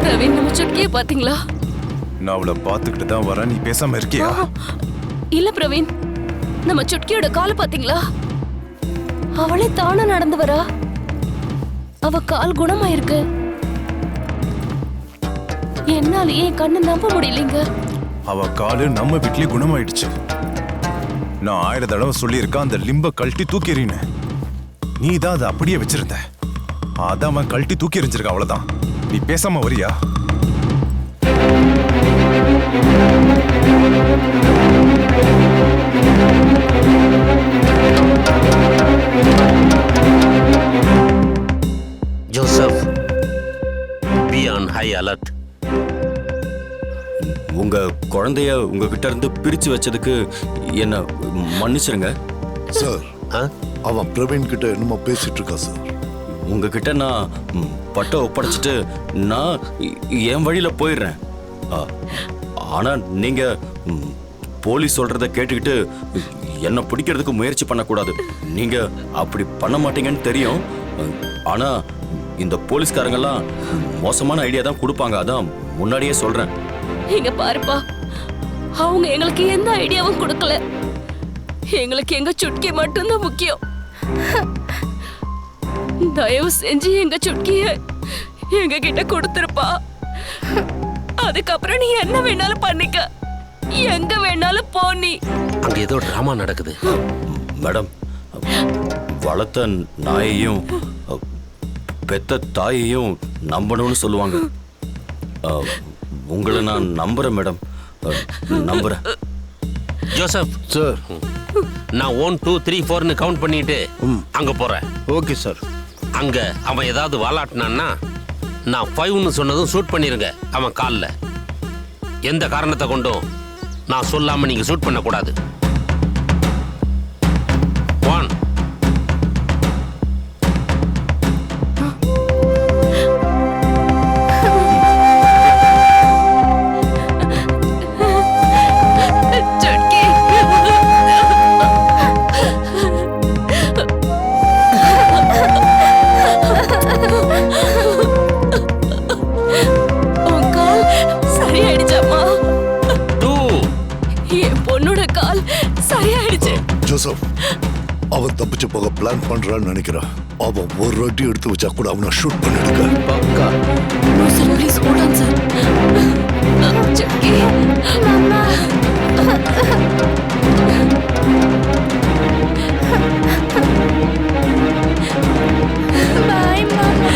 பிரவீன், நம்ம சுட்கியை பாத்தீங்களா? நான் அவளை பார்த்துக்கிட்டு தான் வரேன், நீ பேசாம இருக்கியா? இல்ல பிரவீன், நம்ம சுட்கியோட கால் பாத்தீங்களா? அவளே தானா நடந்து வரா. அவ கால் குணமாயிருக்கு. என்னாலேயே என் கண்ணு நம்ப முடியலைங்க. அவ காலு நம்ம வீட்லயே குணமாயிடுச்சு. நான் 1000 தடவை சொல்லியிருக்கேன் அந்த லிம்ப கழட்டி தூக்கிறீன்னு. நீ தான் அதை அப்படியே வச்சிருந்த. அதான் அவன் கழட்டி தூக்கி எறிஞ்சிருக்க, அவ்வளவுதான். நீ பேசாம வரியா? Joseph, be on high alert. உங்க குழந்தைய உங்ககிட்ட இருந்து பிரிச்சு வச்சதுக்கு என்ன மன்னிச்சிருங்க சார். அவன் பிரவீன் கிட்ட என்னமோ பேசிட்டு இருக்கா சார். உங்ககிட்ட நான் பட்டை ஒப்படைச்சிட்டு நான் என் வழியில போயிடுறேன். ஆனா நீங்க போலீஸ் சொல்றத கேட்டுக்கிட்டு என்ன பிடிக்கிறதுக்கு முயற்சி பண்ணக்கூடாது. நீங்க அப்படி பண்ண மாட்டீங்கன்னு தெரியும். ஆனா இந்த போலீஸ்காரங்கெல்லாம் மோசமான ஐடியா தான் கொடுப்பாங்க. அதான் முன்னாடியே சொல்றேன். இங்க பாருப்பா, அவங்க எங்களுக்கு எந்த ஐடியாவும் கொடுக்கல. எங்களுக்கு எங்க சுட்கி மட்டும்தான் முக்கியம். தயவு செஞ்சு எங்க சுட்கிய எங்க கிட்ட கொடுத்துருப்பா. அதுக்கப்புறம் நீ என்ன வேணாலும் பண்ணிக்க, எங்க வேணாலும் போ. நீ அங்க ஏதோ டிராமா நடக்குது. மேடம், வளர்த்த நாயையும் பெத்த தாயையும் நம்பணும்னு சொல்லுவாங்க. உங்களை நான் நம்புறேன் மேடம், நம்புறேன். ஜோசப் சார், நான் 1 2 3 4ன்னு கவுண்ட் பண்ணிட்டு அங்க போறேன். Okay sir. அங்க அவன் ஏதாவது வாலாட்டினான்னா நான் 5ன்னு சொன்னதும் ஷூட் பண்ணிருங்க அவன் கால்ல. எந்த காரணத்தை கொண்டும் நான் சொல்லாம நீங்க ஷூட் பண்ணக்கூடாது. 1 ஜோசப், அவன் தப்பிச்சு போக பிளான் பண்றான்னு நினைக்கிறான். அவன் ஒரு அடி எடுத்து வச்சா கூட அவனை ஷூட் பண்ணிடுங்க. பக்கா. Sir please hold on sir. சுட்கி மாமா. பாய் மாமா.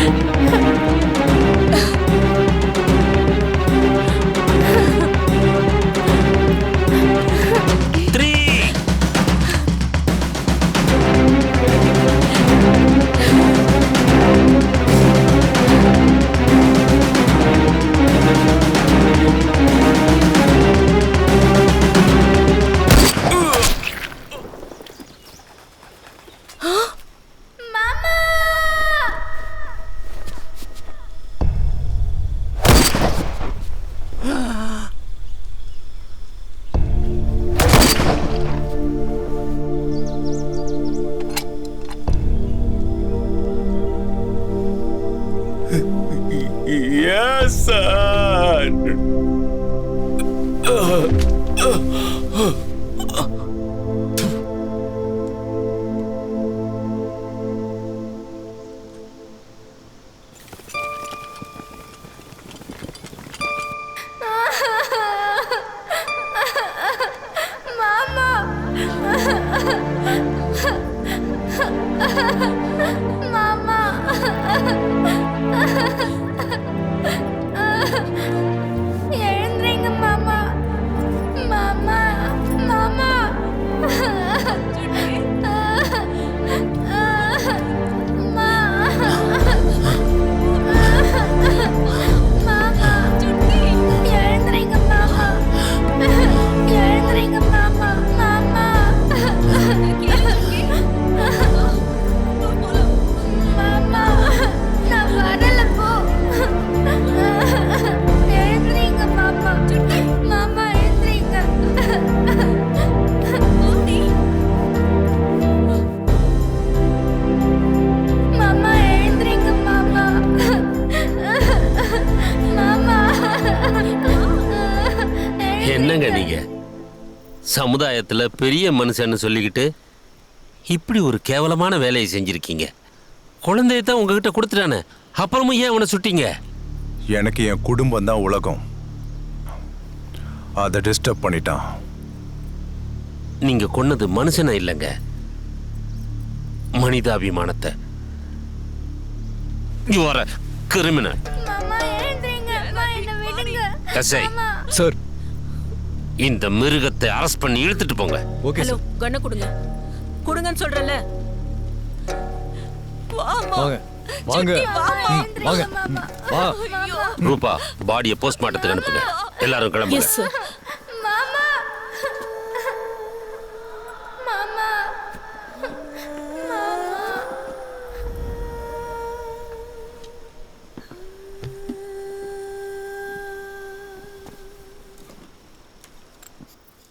3 Yes, sir. எழுந்திரீங்க மாமா. மாமா மாமா. மாமா எழுந்திரீங்க மாமா. எழுந்திரீங்க மாமா. மாமா மாமா, நான் வரல போ. எழுந்திரீங்க மாமா. மாமா எழுந்திரீங்க. மாமா எழுந்திரீங்க மாமா. மாமா என்னங்க நீங்க சமுதாயத்துல பெரிய மனுஷன்னு சொல்லிக்கிட்டு இப்படி ஒரு கேவலமான வேலையை செஞ்சிருக்கீங்க. குழந்தையத்தான் உங்ககிட்ட கொடுத்துட்டானே, அப்புறமும் ஏன் அவனை சுட்டீங்க? எனக்கு என் குடும்பம் தான் உலகம். அதை டிஸ்டர்ப் பண்ணிட்டான். நீங்க கொன்னது மனுஷனை இல்லைங்க, மனிதாபிமானத்தை. You are a criminal. மாமா எழுந்திரீங்க. அம்மா என்ன விடுங்க. கசை சார், இந்த மிருகத்தை அரெஸ்ட் பண்ணி இழுத்துட்டு போங்க. ஹலோ, கண்ணை கொடுங்க. கொடுங்கன்னு சொல்றல. வாங்க வாங்க வாங்க வா. ரூபா, பாடியை போஸ்ட்மார்ட்டத்துக்கு அனுப்புங்க. எல்லாரும் கிளம்புங்க. Yes sir.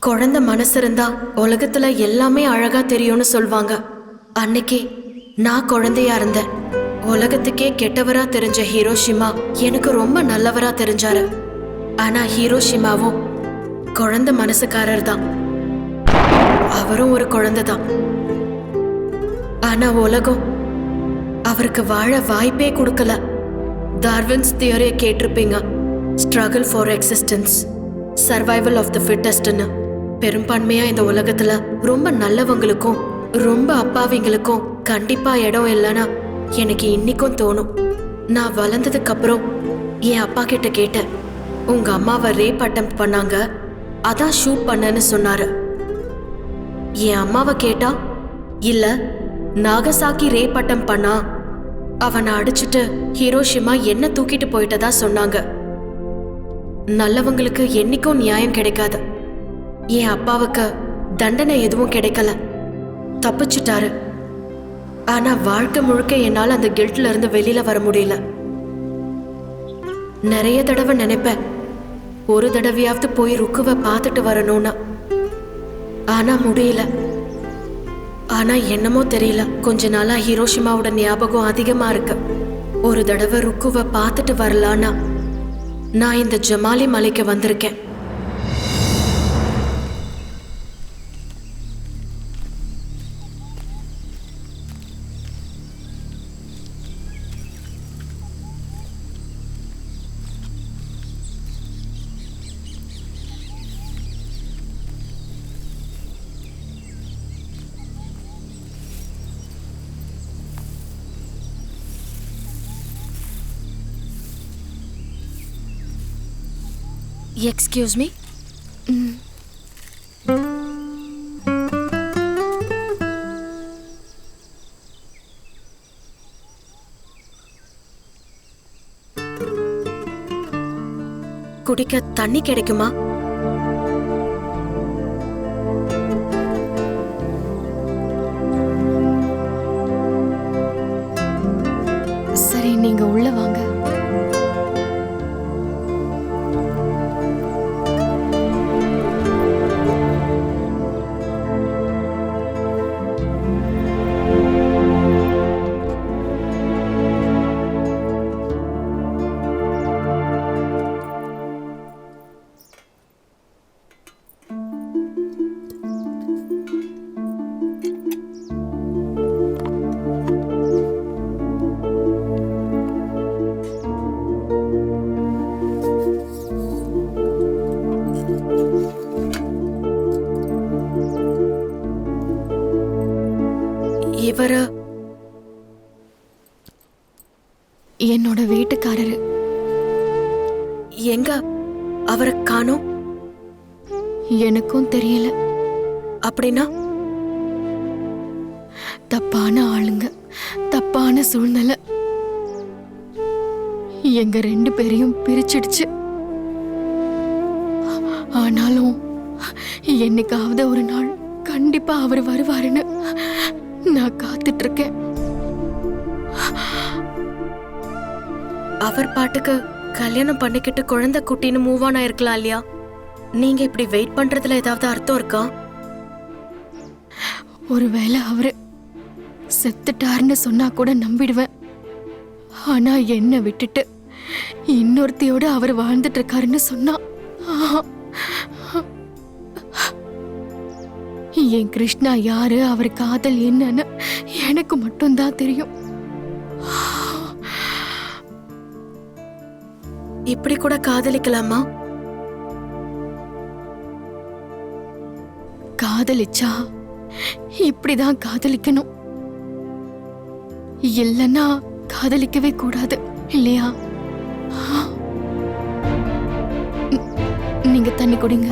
குழந்தை மனசு இருந்தா உலகத்துல எல்லாமே அழகா தெரியும்னு சொல்வாங்க. அன்னைக்கு நான் குழந்தையா இருந்தேன். உலகத்துக்கே கெட்டவரா தெரிஞ்ச ஹிரோஷிமா எனக்கு ரொம்ப நல்லவரா தெரிஞ்சாரு. ஆனா ஹிரோஷிமாவும் குழந்தை மனசுக்காரர் தான். அவரும் ஒரு குழந்தை தான். ஆனா உலகம் அவருக்கு வாழ வாய்ப்பே கொடுக்கல. டார்வின்ஸ் தியரியை கேட்டிருப்பீங்க. Struggle for existence, survival of the ஃபிட்டஸ்ட்னு. பெரும்பான்மையா இந்த உலகத்துல ரொம்ப நல்லவங்களுக்கும் ரொம்ப அப்பாவிங்களுக்கும் கண்டிப்பா இடம் இல்லைன்னா எனக்கு இன்னைக்கும் தோணும். நான் வளர்ந்ததுக்கு அப்புறம் என் அப்பா கிட்ட கேட்டேன், உங்க அம்மாவை ரேப் அட்டெம்ப்ட் பண்ணாங்க, அதான் ஷூட் பண்ணேன்னு சொன்னாரு. என் அம்மாவை கேட்டா, இல்ல நாகசாக்கி ரேப் அட்டெம்ப்ட் பண்ணா, அவனை அடிச்சுட்டு ஹிரோஷிமா என்ன தூக்கிட்டு போயிட்டதா சொன்னாங்க. நல்லவங்களுக்கு என்னைக்கும் நியாயம் கிடைக்காது. என் அப்பாவுக்கு தண்டனை எதுவும் கிடைக்கல, தப்பிச்சுட்டாரு. ஆனா வாழ்க்கை முழுக்க என்னால அந்த கில்ட்ல இருந்து வெளியில வர முடியல. நிறைய தடவை நினைப்பேன், ஒரு தடவையாவது போய் ருக்குவை பார்த்துட்டு வரணும்னு. ஆனா முடியல. ஆனா என்னமோ தெரியல, கொஞ்ச நாளா ஹிரோஷிமாவோட ஞாபகம் அதிகமா இருக்கு. ஒரு தடவை ருக்குவை பார்த்துட்டு வரலான்னா நான் இந்த ஜமாலி மலைக்கு வந்திருக்கேன். Excuse me. குடிக்க தண்ணி கிடைக்குமா? சரி, நீங்க உள்ள வாங்க. இவரு என்னோட வீட்டுக்காரரு. எங்க அவரை காணோம்? எனக்கும் தெரியல. அப்படின்னா தப்பான ஆளுங்க, தப்பான சூழ்நிலை எங்க 2 பேரையும் பிரிச்சிடுச்சு. ஆனாலும் என்னைக்காவது ஒரு நாள் கண்டிப்பா அவர் வருவாருன்னு நான் காத்துட்டு இருக்கேன். அவர் பாட்டுக்கு கல்யாணம் பண்ணிக்கிட்டு குழந்தை குட்டின்னு மூவ் ஆன் ஆயிருக்கலாம் இல்லையா? நீங்க இப்படி வெயிட் பண்றதுல ஏதாவது அர்த்தம் இருக்கா? ஒருவேளை அவரு செத்துட்டாருன்னு சொன்னா கூட நம்பிடுவேன். ஆனா என்ன விட்டுட்டு இன்னொருத்தையோட அவர் வாழ்ந்துட்டு இருக்காருன்னு சொன்னா என் கிருஷ்ணா யாரு, அவர் காதல் என்னன்னு எனக்கு மட்டும்தான் தெரியும். இப்படி கூட காதலிக்கலாமா? காதலிச்சா இப்படிதான் காதலிக்கணும், இல்லைன்னா காதலிக்கவே கூடாது இல்லையா? நீங்க தண்ணி குடிங்க.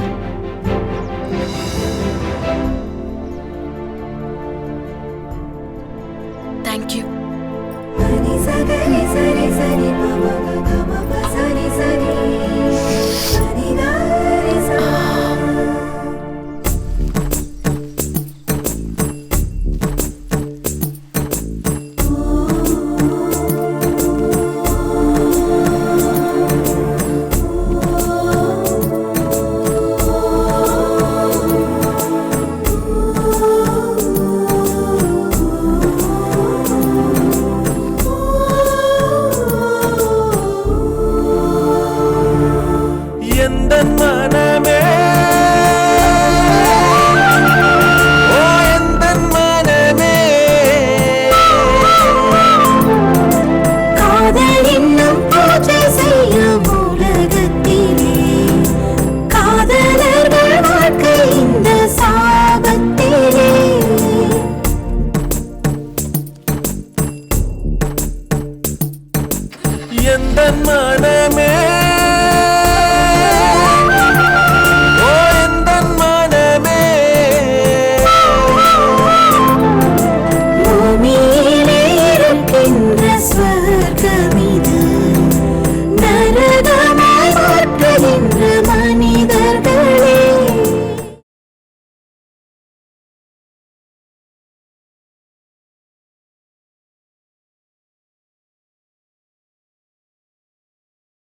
தேங்க்யூ. எந்தன் மனமே